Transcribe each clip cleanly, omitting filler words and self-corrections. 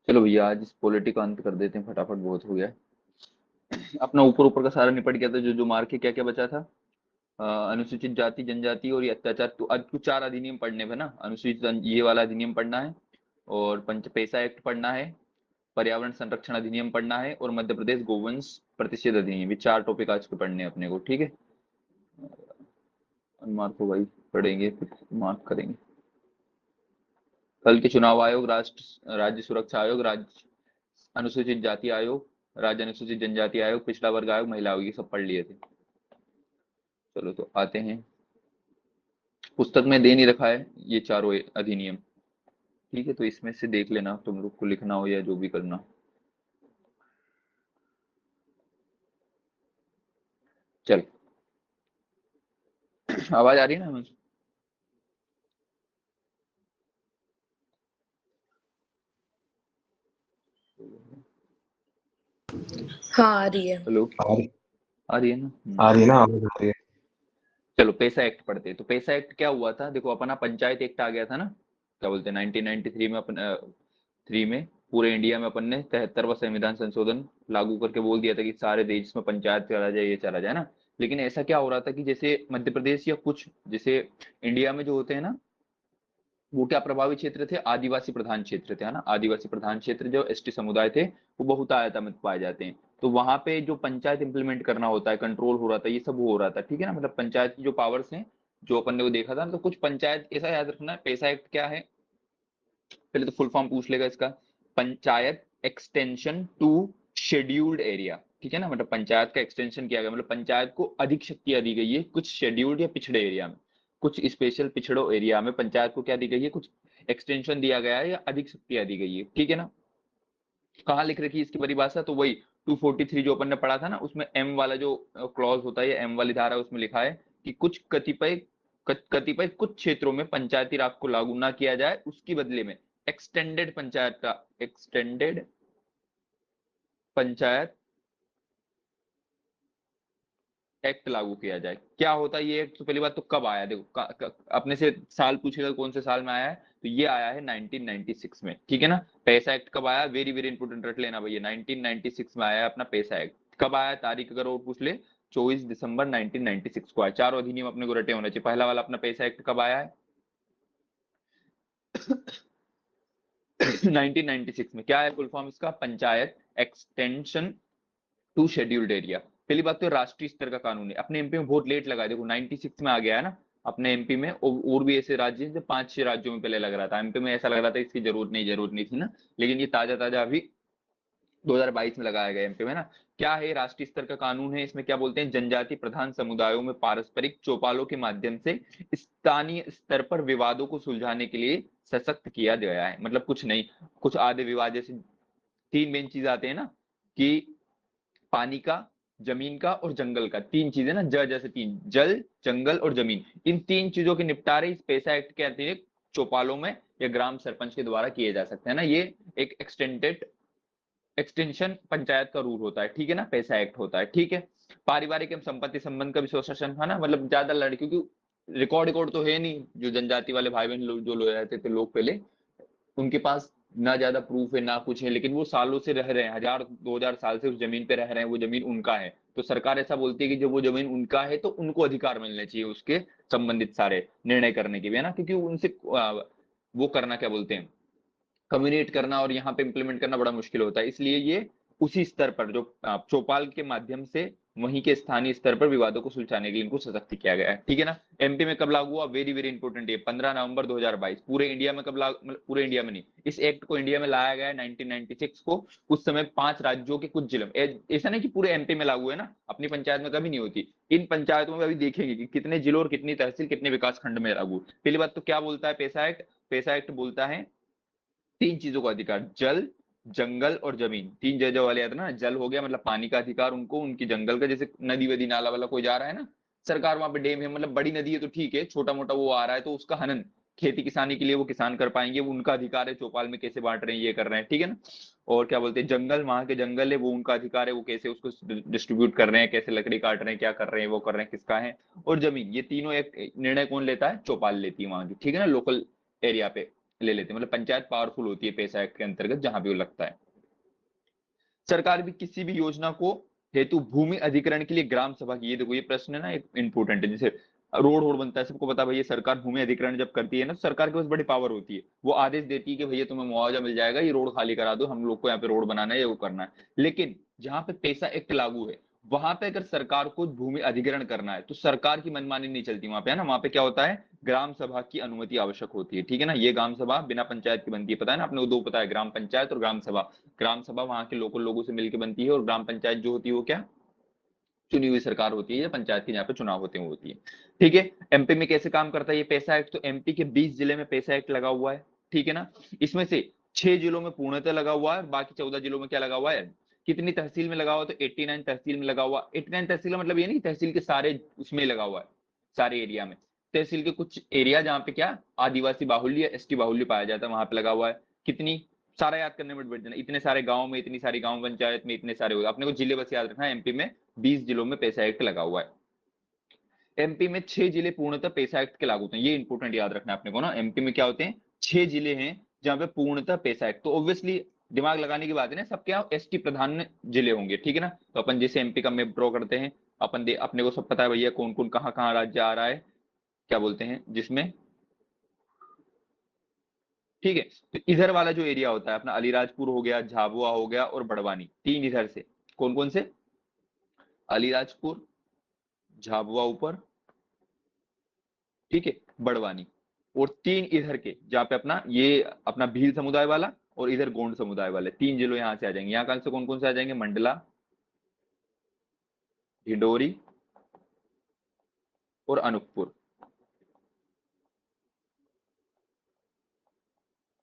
चलो भैया आज इस पॉलिटी का अंत कर देते हैं, फटाफट बहुत हो गया। अपना ऊपर ऊपर का सारा निपट गया था, जो जो मार के क्या क्या बचा था। अनुसूचित जाति जनजाति और ये अत्याचार, तो आज कुछ 4 अधिनियम पढ़ने पे ना। ये वाला अधिनियम पढ़ना है, और पंच पैसा एक्ट पढ़ना है, पर्यावरण संरक्षण अधिनियम पढ़ना है, और मध्य प्रदेश गोवंश प्रतिषेध अधिनियम। ये 4 टॉपिक आज के पढ़ने हैं अपने को, ठीक है। मार्क को भाई पढ़ेंगे, फिर मार्क करेंगे। कल के चुनाव आयोग, राष्ट्र राज्य सुरक्षा आयोग, राज्य अनुसूचित जाति आयोग, राज्य अनुसूचित जनजाति आयोग, पिछड़ा वर्ग आयोग, महिला आयोग, ये सब पढ़ लिए थे। चलो तो आते हैं, पुस्तक में दे नहीं रखा है ये चारों अधिनियम, ठीक है। तो इसमें से देख लेना, तुम लोग को लिखना हो या जो भी करना। चल, आवाज आ रही है ना मुझे? हाँ आ रही है। हेलो, आ रही है ना? आ रही है ना, आवाज आ रही है। चलो पैसा एक्ट पढ़ते हैं। तो पैसा एक्ट क्या हुआ था, देखो अपना पंचायत एक्ट आ गया था ना, क्या बोलते हैं 1993 में, अपन 3 में पूरे इंडिया में अपन ने 73वां संविधान संशोधन लागू करके बोल दिया था कि सारे देश में पंचायत चला जाए, ये चला जाए ना। लेकिन ऐसा क्या हो रहा था कि जैसे मध्य प्रदेश या कुछ जैसे इंडिया में जो होते हैं ना, वो क्या प्रभावित क्षेत्र थे, आदिवासी प्रधान क्षेत्र थे, है ना। आदिवासी प्रधान क्षेत्र जो एसटी समुदाय थे, वो बहुतायता में पाए जाते हैं। तो वहां पे जो पंचायत इंप्लीमेंट करना होता है, कंट्रोल हो रहा था, ये सब हो रहा था, ठीक है ना। मतलब पंचायत की जो पावर्स हैं, जो अपन ने वो देखा था ना, तो कुछ पंचायत, ऐसा याद रखना है पैसा एक्ट क्या है, पहले तो फुल फॉर्म पूछ लेगा इसका। Panchayat extension to scheduled area, ठीक है ना। मतलब पंचायत का एक्सटेंशन किया गया, मतलब पंचायत को अधिक शक्तियां दी गई है कुछ शेड्यूल्ड या पिछड़े एरिया में, कुछ स्पेशल पिछड़ो एरिया में पंचायत को क्या दी गई है, कुछ एक्सटेंशन दिया गया है या अधिक शक्तियां दी गई है, ठीक है ना। कहाँ लिख रखी है इसकी परिभाषा, तो वही 243 जो अपन ने पढ़ा था ना, उसमें एम वाला जो क्लॉज होता है या एम वाली धारा, उसमें लिखा है कि कुछ कतिपय कुछ क्षेत्रों में पंचायती राज को लागू ना किया जाए, उसकी बदले में एक्सटेंडेड पंचायत एक्ट लागू किया जाए। क्या होता है ये एक्ट, तो पहली बात तो कब आया, देखो अपने से साल पूछेगा कौन से साल में आया है, तो ये आया है 1996 में, ठीक है ना। पैसा एक्ट कब आया, वेरी वेरी इंपोर्टेंट रट लेना भैया, 1996 में आया अपना पैसा एक्ट। कब आया तारीख अगर और पूछ ले, 24 दिसंबर 1996 को आया। चारों अधिनियम अपने को रटे होने चाहिए। पहला वाला अपना पैसा एक्ट कब आया है 1996 में। क्या है फुल फॉर्म इसका, panchayat extension to scheduled area. पहली बात तो राष्ट्रीय स्तर का कानून है, अपने एमपी में बहुत लेट लगा है, देखो 96 में आ गया है ना अपने एमपी में। और भी ऐसे राज्य हैं जो 5-6 राज्यों में पहले लग रहा था, एमपी में ऐसा लग रहा था इसकी जरूरत नहीं थी ना। लेकिन ये ताजा ताजा अभी 2022 में लगाया गया एमपी में ना। क्या है, राष्ट्रीय स्तर का कानून है। इसमें क्या बोलते हैं, जनजाति प्रधान समुदायों में पारस्परिक चौपालों के माध्यम से स्थानीय स्तर पर विवादों को सुलझाने के लिए सशक्त किया गया है। मतलब कुछ नहीं, कुछ आधे विवाद, जैसे 3 मेन चीज आते हैं ना, कि पानी का, जमीन का और जंगल का, 3 चीजें ना, जैसे 3, जल जंगल और जमीन, इन 3 चीजों के निपटारे इस पैसा एक्ट के अतिरिक्त चौपालों में या ग्राम सरपंच के द्वारा किए जा सकते हैं ना। ये एक एक्सटेंशन पंचायत का रूल होता है, ठीक है ना, पैसा एक्ट होता है, ठीक है। पारिवारिक एवं संपत्ति संबंध का भी शोषण है ना, मतलब ज्यादा लड़कियों की रिकॉर्ड तो है नहीं, जो जनजाति वाले भाई बहन लोग जो लोग रहते थे लोग पहले, उनके पास ना ज्यादा प्रूफ है ना कुछ है, लेकिन वो सालों से रह रहे हैं, 1000-2000 साल से उस जमीन पे रह रहे हैं, वो जमीन उनका है। तो सरकार ऐसा बोलती है कि जब वो जमीन उनका है तो उनको अधिकार मिलने चाहिए उसके संबंधित सारे निर्णय करने के भी, है ना। क्योंकि उनसे वो करना, क्या बोलते हैं, कम्युनिकेट करना और यहाँ पे इंप्लीमेंट करना बड़ा मुश्किल होता है। इसलिए ये उसी स्तर पर जो चौपाल के माध्यम से वहीं के स्थानीय स्तर पर विवादों को सुलझाने के लिए इनको सशक्त किया गया है, ठीक है ना। एमपी में कब लागू हुआ, वेरी वेरी इंपोर्टेंट, ये 15 नवंबर 2022। पूरे इंडिया में कब लागू, मतलब पूरे इंडिया में नहीं, इस एक्ट को इंडिया में लाया गया है 1996 को। उस समय 5 राज्यों के कुछ जिलों, ऐसा नहीं कि पूरे एमपी में लागू है ना, अपनी पंचायत में कभी नहीं होती। इन पंचायतों में अभी देखेंगे कि कितने जिलों और कितनी तहसील कितने विकास खंड में लागू। पहली बात तो क्या बोलता है पैसा एक्ट, पैसा एक्ट बोलता है 3 चीजों का अधिकार, जल जंगल और जमीन। 3 जगह वाले आते ना, जल हो गया मतलब पानी का अधिकार उनको, उनकी जंगल का, जैसे नदी वदी नाला वाला कोई जा रहा है ना, सरकार वहां पे डेम है, मतलब बड़ी नदी है तो ठीक है, छोटा मोटा वो आ रहा है तो उसका हनन खेती किसानी के लिए वो किसान कर पाएंगे, वो उनका अधिकार है, चौपाल में कैसे बांट रहे हैं ये कर रहे हैं, ठीक है ना। और क्या बोलते हैं, जंगल, वहां के जंगल है वो उनका अधिकार है, वो कैसे उसको डिस्ट्रीब्यूट कर रहे हैं, कैसे लकड़ी काट रहे हैं, क्या कर रहे हैं, वो कर रहे हैं, किसका है। और जमीन, ये तीनों एक निर्णय कौन लेता है, चौपाल लेती है वहां की, ठीक है ना, लोकल एरिया पे। ले लेते हैं, मतलब पंचायत पावरफुल होती है पैसा एक्ट के अंतर्गत जहां भी वो लगता है। सरकार भी किसी भी योजना को हेतु भूमि अधिग्रहण के लिए ग्राम सभा की, ये देखो ये प्रश्न है ना, एक इंपोर्टेंट है। जैसे रोड रोड बनता है, सबको पता है भैया, सरकार भूमि अधिग्रहण जब करती है ना, तो सरकार के पास बड़ी पावर होती है, वो आदेश देती है कि भैया तुम्हें मुआवजा मिल जाएगा, ये रोड खाली करा दो, हम लोग को यहाँ पे रोड बनाना है, ये वो करना है। लेकिन जहां पे पैसा एक्ट लागू है, वहां पे अगर सरकार को भूमि अधिग्रहण करना है तो सरकार की मनमानी नहीं चलती वहां पे, है ना। वहां पे क्या होता है, ग्राम सभा की अनुमति आवश्यक होती है, ठीक है ना। ये ग्राम सभा बिना पंचायत की बनती है, पता है ना आपने, वो दो पता है, ग्राम पंचायत और ग्राम सभा। ग्राम सभा वहां के लोकल लोगों से मिलकर बनती है, और ग्राम पंचायत जो होती है वो क्या, चुनी हुई सरकार होती है, या पंचायत के जहाँ पे चुनाव होते हैं वो होती है, ठीक है। एमपी में कैसे काम करता है ये पैसा एक्ट, तो एमपी के 20 जिले में पैसा एक्ट लगा हुआ है, ठीक है ना। इसमें से 6 जिलों में पूर्णतः लगा हुआ है, बाकी 14 जिलों में क्या लगा हुआ है, कितनी तहसील में लगा हुआ, तो 89 तहसील में लगा हुआ। 89 तहसील का मतलब ये नहीं तहसील के सारे उसमें लगा हुआ है, सारे एरिया में। तहसील के कुछ एरिया जहाँ पे क्या आदिवासी बाहुल्य या एसटी बाहुल्य पाया जाता है, वहां पे लगा हुआ है। कितनी, सारा याद करने में बैठ जाना, इतने सारे गांव में, इतनी सारी गांव पंचायत में, इतने सारे होगा, अपने को जिले बस याद रखना है। एमपी में 20 जिलों में पैसा एक्ट लगा हुआ है। एमपी में 6 जिले पूर्णतः पैसा एक्ट के लागू होते हैं, ये इंपोर्टेंट याद रखना है अपने को ना। एमपी में क्या होते हैं, 6 जिले हैं जहां पे पूर्णतः पैसा एक्ट, तो ऑब्वियसली दिमाग लगाने की बात है ना, सब क्या एसटी प्रधान जिले होंगे, ठीक है ना। तो अपन जैसे एमपी का मैप ड्रॉ करते हैं, अपने को सब पता है भैया कौन कौन कहाँ कहाँ राज्य आ रहा है, क्या बोलते हैं जिसमें, ठीक है। तो इधर वाला जो एरिया होता है अपना, अलीराजपुर हो गया, झाबुआ हो गया और बड़वानी, तीन इधर से, कौन कौन से, अलीराजपुर, झाबुआ ऊपर, ठीक है, बड़वानी, और तीन इधर के जहाँ पे अपना ये अपना भील समुदाय वाला और इधर गोंड समुदाय वाले, तीन जिलों यहाँ से आ जाएंगे। यहाँ कहां से कौन कौन से आ जाएंगे, मंडला, ढिंडोरी और अनूपपुर,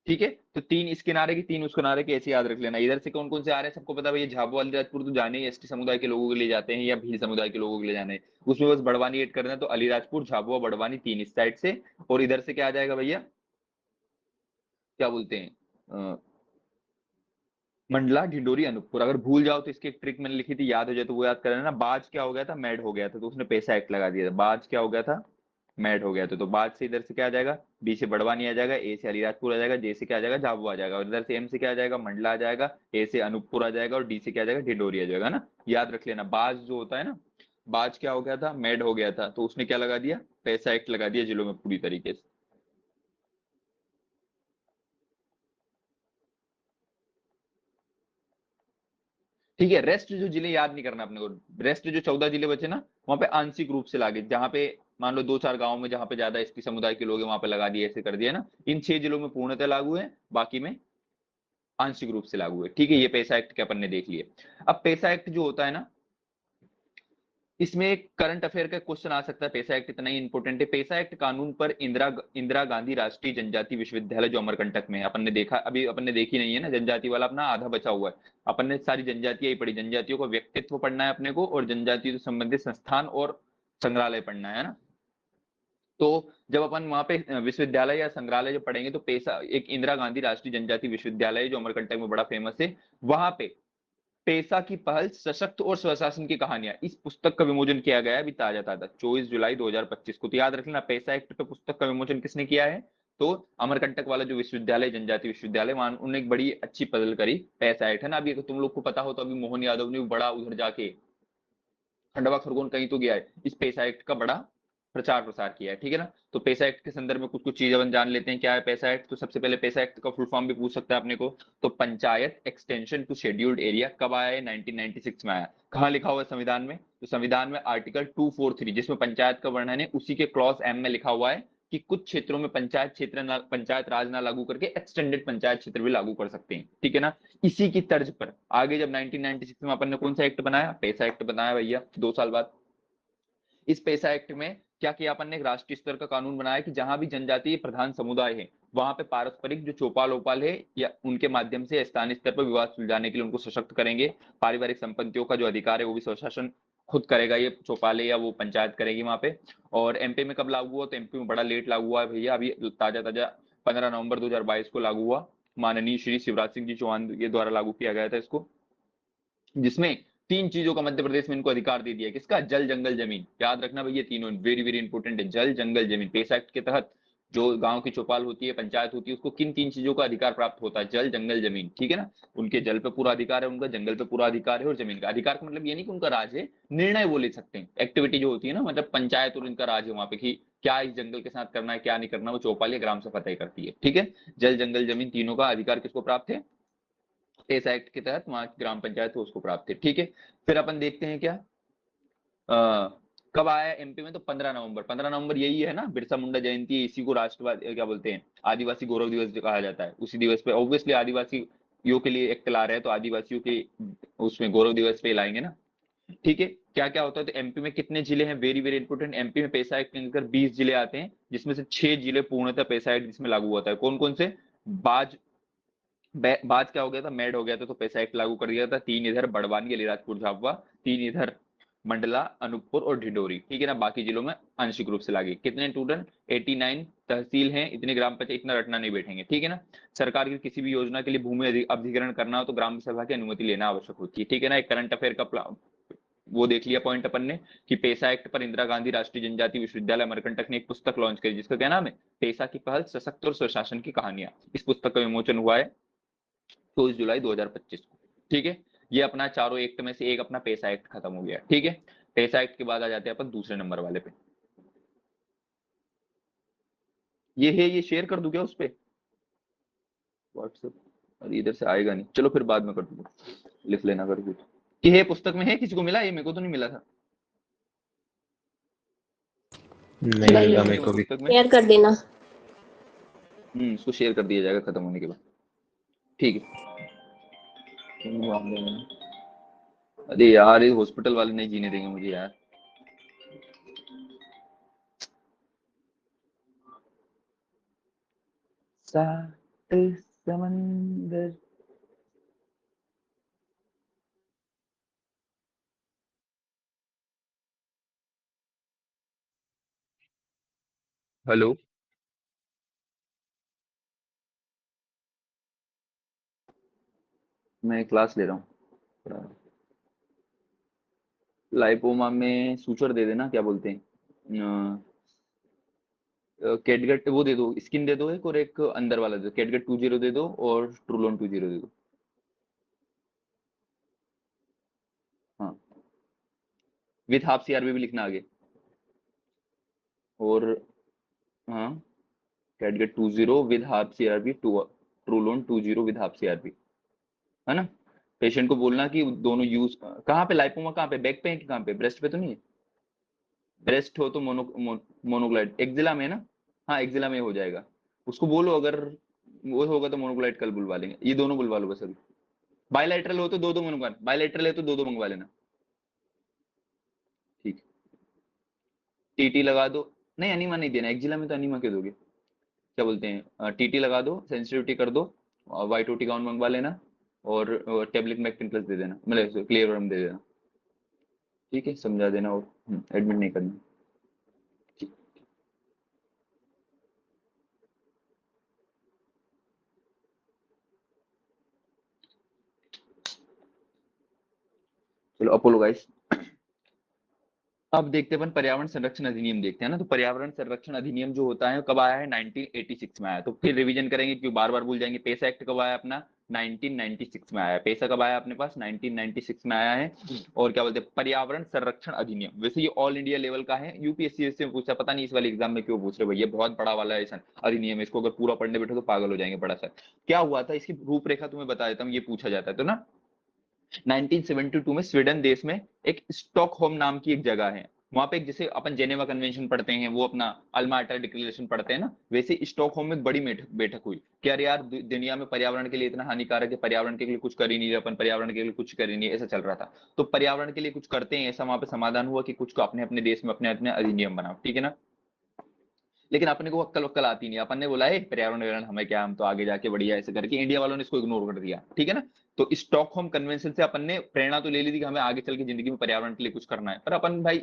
ठीक है। तो तीन इस किनारे की, तीन उस किनारे के, ऐसे याद रख लेना। इधर से कौन कौन से आ रहे हैं सबको पता है भैया, झाबुआ अलीराजपुर तो जाने ही एसटी समुदाय के लोगों के लिए जाते हैं, या भील समुदाय के लोगों के लिए जाने हैं। उसमें बस बड़वानी ऐड करना है, तो अलीराजपुर, झाबुआ, बड़वानी, तीन इस साइड से। और इधर से क्या आ जाएगा भैया, क्या बोलते हैं, मंडला, ढिंडोरी, अनूपपुर। अगर भूल जाओ तो इसकी एक ट्रिक मैंने लिखी थी, याद हो जाए तो वो याद कर लेना। बाज क्या हो गया था, मैड हो गया था, तो उसने पैसा एक्ट लगा दिया था। बाज क्या हो गया था, मैड हो गया था, तो बाज से इधर से क्या आ जाएगा, बी से बड़वानी आ जाएगा, ए से अलीराजपुर आ जाएगा, जे से क्या आ जाएगा, झाबुआ आ जाएगा, और इधर से एम से क्या आ जाएगा, मंडला आ जाएगा, ए से अनूपपुर आ जाएगा, और डी से क्या आ जाएगा, ढिंडोरी आ जाएगा ना। याद रख लेना, बाज जो होता है ना, बाज क्या हो गया था, मैड हो गया था, तो उसने क्या लगा दिया, पैसा एक्ट लगा दिया जिलों में पूरी तरीके से। ठीक है, रेस्ट जो जिले याद नहीं करना अपने को, रेस्ट जो 14 जिले बचे ना, वहां पे आंशिक रूप से लागे, जहां पे मान लो दो चार गांव में जहां पे ज्यादा एसटी समुदाय के लोग हैं वहां पे लगा दिए, ऐसे कर दिया ना। इन 6 जिलों में पूर्णतः लागू है, बाकी में आंशिक रूप से लागू है, ठीक है। ये पैसा एक्ट के अपन ने देख लिया। अब पैसा एक्ट जो होता है ना, इसमें एक करंट अफेयर का क्वेश्चन आ सकता है, पैसा एक्ट इतना ही इंपॉर्टेंट है। पैसा एक्ट कानून पर इंदिरा गांधी राष्ट्रीय जनजाति विश्वविद्यालय जो अमरकंटक में है, अपन ने देखा, अभी अपन ने देखी नहीं है ना, जनजाति वाला अपना आधा बचा हुआ है। अपन ने सारी जनजातियां ही पढ़ी, जनजातियों का व्यक्तित्व पढ़ना है अपने को, और जनजातियों से संबंधित संस्थान और संग्रहालय पढ़ना है ना। तो जब अपन वहां पे विश्वविद्यालय या संग्रहालय जब पढ़ेंगे, तो पैसा, एक इंदिरा गांधी राष्ट्रीय जनजाति विश्वविद्यालय जो अमरकंटक में बड़ा फेमस है, वहां पे पेशा की पहल, सशक्त और स्वशासन की कहानियां, इस पुस्तक का विमोचन किया गया है अभी ताजा ताजा 24 जुलाई 2025 को। तो याद रखना, पैसा एक्ट पे पुस्तक का विमोचन किसने किया है, तो अमरकंटक वाला जो विश्वविद्यालय, जनजाति विश्वविद्यालय, वहां उन्होंने एक बड़ी अच्छी पहल करी, पैसा एक्ट, है ना। अभी अगर तुम लोग को पता हो तो अभी मोहन यादव ने बड़ा उधर जाके खंडवा खरगोन कहीं तो गया है, इस पैसा एक्ट का बड़ा प्रचार प्रसार किया है, ठीक है ना। तो पैसा एक्ट के संदर्भ में कुछ कुछ चीजें अपन जान लेते हैं, क्या है पैसा एक्ट। तो सबसे पहले पैसा एक्ट का फुल फॉर्म भी पूछ सकता है अपने को, तो panchayat extension to scheduled area कब आया है, 1996 में आया। कहाँ लिखा हुआ है, संविधान में। तो संविधान में आर्टिकल 243 जिसमें पंचायत का वर्णन है, उसी के क्लॉज एम में लिखा हुआ है कि कुछ क्षेत्रों में पंचायत राज ना लागू करके एक्सटेंडेड पंचायत क्षेत्र भी लागू कर सकते हैं, ठीक है ना। इसी की तर्ज पर आगे जब 1996 में अपन ने कौन सा एक्ट बनाया, पैसा एक्ट बनाया भैया, 2 साल बाद। इस पैसा एक्ट में क्या किया अपन ने, एक राष्ट्रीय स्तर का कानून बनाया कि जहां भी जनजातीय प्रधान समुदाय है, वहां पे पारस्परिक जो चौपाल ओपाल है, या उनके माध्यम से स्थानीय स्तर पर विवाद सुलझाने के लिए उनको सशक्त करेंगे। पारिवारिक संपत्तियों का जो अधिकार है वो भी स्वशासन खुद करेगा, ये चौपाले या वो पंचायत करेगी वहां पे। और एमपी में कब लागू हुआ, तो एमपी में बड़ा लेट लागू हुआ है भैया, अभी ताजा ताजा 15 नवंबर 2022 को लागू हुआ। माननीय श्री शिवराज सिंह जी चौहान के द्वारा लागू किया गया था इसको, जिसमें तीन चीजों का मध्य प्रदेश में इनको अधिकार दे दिया, किसका, जल जंगल जमीन। याद रखना भैया, तीनों वेरी वेरी इंपोर्टेंट है, जल जंगल जमीन। पैसा एक्ट के तहत जो गांव की चौपाल होती है, पंचायत होती है, उसको किन 3 चीजों का अधिकार प्राप्त होता है? जल, जंगल, जमीन। ठीक है ना? उनके जल पे पूरा अधिकार है, उनका जंगल पे पूरा अधिकार है, और जमीन का अधिकार का मतलब ये नहीं कि उनका राज है, निर्णय वो ले सकते हैं। एक्टिविटी जो होती है ना, मतलब पंचायत और इनका राज है वहां पे, कि क्या इस जंगल के साथ करना है, क्या नहीं करना, वो चौपाल या ग्राम सभा तय करती है। ठीक है? जल, जंगल, जमीन तीनों का अधिकार किसको प्राप्त है? इस एक्ट के तहत वहां ग्राम पंचायत है उसको प्राप्त है। ठीक है? फिर अपन देखते हैं क्या कब आया एमपी में? तो 15 नवंबर। 15 नवंबर यही है ना बिरसा मुंडा जयंती, इसी को राष्ट्रवादी क्या बोलते हैं, आदिवासी गौरव दिवस जो कहा जाता है। उसी दिवस पे ऑब्वियसली आदिवासियों के लिए एक्ट ला रहे हैं, तो आदिवासियों के उसमें गौरव दिवस पे लाएंगे ना। ठीक है? क्या क्या होता है? तो एमपी में कितने जिले हैं? Very very important. एमपी में पैसा एक्ट के अंदर 20 जिले आते हैं, जिसमें से 6 जिले पूर्णतः पैसा एक्ट जिसमें लागू होता है। कौन कौन से? बाज बाज क्या हो गया था? मैड हो गया था, तो पैसा एक्ट लागू कर दिया था। 3 इधर बड़वानी, अलीराजपुर, झाबुआ। 3 इधर मंडला, अनूपपुर और ढिंडोरी। ठीक है ना? बाकी जिलों में आंशिक रूप से लागू। कितने टोटल? 89 तहसील हैं, इतने ग्राम पंचायत, इतना रटना नहीं बैठेंगे। ठीक है ना? सरकार की किसी भी योजना के लिए भूमि अधिग्रहण करना हो तो ग्राम सभा की अनुमति लेना आवश्यक होती है। ठीक है ना? एक करंट अफेयर का वो देख लिया पॉइंट अपन ने, कि पेसा एक्ट पर इंदिरा गांधी राष्ट्रीय जनजाति विश्वविद्यालय अमरकंटक ने एक पुस्तक लॉन्च करी, जिसका क्या नाम है? पेसा की पहल, सशक्त और स्वशासन की कहानियां। इस पुस्तक का विमोचन हुआ है 24 जुलाई 2025 को। ठीक है? ये अपना चारों एक्ट में से एक अपना पैसा एक्ट खत्म हो गया। ठीक है? पैसा एक्ट के बाद आ जाते हैं अपन दूसरे नंबर वाले पे। ये है, ये शेयर कर दूं क्या उस पे व्हाट्सएप? अरे इधर से आएगा नहीं, चलो फिर बाद में कर दूंगा, लिख लेना कर कुछ। ये पुस्तक में है? किसी को मिला? ये मेरे को तो नहीं मिला था। नहीं नहीं मिला है मेरे तुम्हें को भी। पुस्तक में? शेयर कर देना। इसको शेयर कर दिया जाएगा खत्म होने के बाद। ठीक है? अरे यार, ये हॉस्पिटल वाले नहीं जीने देंगे मुझे यार। सात समंदर। हेलो? मैं क्लास ले रहा हूँ। लाइपोमा में सूचर दे देना, क्या बोलते हैं, कैटगट वो दे दो, स्किन दे दो एक, और एक अंदर वाला दे दो, कैटगट 20 दे दो, और ट्रूलोन 20 दे दो। हाँ, विथ हाफ सीआरबी भी लिखना आगे। और हाँ, catgut 20 with half CRB, Trulon 20 with half CRB, है ना? पेशेंट को बोलना कि दोनों यूज कहाँ पे, लाइपोमा कहाँ पे, बैक पे है कि कहाँ पे, ब्रेस्ट पे तो नहीं है? ब्रेस्ट हो तो मोनोग्लाइड, एक्जिला में है ना? हाँ, एक्जिला में हो जाएगा। उसको बोलो अगर वो होगा तो मोनोग्लाइड कल बुलवा लेंगे, ये दोनों बुलवा लो बस अभी। बायलैटरल हो तो दो दो मंगवा, बायलैटरल है तो दो दो मंगवा लेना। ठीक। टीटी लगा दो। नहीं, अनीमा नहीं देना, एक्जिला में तो अनीमा के दोगे? क्या बोलते हैं, टीटी लगा दो, सेंसिटिविटी कर दो, वाइट ओटी काउंट मंगवा लेना, और टेबलेट मैक्टिन प्लस दे देना, मतलब क्लियर दे देना। ठीक है? समझा देना, और एडमिट नहीं करना। ठीक। चलो अपोलो गाइस। अब देखते हैं अपन पर्यावरण संरक्षण अधिनियम देखते हैं ना। तो पर्यावरण संरक्षण अधिनियम जो होता है कब आया है? 1986 में आया। तो फिर रिवीजन करेंगे क्यों बार बार भूल जाएंगे। पेसा एक्ट कब आया अपना? 1996 में आया। पैसा कब आया अपने पास? 1996 में आया है। और क्या बोलते हैं, पर्यावरण संरक्षण अधिनियम। वैसे ये ऑल इंडिया लेवल का है, यूपीएससी से पूछा, पता नहीं इस वाले एग्जाम में क्यों पूछ रहे भैया, बहुत बड़ा वाला ऐसा अधिनियम है, इसको अगर पूरा पढ़ने बैठो तो पागल हो जाएंगे बड़ा सा। क्या हुआ था, इसकी रूपरेखा तुम्हें बता देता हूँ, ये पूछा जाता है तो ना। 1972 में स्वीडन देश में एक स्टॉकहोम नाम की एक जगह है, वहां पे जैसे अपन जेनेवा कन्वेंशन पढ़ते हैं, वो अपना अल्मा अटा डिक्लेरेशन पढ़ते हैं ना, वैसे स्टॉकहोम में एक बड़ी बैठक हुई कि यार यार दुनिया में पर्यावरण के लिए इतना हानिकारक है, पर्यावरण के लिए कुछ कर ही नहीं रहे अपन, पर्यावरण के लिए कुछ कर ही नहीं, ऐसा चल रहा था। तो पर्यावरण के लिए कुछ करते हैं, ऐसा वहां पे समाधान हुआ कि कुछ को अपने अपने देश में अपने अपने अधिनियम बनाओ। ठीक है ना? लेकिन अपने को अक्कल वक्कल आती नहीं, अपन ने बोला है पर्यावरण वगैरह हमें क्या, हम तो आगे जाके बढ़िया ऐसे करके, इंडिया वालों ने इसको इग्नोर कर दिया। ठीक है ना? तो स्टॉकहोम कन्वेंशन से अपन ने प्रेरणा तो ले ली थी कि हमें आगे चल के जिंदगी में पर्यावरण के लिए कुछ करना है, पर अपन भाई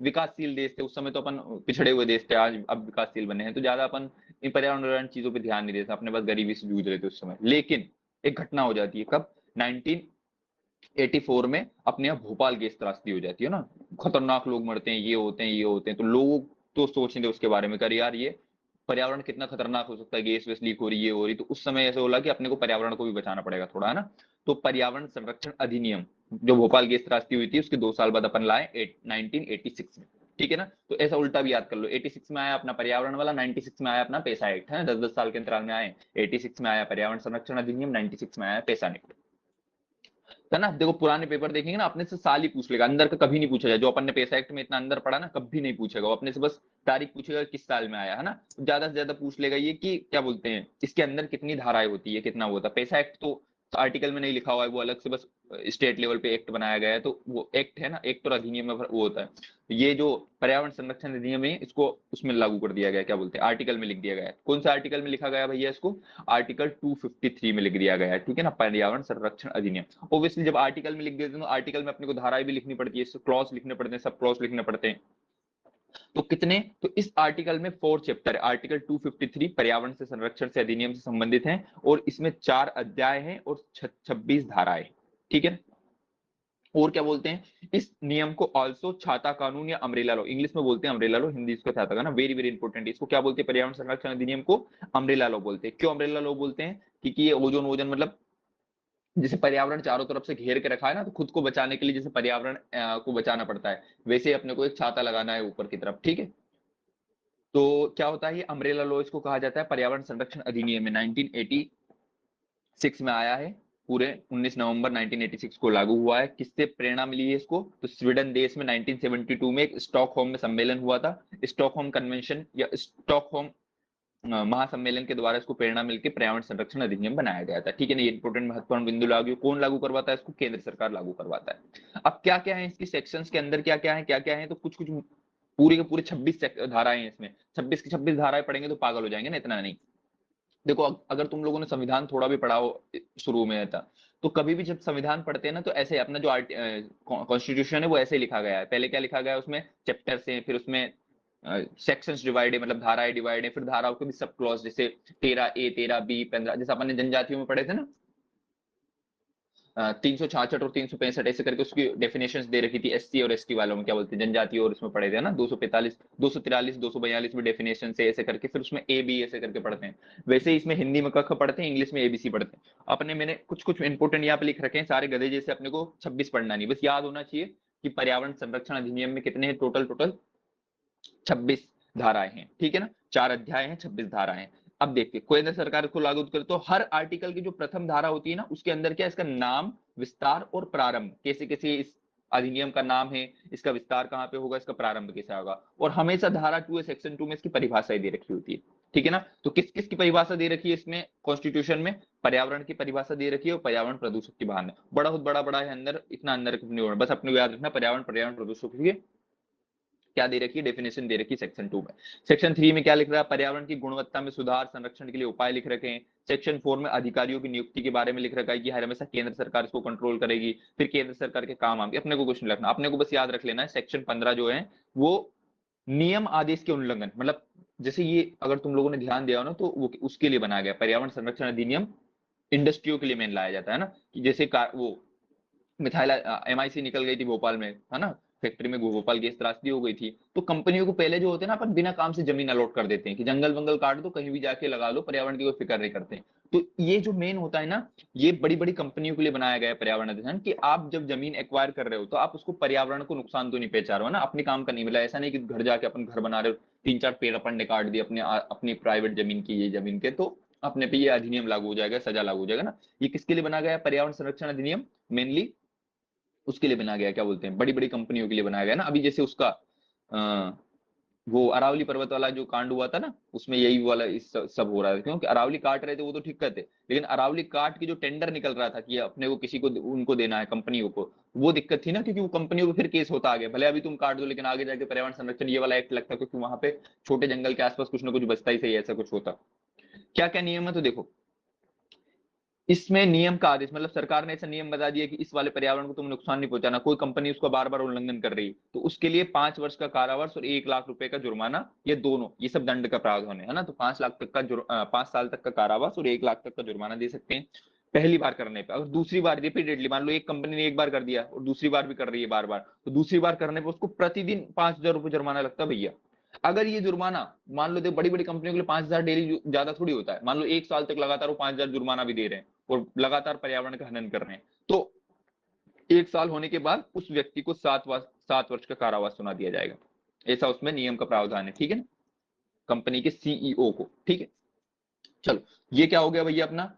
विकासशील देश थे उस समय, तो अपन पिछड़े हुए देश थे, आज अब विकासशील बने हैं, तो ज्यादा अपन इन पर्यावरण चीजों पर ध्यान नहीं देते, अपने पास गरीबी से जूझ रहे थे उस समय। लेकिन एक घटना हो जाती है कब? 1984 में अपने यहाँ भोपाल गैस त्रासदी हो जाती है ना, खतरनाक लोग मरते हैं, ये होते हैं, ये होते हैं, तो लोग तो सोचते थे उसके बारे में कर यार ये पर्यावरण कितना खतरनाक हो सकता है, गैस वैस लीक हो रही है, हो रही, तो उस समय ऐसा बोला कि अपने को पर्यावरण को भी बचाना पड़ेगा थोड़ा, है ना। तो पर्यावरण संरक्षण अधिनियम जो भोपाल गैस त्रासदी हुई थी उसके 2 साल बाद अपन लाए 1986 में, ठीक है ना। तो ऐसा उल्टा भी याद कर लो, 86 में आया अपना पर्यावरण वाला, 96 में आया अपना पैसा एक्ट, है 10-10 साल के अंतराल में आए। 86 में आया पर्यावरण संरक्षण अधिनियम, 96 में आया पैसा एक्ट, है ना। देखो पुराने पेपर देखेंगे ना, अपने से साल ही पूछ लेगा, अंदर का कभी नहीं पूछा जाए। जो अपन ने पैसा एक्ट में इतना अंदर पढ़ा ना, कभी नहीं पूछेगा वो, अपने से बस तारीख पूछेगा किस साल में आया, है ना। ज्यादा से ज्यादा पूछ लेगा ये कि क्या बोलते हैं इसके अंदर कितनी धाराएं होती है, कितना वो होता है। पैसा एक्ट तो आर्टिकल में नहीं लिखा हुआ है, वो अलग से बस स्टेट लेवल पे एक्ट बनाया गया है, तो वो एक्ट है ना, एक्ट और अधिनियम में वो होता है। ये जो पर्यावरण संरक्षण अधिनियम है इसको उसमें लागू कर दिया गया, क्या बोलते हैं आर्टिकल में लिख दिया गया है। कौन सा आर्टिकल में लिखा गया भैया इसको, आर्टिकल 253 में लिख दिया गया है, ठीक है ना, पर्यावरण संरक्षण अधिनियम। ऑब्वियसली जब आर्टिकल में लिख देते हैं तो आर्टिकल में अपने को धाराएं भी लिखनी पड़ती है, क्लॉज लिखने पड़ते हैं, सब क्लॉज लिखने पड़ते हैं। तो कितने, तो इस आर्टिकल में 4 चैप्टर है, आर्टिकल 253 पर्यावरण से संरक्षण से अधिनियम से संबंधित है, और इसमें 4 अध्याय हैं और 26 धाराएं, ठीक है। और क्या बोलते हैं इस नियम को, ऑल्सो छाता कानून या अम्ब्रेला लॉ, इंग्लिश में बोलते हैं अम्ब्रेला लॉ, हिंदी इसको छाता का ना, वेरी वेरी इंपॉर्टेंट। इसको क्या बोलते हैं, पर्यावरण संरक्षण अधिनियम को अम्ब्रेला लॉ बोलते हैं। क्यों अम्ब्रेला लॉ बोलते हैं, क्योंकि ये ओजोन ओजन मतलब जैसे पर्यावरण चारों तरफ से घेर के रखा है ना, तो खुद को बचाने के लिए जैसे पर्यावरण को बचाना पड़ता है, वैसे अपने को एक छाता लगाना है ऊपर की तरफ, ठीक है। तो क्या होता है ये अम्ब्रेला लॉ, इसको कहा जाता है पर्यावरण संरक्षण अधिनियम में 1986 में आया है, पूरे 19 नवंबर 1986 को लागू हुआ है। किससे प्रेरणा मिली है इसको, तो स्वीडन देश में 1972 में एक स्टॉकहोम में सम्मेलन हुआ था, स्टॉकहोम कन्वेंशन या स्टॉकहोम महासम्मेलन के द्वारा इसको प्रेरणा मिलकर पर्यावरण संरक्षण अधिनियम बनाया गया था, ठीक है ना। ये इंपोर्टेंट महत्वपूर्ण बिंदु लागू, कौन लागू करवाता है इसको, केंद्र सरकार लागू करवाता है। अब क्या क्या है इसकी सेक्शंस के अंदर, क्या क्या है, तो कुछ कुछ पूरी के पूरे 26 धाराएं हैं इसमें, 26 की 26 धाराएं पढ़ेंगे तो पागल हो जाएंगे ना, इतना नहीं। देखो अगर तुम लोगों ने संविधान थोड़ा भी पढ़ा हो शुरू में था, तो कभी भी जब संविधान पढ़ते हैं ना, तो ऐसे अपना जो कॉन्स्टिट्यूशन है वो ऐसे लिखा गया है। पहले क्या लिखा गया है उसमें, चैप्टर से, फिर उसमें सेक्शंस डिवाइड है, मतलब धाराएं डिवाइड है, फिर धाराओं के भी सब क्लॉज, जैसे 13A 13B 15, जैसे अपन ने जनजातियों में पढ़े थे ना, 366 और 365 ऐसे करके उसकी डेफिनेशंस दे रखी थी, एससी और एसटी वालों में, क्या बोलते हैं जनजाति, और इसमें पढ़े थे ना 245 243 242 में डेफिनेशन से ऐसे करके, फिर उसमें ए बी ऐसे करके पढ़ते हैं। वैसे ही इसमें हिंदी में कख पढ़ते हैं, इंग्लिश में एबीसी पढ़ते हैं। अपने मैंने कुछ कुछ इंपोर्टेंट यहाँ पे लिख रखे हैं, सारे गधे जैसे अपने को 26 पढ़ना नहीं, बस याद होना चाहिए कि पर्यावरण संरक्षण अधिनियम में कितने हैं टोटल, 26 धाराएं हैं, ठीक है ना, 4 अध्याय हैं, 26 धाराएं हैं। अब देखिए केंद्र सरकार को लागू करे तो हर आर्टिकल की जो प्रथम धारा होती है ना, उसके अंदर क्या, इसका नाम, विस्तार और प्रारंभ, कैसे कैसे इस अधिनियम का नाम है, इसका विस्तार कहाँ पे होगा, इसका प्रारंभ कैसे होगा, और हमेशा धारा 2 सेक्शन 2 में इसकी परिभाषाएं दे रखी होती है, ठीक है ना। तो किस किस की परिभाषा दे रखी है इसमें कॉन्स्टिट्यूशन में, पर्यावरण की परिभाषा दे रखी है, और पर्यावरण प्रदूषक की बाहर बड़ा बड़ा बड़ा है अंदर, इतना अंदर बस अपने को याद रखना, पर्यावरण प्रदूषक की क्या दे रखी है, डेफिनेशन दे रखी है सेक्शन 2 में। सेक्शन 3 में क्या लिख रहा है, पर्यावरण की गुणवत्ता में सुधार संरक्षण के लिए उपाय लिख रखे हैं। सेक्शन 4 में अधिकारियों की नियुक्ति के बारे में लिख रखा है कि हर हमेशा केंद्र सरकार इसको कंट्रोल करेगी, फिर केंद्र सरकार के काम आगे, अपने को कुछ नहीं रखना, अपने को बस याद रख लेना है। सेक्शन 15 जो है वो नियम आदेश के उल्लंघन, मतलब जैसे ये अगर तुम लोगों ने ध्यान दिया हो ना, तो वो उसके लिए बनाया गया पर्यावरण संरक्षण अधिनियम, इंडस्ट्रियों के लिए मेन लाया जाता है ना, कि जैसे वो मिथाइल एमआईसी निकल गई थी भोपाल में, है ना, फैक्ट्री में भोपाल गैस त्रासदी हो गई थी, तो कंपनियों को पहले जो होते हैं ना, अपन बिना काम से जमीन अलॉट कर देते हैं कि जंगल वंगल काट दो, कहीं भी जाके लगा लो, पर्यावरण की कोई फिक्र नहीं करते। तो ये जो मेन होता है ना, ये बड़ी बड़ी कंपनियों के लिए बनाया गया है पर्यावरण अधिनियम, कि आप जब जमीन एक्वायर कर रहे हो तो आप उसको पर्यावरण को नुकसान तो नहीं पहुंचा रहे हो ना, अपने काम का नहीं मिला, ऐसा नहीं कि घर जाके अपन घर बना रहे हो, 3-4 पेड़ अपन ने काट दिए अपने अपनी प्राइवेट जमीन की, ये जमीन के, तो अपने पे ये अधिनियम लागू हो जाएगा, सजा लागू हो जाएगा ना। ये किसके लिए बना गया है पर्यावरण संरक्षण अधिनियम, मेनली उसके लिए बनाया गया, क्या बोलते हैं बड़ी बड़ी कंपनियों के लिए बनाया गया ना। अभी जैसे उसका वो अरावली पर्वत वाला जो कांड हुआ था ना, उसमें यही वाला इस सब हो रहा है, क्योंकि अरावली काट रहे थे वो तो ठीक कहते, लेकिन अरावली काट की जो टेंडर निकल रहा था कि अपने को किसी को उनको देना है कंपनियों को, वो दिक्कत थी ना, क्योंकि वो कंपनियों को फिर केस होता आगे, भले अभी तुम काट दो लेकिन आगे जाके पर्यावरण संरक्षण ये वाला एक्ट लगता, क्योंकि वहां पे छोटे जंगल के आसपास कुछ ना कुछ बचता ही सही, ऐसा कुछ होता। क्या क्या नियम है, तो देखो इसमें नियम का आदेश, मतलब सरकार ने ऐसा नियम बता दिया कि इस वाले पर्यावरण को तुम नुकसान नहीं पहुंचाना, कोई कंपनी उसका बार बार उल्लंघन कर रही है तो उसके लिए 5 वर्ष का कारावास और 1 लाख रुपए का जुर्माना, ये दोनों ये सब दंड का प्रावधान है ना। तो 5 लाख तक का 5 साल तक का कारावास और 1 लाख तक का जुर्माना दे सकते हैं पहली बार करने पे। अगर दूसरी बार रिपीटेडली, मान लो एक कंपनी ने एक बार कर दिया और दूसरी बार भी कर रही है बार बार, तो दूसरी बार करने पे उसको प्रतिदिन 5,000 रुपए जुर्माना लगता है भैया। अगर ये जुर्माना मान लो, देखो बड़ी बड़ी कंपनियों के लिए 5,000 डेली ज्यादा थोड़ी होता है, मान लो 1 साल तक लगातार वो 5,000 जुर्माना भी दे रहे हैं और लगातार पर्यावरण का हनन कर रहे हैं, तो 1 साल होने के बाद उस व्यक्ति को 7 वर्ष का कारावास सुना दिया जाएगा। ऐसा उसमें नियम का प्रावधान है, ठीक है ना, कंपनी के सीईओ को, ठीक है। चलो, ये क्या हो गया भैया अपना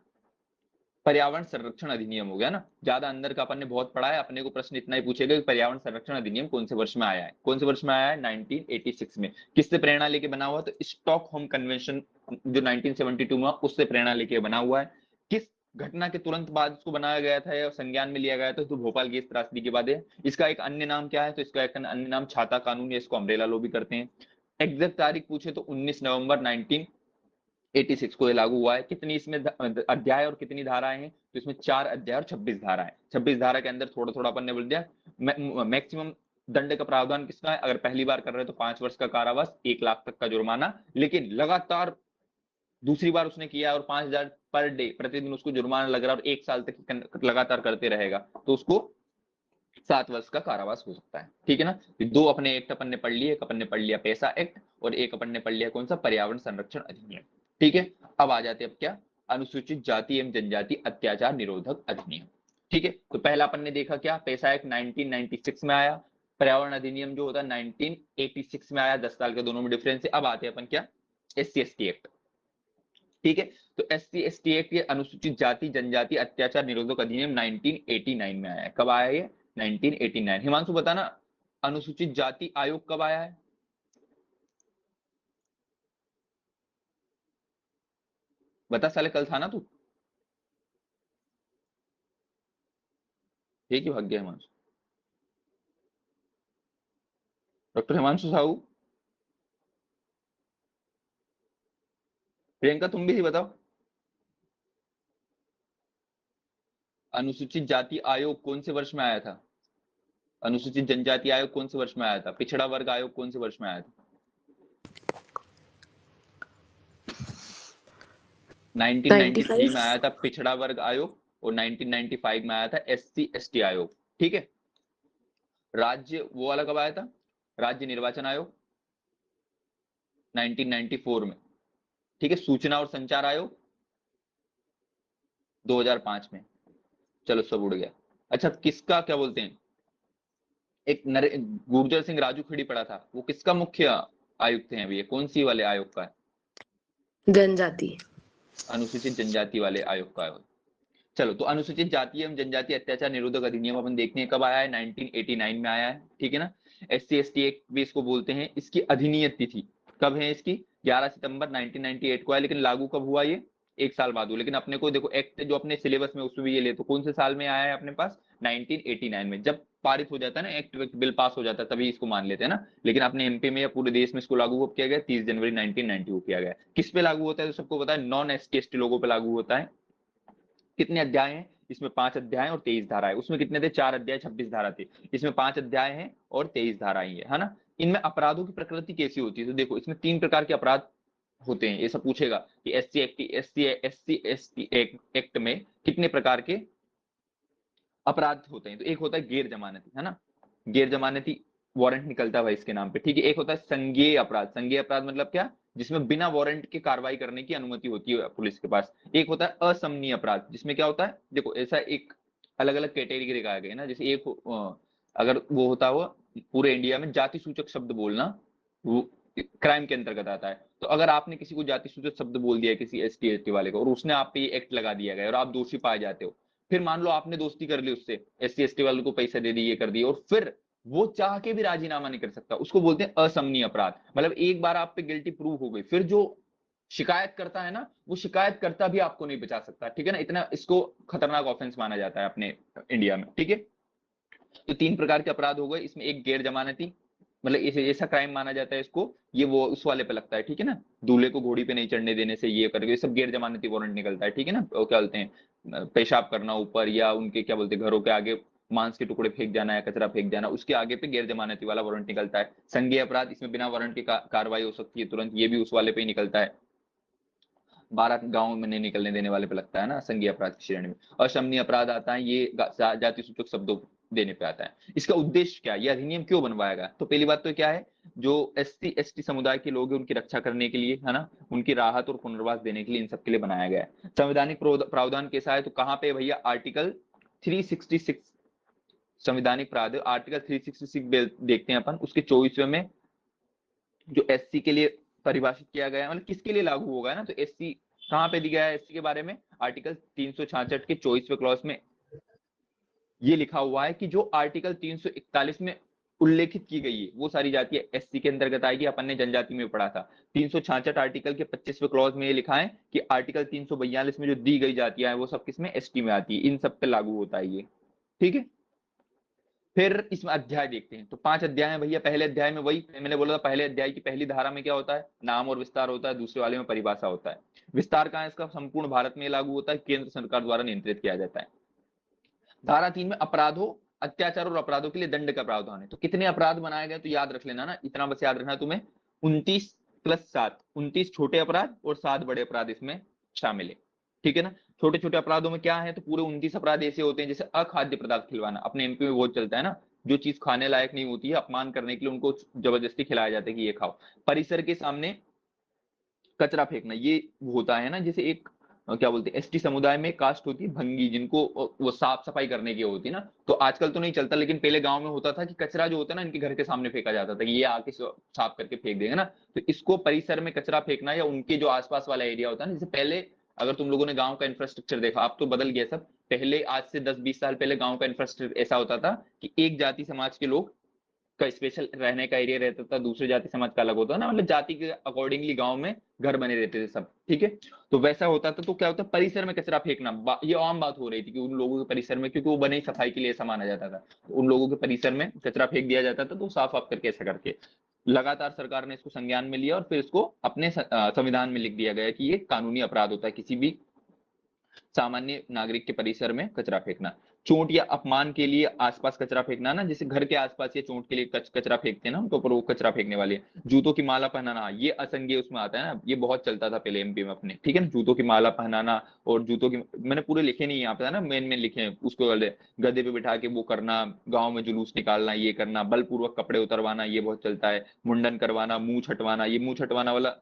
पर्यावरण संरक्षण अधिनियम हो गया ना। ज्यादा अंदर का अपन ने बहुत पढ़ा है, अपने को प्रश्न इतना ही पूछेगा कि पर्यावरण संरक्षण अधिनियम कौन से वर्ष में आया है, कौन से वर्ष में आया है, 1986 में। किससे प्रेरणा लेके बना हुआ, तो स्टॉकहोम कन्वेंशन जो 1972 में उससे प्रेरणा लेके बना हुआ है। किस घटना के तुरंत बाद इसको बनाया गया था या संज्ञान में लिया गया था, तो भोपाल गैस त्रासदी के बाद है। इसका एक अन्य नाम क्या है, तो इसका एक अन्य नाम छाता कानून या इसको अम्ब्रेला लॉ भी करते हैं। एग्जैक्ट तारीख पूछे तो 19 नवंबर 1986 को ये लागू हुआ है। कितनी इसमें अध्याय और कितनी धाराएं हैं, तो इसमें 4 अध्याय और 26 धाराएं। 26 धारा के अंदर थोड़ा थोड़ा अपन ने बोल दिया। मैक्सिमम दंड का प्रावधान किसका है, अगर पहली बार कर रहे हो तो 5 वर्ष का कारावास, 1 लाख तक का जुर्माना। लेकिन लगातार दूसरी बार उसने किया और 5,000 पर डे प्रतिदिन उसको जुर्माना लग रहा है और 1 साल तक लगातार करते रहेगा, तो उसको 7 वर्ष का कारावास हो सकता है, ठीक है ना। दो अपने एक्ट अपन ने पढ़ लिए, एक अपन ने पढ़ लिया पैसा एक्ट और एक अपन ने पढ़ लिया कौन सा, पर्यावरण संरक्षण अधिनियम, ठीक है। अब आ जाते अब क्या, अनुसूचित जाति एवं जनजाति अत्याचार निरोधक अधिनियम, ठीक है। तो पहला अपन ने देखा क्या, पैसा एक्ट 1996 में आया, पर्यावरण अधिनियम जो होता है 1986 में आया, 10 साल के दोनों में डिफरेंस है। अब आते हैं अपन क्या, SC/ST एक्ट, ठीक है। तो SC/ST एक्ट ये अनुसूचित जाति जनजाति अत्याचार निरोधक अधिनियम 1989 में आया है। कब आया ये, 1989। हिमांशु बताना, अनुसूचित जाति आयोग कब आया है, बता साले, कल था ना तू, ये क्यों भाग गया हिमांशु, डॉक्टर हिमांशु साहू। प्रियंका तुम भी ही बताओ, अनुसूचित जाति आयोग कौन से वर्ष में आया था, अनुसूचित जनजाति आयोग कौन से वर्ष में आया था, पिछड़ा वर्ग आयोग कौन से वर्ष में आया था, 1993 में आया था पिछड़ा वर्ग आयोग और 1995 में आया था SC/ST आयोग, ठीक है। राज्य वो वाला कब आया था, राज्य निर्वाचन आयोग 1994 में, ठीक है। सूचना और संचार आयोग 2005 में। चलो सब उड़ गया। अच्छा, किसका क्या बोलते हैं, एक गुर्जर सिंह राजूखड़ी पड़ा था, वो किसका मुख्य आयुक्त हैं, ये कौन सी वाले आयोग का है, जनजाति, अनुसूचित जनजाति वाले आयोग का है। चलो, तो अनुसूचित जाति एवं जनजाति अत्याचार निरोधक अधिनियम अपन देखते हैं कब आया है, 1989 में आया है, ठीक है ना। SC/ST एक्ट भी इसको बोलते हैं। इसकी अधिनियत तिथि कब है इसकी, 11 सितंबर 1998 को है, लेकिन लागू कब हुआ ये, 1 साल बाद हुआ। लेकिन अपने को देखो एक्ट जो अपने सिलेबस में उसमें भी ये ले, तो कौन से साल में आया है अपने पास, 1989 में। जब पारित हो जाता है ना एक्ट, बिल पास हो जाता है, तभी इसको मान लेते हैं ना। लेकिन अपने MP में या पूरे देश में इसको लागू कब किया गया, 30 जनवरी 1990 को किया गया। किस पे लागू होता है तो सबको पता है, नॉन ST/ST लोगों पे लागू होता है। कितने अध्याय हैं इसमें, 5 अध्याय और 23 धाराएं। उसमें कितने थे, 4 अध्याय 26 धारा थे, इसमें 5 अध्याय हैं और 23 धाराएं है ना। इनमें अपराधों की प्रकृति कैसी होती है, तो देखो इसमें 3 प्रकार के अपराध होते हैं। ये सब पूछेगा कि SC/ST एक्ट में कितने प्रकार के अपराध होते हैं। तो एक होता है गैर जमानती, है ना, गैर जमानती वारंट निकलता है भाई इसके नाम पे, ठीक है। एक होता है संज्ञेय अपराध, संज्ञेय अपराध मतलब क्या, जिसमें बिना वारंट के कार्रवाई करने की अनुमति होती है पुलिस के पास। एक होता है असमनीय अपराध, जिसमें क्या होता है, देखो ऐसा एक अलग अलग कैटेगरी का गया ना। जैसे एक अगर वो होता हुआ पूरे इंडिया में जाति सूचक शब्द बोलना, वो क्राइम के अंतर्गत आता है। तो अगर आपने किसी को जाति सूचक शब्द बोल दिया किसी ST/ST वाले को और उसने आप पे ये एक्ट लगा दिया गया और आप दोषी पाए जाते हो, फिर मान लो आपने दोस्ती कर ली उससे, SC/ST वाले को पैसे दे दिए, ये कर दिए, और फिर वो चाह के भी राजीनामा नहीं कर सकता, उसको बोलते हैं असमनीय अपराध। मतलब एक बार आप पे गिल्टी प्रूव हो गई, फिर जो शिकायत करता है ना, वो शिकायत करता भी आपको नहीं बचा सकता, ठीक है ना। इतना इसको खतरनाक ऑफेंस माना जाता है अपने इंडिया में, ठीक है। तो 3 प्रकार के अपराध हो गए इसमें। एक गैर जमानती, मतलब ऐसा क्राइम माना जाता है इसको, ये वो उस वाले पे लगता है, ठीक है ना, दूल्हे को घोड़ी पे नहीं चढ़ने देने से ये करके, ये सब गैर जमानती वारंट निकलता है, ठीक है ना। वो क्या बोलते हैं, पेशाब करना ऊपर, या उनके क्या बोलते हैं घरों के आगे मांस के टुकड़े फेंक जाना या कचरा फेंक जाना, उसके आगे पे गैर जमानती वाला वारंट निकलता है। संज्ञेय अपराध, इसमें बिना वारंट की कार्रवाई हो सकती है तुरंत, ये भी उस वाले पे ही निकलता है। 12 गांव में नहीं निकलने देने वाले पे लगता है ना संज्ञेय अपराध की श्रेणी में। अशमनीय अपराध आता है, ये जाति सूचक शब्दों देने पे आता है। इसका उद्देश्य क्या है, ये अधिनियम क्यों बनवाया गया, तो पहली बात तो क्या है, जो SC ST समुदाय के लोग हैं उनकी रक्षा करने के लिए, है ना, उनकी राहत और पुनर्वास देने के लिए इन सब के लिए बनाया गया है। संवैधानिक प्रावधान कैसा है, तो कहाँ पे भैया, आर्टिकल 366 संवैधानिक प्रावधान आर्टिकल 366 देखते हैं अपन, उसके 24वें में जो SC के लिए परिभाषित किया गया है, मतलब किसके लिए लागू होगा ना, तो SC कहाँ पे दिया है SC के बारे में, आर्टिकल 366 के 24वें क्लॉज में ये लिखा हुआ है कि जो आर्टिकल 341 में उल्लेखित की गई है वो सारी जातियां SC के अंतर्गत आएगी। अपन ने जनजाति में पढ़ा था 366 आर्टिकल के 25वें क्लॉज में ये लिखा है कि आर्टिकल 342 में जो दी गई जातियां हैं वो सब किसमें, ST में आती है, इन सब पे लागू होता है ये, ठीक है। फिर इसमें अध्याय देखते हैं, तो 5 अध्याय हैं भैया। पहले अध्याय में वही मैंने बोला था, पहले अध्याय की पहली धारा में क्या होता है, नाम और विस्तार होता है, दूसरे वाले में परिभाषा होता है। विस्तार कहाँ है इसका, संपूर्ण भारत में लागू होता है, केंद्र सरकार द्वारा नियंत्रित किया जाता है। धारा 3 में अपराधों, अत्याचार और अपराधों के लिए दंड का प्रावधान है। तो कितने अपराध बनाए गए, तो याद रख लेना ना, इतना बस याद रखना तुम्हें, 29 + 7, 29 छोटे अपराध और 7 बड़े अपराध इसमें शामिल है, ठीक है ना। छोटे छोटे अपराधों में क्या है, तो पूरे 29 अपराध ऐसे होते हैं जैसे अखाद्य पदार्थ खिलवाना, अपने MP में बहुत चलता है ना, जो चीज खाने लायक नहीं होती है, अपमान करने के लिए उनको जबरदस्ती खिलाया जाता है कि ये खाओ। परिसर के सामने कचरा फेंकना, ये होता है ना, जैसे एक क्या बोलते हैं, ST समुदाय में कास्ट होती है भंगी, जिनको वो साफ सफाई करने की होती है ना, तो आजकल तो नहीं चलता, लेकिन पहले गांव में होता था कि कचरा जो होता है ना इनके घर के सामने फेंका जाता था कि ये आके साफ करके फेंक देगा ना, तो इसको परिसर में कचरा फेंकना या उनके जो आसपास वाला एरिया होता है ना, जैसे पहले अगर तुम लोगों ने गांव का इंफ्रास्ट्रक्चर देखा, अब तो बदल गया सब, पहले आज से 10-20 साल पहले गांव का इंफ्रास्ट्रक्चर ऐसा होता था कि एक जाति समाज के लोग का स्पेशल रहने का एरिया रहता था, दूसरे जाति समाज का अलग होता है ना, मतलब जाति के अकॉर्डिंगली गांव में घर बने रहते थे सब, ठीक है। तो वैसा होता था, तो क्या होता है, परिसर में कचरा फेंकना, ये आम बात हो रही थी कि उन लोगों के परिसर में, क्योंकि वो बने सफाई के लिए ऐसा माना जाता था, उन लोगों के परिसर में कचरा फेंक दिया जाता था, तो साफ साफ करके ऐसा करके लगातार सरकार ने इसको संज्ञान में लिया और फिर इसको अपने संविधान में लिख दिया गया कि ये कानूनी अपराध होता है, किसी भी सामान्य नागरिक के परिसर में कचरा फेंकना। चोट या अपमान के लिए आसपास कचरा फेंकना ना, जैसे घर के आसपास या चोट के लिए कचरा फेंकते हैं ना, उनके ऊपर वो कचरा फेंकने वाले। जूतों की माला पहनाना, ये असंज्ञेय उसमें आता है ना, ये बहुत चलता था पहले MP में अपने, ठीक है ना, जूतों की माला पहनाना, और जूतों की, मैंने पूरे लिखे नहीं यहाँ पे ना, मेन मेन लिखे हैं, उसको गधे पे बिठा के वो करना, गाँव में जुलूस निकालना, ये करना, बलपूर्वक कपड़े उतरवाना, ये बहुत चलता है, मुंडन करवाना, मुंह छटवाना, ये मुंह छटवाना वाला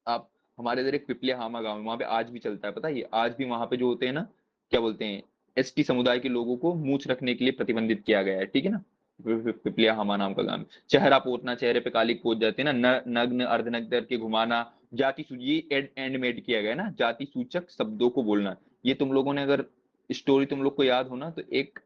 आप, हमारे इधर एक पिपलिया हामा गांव है, वहां पे आज भी चलता है, पता है, ये आज भी वहां पे जो होते हैं ना, क्या बोलते हैं, ST समुदाय के लोगों को मूछ रखने के लिए प्रतिबंधित किया गया है, ठीक है ना। पिपलिया हामा नाम का गांव है। चेहरा पोतना, चेहरे पे कालिक पोत जाते हैं ना, नग्न अर्धनग्न करके घुमाना, ये एंड मेड किया गया है ना, जाति सूचक शब्दों को बोलना। ये तुम लोगों ने अगर स्टोरी तुम लोग को याद हो ना, तो एक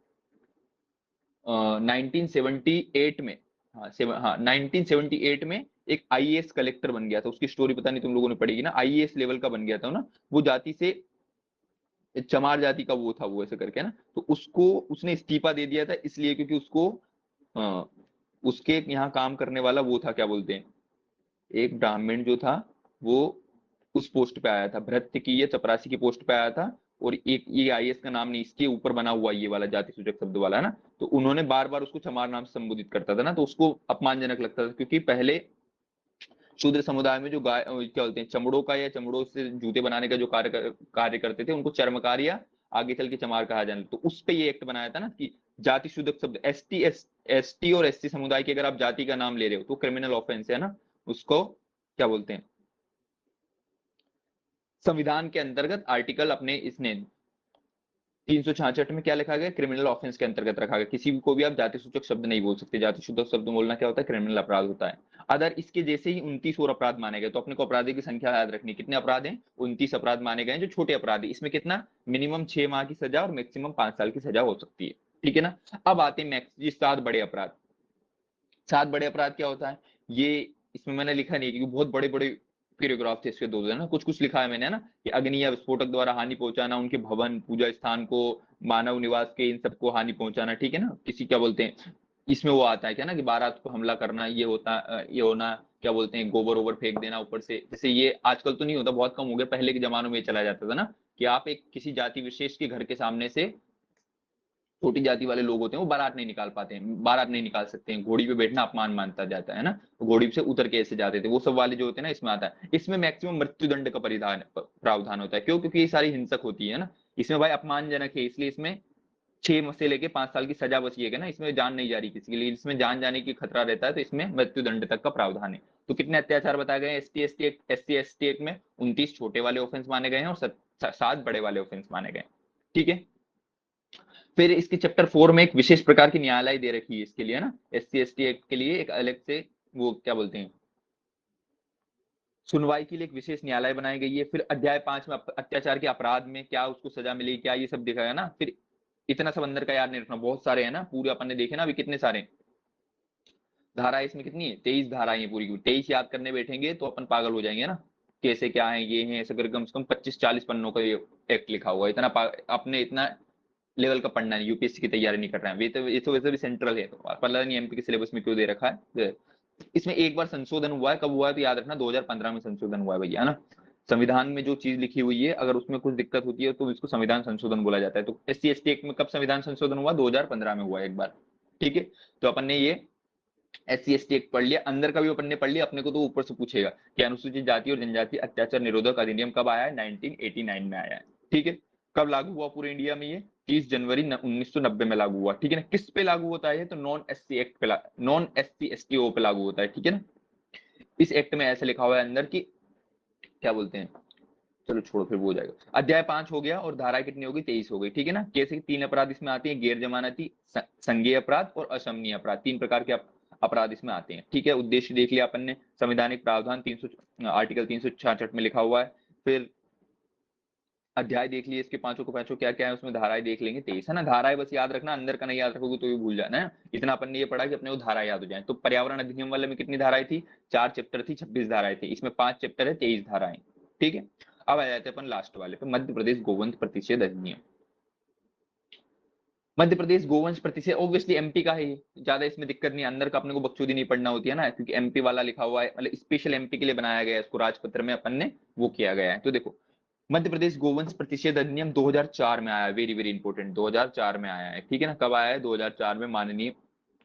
1978 में, हाँ 1978 में एक IAS कलेक्टर बन गया था, उसकी स्टोरी पता नहीं तुम लोगों ने पढ़ी ना, IAS लेवल का बन गया था ना, वो जाति से, चमार जाति का वो था, वो ऐसे करके ना, तो उसको उसने इस्तीफा दे दिया था इसलिए क्योंकि उसको अ, उसके यहाँ काम करने वाला वो था, क्या बोलते हैं, एक ब्राह्मण जो था वो उस पोस्ट पे आया था, भृत्य की या चपरासी की पोस्ट पे आया था, और एक ये IAS का नाम नहीं, इसके ऊपर बना हुआ ये वाला जाति सूचक शब्द वाला है ना, तो उन्होंने बार बार उसको चमार नाम से संबोधित करता था ना, तो उसको अपमानजनक लगता था, क्योंकि पहले शूद्र समुदाय में जो गाय क्या बोलते हैं, चमड़ों का या चमड़ों से जूते बनाने का जो कार्य करते थे, उनको चर्मकार या आगे चल के चमार कहा जाने, तो उस पे ये एक्ट बनाया था ना कि जाति शुद्धक शब्द, ST और SC समुदाय की अगर आप जाति का नाम ले रहे हो तो क्रिमिनल ऑफेंस है ना, उसको क्या बोलते हैं, संविधान के अंतर्गत आर्टिकल अपने इसने 366 में क्या लिखा गया, क्रिमिनल ऑफेंस के अंतर्गत रखा गया, किसी को भी आप जाति सूचक शब्द नहीं बोल सकते, जाति सूचक शब्द बोलना क्या होता है, क्रिमिनल अपराध होता है। अदर इसके जैसे ही 29 और अपराध माने गए, तो अपने को अपराधी की संख्या याद रखनी, कितने अपराध हैं, 29 अपराध माने गए जो छोटे अपराध है, इसमें कितना, मिनिमम 6 माह की सजा और मैक्सिमम 5 साल की सजा हो सकती है, ठीक है ना। अब आते हैं मैक्स 7 बड़े अपराध। 7 बड़े अपराध क्या होता है, ये इसमें मैंने लिखा नहीं क्योंकि बहुत बड़े बड़े पैराग्राफ थे इसके, दो है ना, कुछ कुछ लिखा है मैंने, है ना, कि अग्नि या विस्फोटक द्वारा हानि पहुंचाना, उनके भवन पूजा स्थान को, मानव निवास के इन सबको हानि पहुंचाना, ठीक है ना, किसी क्या बोलते हैं, इसमें वो आता है क्या ना कि बारात को हमला करना, ये होता ये होना, क्या बोलते हैं, गोबर ओबर फेंक देना ऊपर से, जैसे ये आजकल तो नहीं होता, बहुत कम हो गया, पहले के जमानों में चला जाता था ना, कि आप एक किसी जाति विशेष के घर के सामने से, छोटी जाति वाले लोग होते हैं वो बारात नहीं निकाल पाते हैं, बारात नहीं निकाल सकते हैं, घोड़ी पे बैठना अपमान मानता जाता है ना, तो घोड़ी से उतर के ऐसे जाते थे, वो सब वाले जो होते हैं ना, इसमें आता है। इसमें मैक्सिमम मृत्युदंड का परिधान प्रावधान होता है, क्यों, क्योंकि ये सारी हिंसक होती है ना, इसमें भाई अपमानजनक है, इसलिए इसमें 6 से लेके 5 साल की सजा बची है ना, इसमें जान नहीं जा रही किसी के लिए, इसमें जान जाने की खतरा रहता है, तो इसमें मृत्युदंड तक का प्रावधान है। तो कितने अत्याचार बताए गए हैं एससी एसटी एक्ट में? 29 छोटे वाले ऑफेंस माने गए हैं और 7 बड़े वाले ऑफेंस माने गए हैं। ठीक है, फिर इसके चैप्टर 4 में एक विशेष प्रकार की न्यायालय दे रखी है इसके लिए ना, एससी एसटी एक्ट के लिए एक अलग से वो क्या बोलते हैं, सुनवाई के लिए एक विशेष न्यायालय बनाई गई है। फिर अध्याय 5 में अत्याचार के अपराध में क्या उसको सजा मिलेगी, क्या ये सब दिखाया ना। फिर इतना सब अंदर का याद नहीं रखना, बहुत सारे है ना, पूरे अपन ने देखे ना अभी कितने सारे धारा इसमें, कितनी है 23 धाराएं हैं पूरी की। 23 याद करने बैठेंगे तो अपन पागल हो जाएंगे ना, कैसे क्या है ये है, ऐसे करके कम से कम 25-40 पन्नों का ये एक्ट लिखा हुआ है। इतना अपने इतना लेवल का पढ़ना है, यूपीएससी की तैयारी नहीं कर रहे हैं, ये तो वैसे भी सेंट्रल है, तो पता नहीं एमपी के सिलेबस में क्यों दे रखा है। इसमें एक बार संशोधन हुआ है, कब हुआ है तो याद रखना, 2015 में संशोधन हुआ है भैया, है ना। संविधान में जो चीज लिखी हुई है अगर उसमें कुछ दिक्कत होती है तो इसको संविधान संशोधन बोला जाता है। तो एससी एसटी एक्ट में कब संविधान संशोधन हुआ? 2015 में हुआ एक बार। ठीक है, तो अपन ने ये एससी एसटी एक्ट पढ़ लिया, अंदर का भी अपन ने पढ़ लिया। अपने को तो ऊपर से पूछेगा कि अनुसूचित जाति और जनजाति अत्याचार निरोधक अधिनियम कब आया है? 1989 में आया है। ठीक है, कब लागू हुआ पूरे इंडिया में? ये 30 जनवरी 1990 में लागू हुआ। ठीक है ना, किस पे लागू होता है? तो नॉन एससी एक्ट पे, नॉन एससी एसटी ओ पे लागू होता है। ठीक है ना, इस एक्ट में ऐसे लिखा हुआ है अंदर की क्या बोलते हैं, चलो छोड़ो फिर वो हो जाएगा। अध्याय 5 हो गया और धारा कितनी होगी? 23 हो गई। ठीक है ना, कैसे 3 अपराध इसमें आते हैं, गैर जमानती, संज्ञेय अपराध और असमनीय अपराध, 3 प्रकार के अपराध इसमें आते हैं। ठीक है, उद्देश्य देख लिया अपन ने, संवैधानिक प्रावधान 300 आर्टिकल 366 में लिखा हुआ है। फिर अध्याय देख लिए इसके पांचों को, पांचों क्या क्या है उसमें, धाराएं देख लेंगे 23, है ना। धाराएं बस याद रखना, अंदर का नहीं याद रखोगे तो ये भूल जाना है। इतना अपन ने ये पढ़ा कि अपने को धारा याद हो जाए। तो पर्यावरण अधिनियम वाले में कितनी धाराएं थी? 4 चैप्टर थी, 26 धाराएं थी। इसमें 5 चैप्टर है, 23 धाराएं। ठीक है, अब आ जाते हैं अपन लास्ट वाले पे, मध्य प्रदेश गोवंश प्रतिषेध अधिनियम। मध्य प्रदेश गोवंश प्रतिषेध ऑब्वियसली एमपी का है, ज्यादा इसमें दिक्कत नहीं, अंदर का अपने को बकचोदी नहीं पढ़ना होती है ना, क्योंकि एमपी वाला लिखा हुआ है, मतलब स्पेशल एमपी के लिए बनाया गया है, इसको राजपत्र में अपन ने वो किया गया है। तो देखो, मध्य प्रदेश गोवंश प्रतिषेध अधिनियम 2004 में आया है, वेरी वेरी इंपॉर्टेंट, 2004 में आया है। ठीक है ना, कब आया है? 2004 में माननीय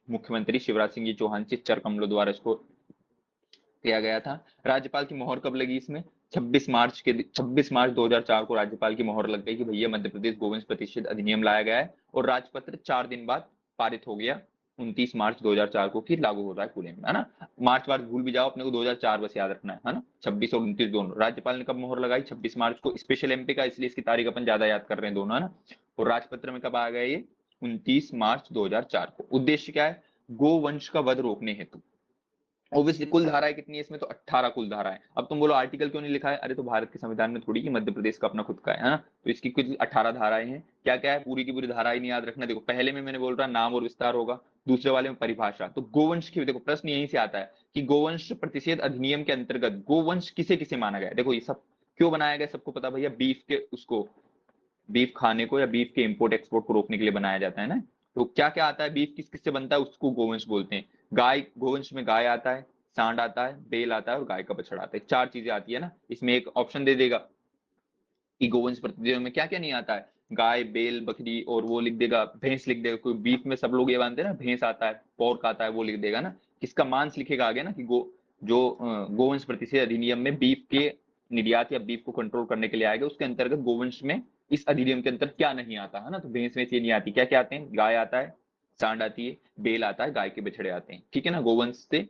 मुख्यमंत्री शिवराज सिंह जी चौहान चिच्चर कमलों द्वारा इसको किया गया था। राज्यपाल की मोहर कब लगी इसमें? 26 मार्च 2004 को राज्यपाल की मोहर लग गई कि भैया मध्य प्रदेश गोवंश प्रतिषेध अधिनियम लाया गया है, और राजपत्र 4 दिन बाद पारित हो गया 29 मार्च 2004 को, कि लागू हो रहा है पूरे में, है ना। मार्च वार्च भूल भी जाओ, अपने को 2004 बस याद रखना है ना। 26 और 29 दोनों राज्यपाल ने कब मोहर लगाई? 26 मार्च को, स्पेशल एमपी का इसलिए इसकी तारीख अपन ज्यादा याद कर रहे हैं दोनों, है ना। और राजपत्र में कब आ गया ये? 29 मार्च 2004 को। उद्देश्य क्या है? गोवंश का वध रोकने हेतु। ऑब्वियसली कुल धाराएं कितनी है इसमें? तो 18 कुल धाराएं। अब तुम बोलो आर्टिकल क्यों नहीं लिखा है? अरे तो भारत के संविधान में थोड़ी कि मध्य प्रदेश का अपना खुद का है ना, तो इसकी कुछ 18 धाराएं हैं। क्या क्या है? पूरी की पूरी धाराएं नहीं याद रखना। देखो, पहले में मैंने बोल रहा नाम और विस्तार होगा, दूसरे वाले में परिभाषा। तो गोवंश की देखो प्रश्न यहीं से आता है कि गोवंश प्रतिषेध अधिनियम के अंतर्गत गोवंश किसे किसे माना गया है। देखो ये सब क्यों बनाया गया सबको पता भैया, बीफ के उसको, बीफ खाने को या बीफ के इंपोर्ट एक्सपोर्ट को रोकने के लिए बनाया जाता है ना। तो क्या क्या आता है, बीफ किस किस से बनता है, उसको गोवंश बोलते हैं। गाय, गोवंश में गाय आता है, सांड आता है, बेल आता है और गाय का बछड़ा आता है, 4 चीजें आती है ना। इसमें एक ऑप्शन दे देगा कि गोवंश प्रतिनिधियों में क्या क्या नहीं आता है, गाय, बेल, बकरी, और वो लिख देगा भैंस लिख देगा। कोई बीफ में सब लोग ये मानते हैं ना, भैंस आता है, पोर्क आता है, वो लिख देगा ना। किसका मांस लिखेगा आगे ना, कि गोवंश प्रतिषेध अधिनियम में बीफ के निर्यात या बीफ को कंट्रोल करने के लिए आएगा, उसके अंतर्गत गोवंश में इस अधिनियम के अंतर्गत क्या नहीं आता है ना। तो भैंस में से नहीं आती, क्या क्या आते हैं? गाय आता है, सांड आती है, बेल आता है, गाय के बछड़े आते हैं। ठीक है ना, गोवंश से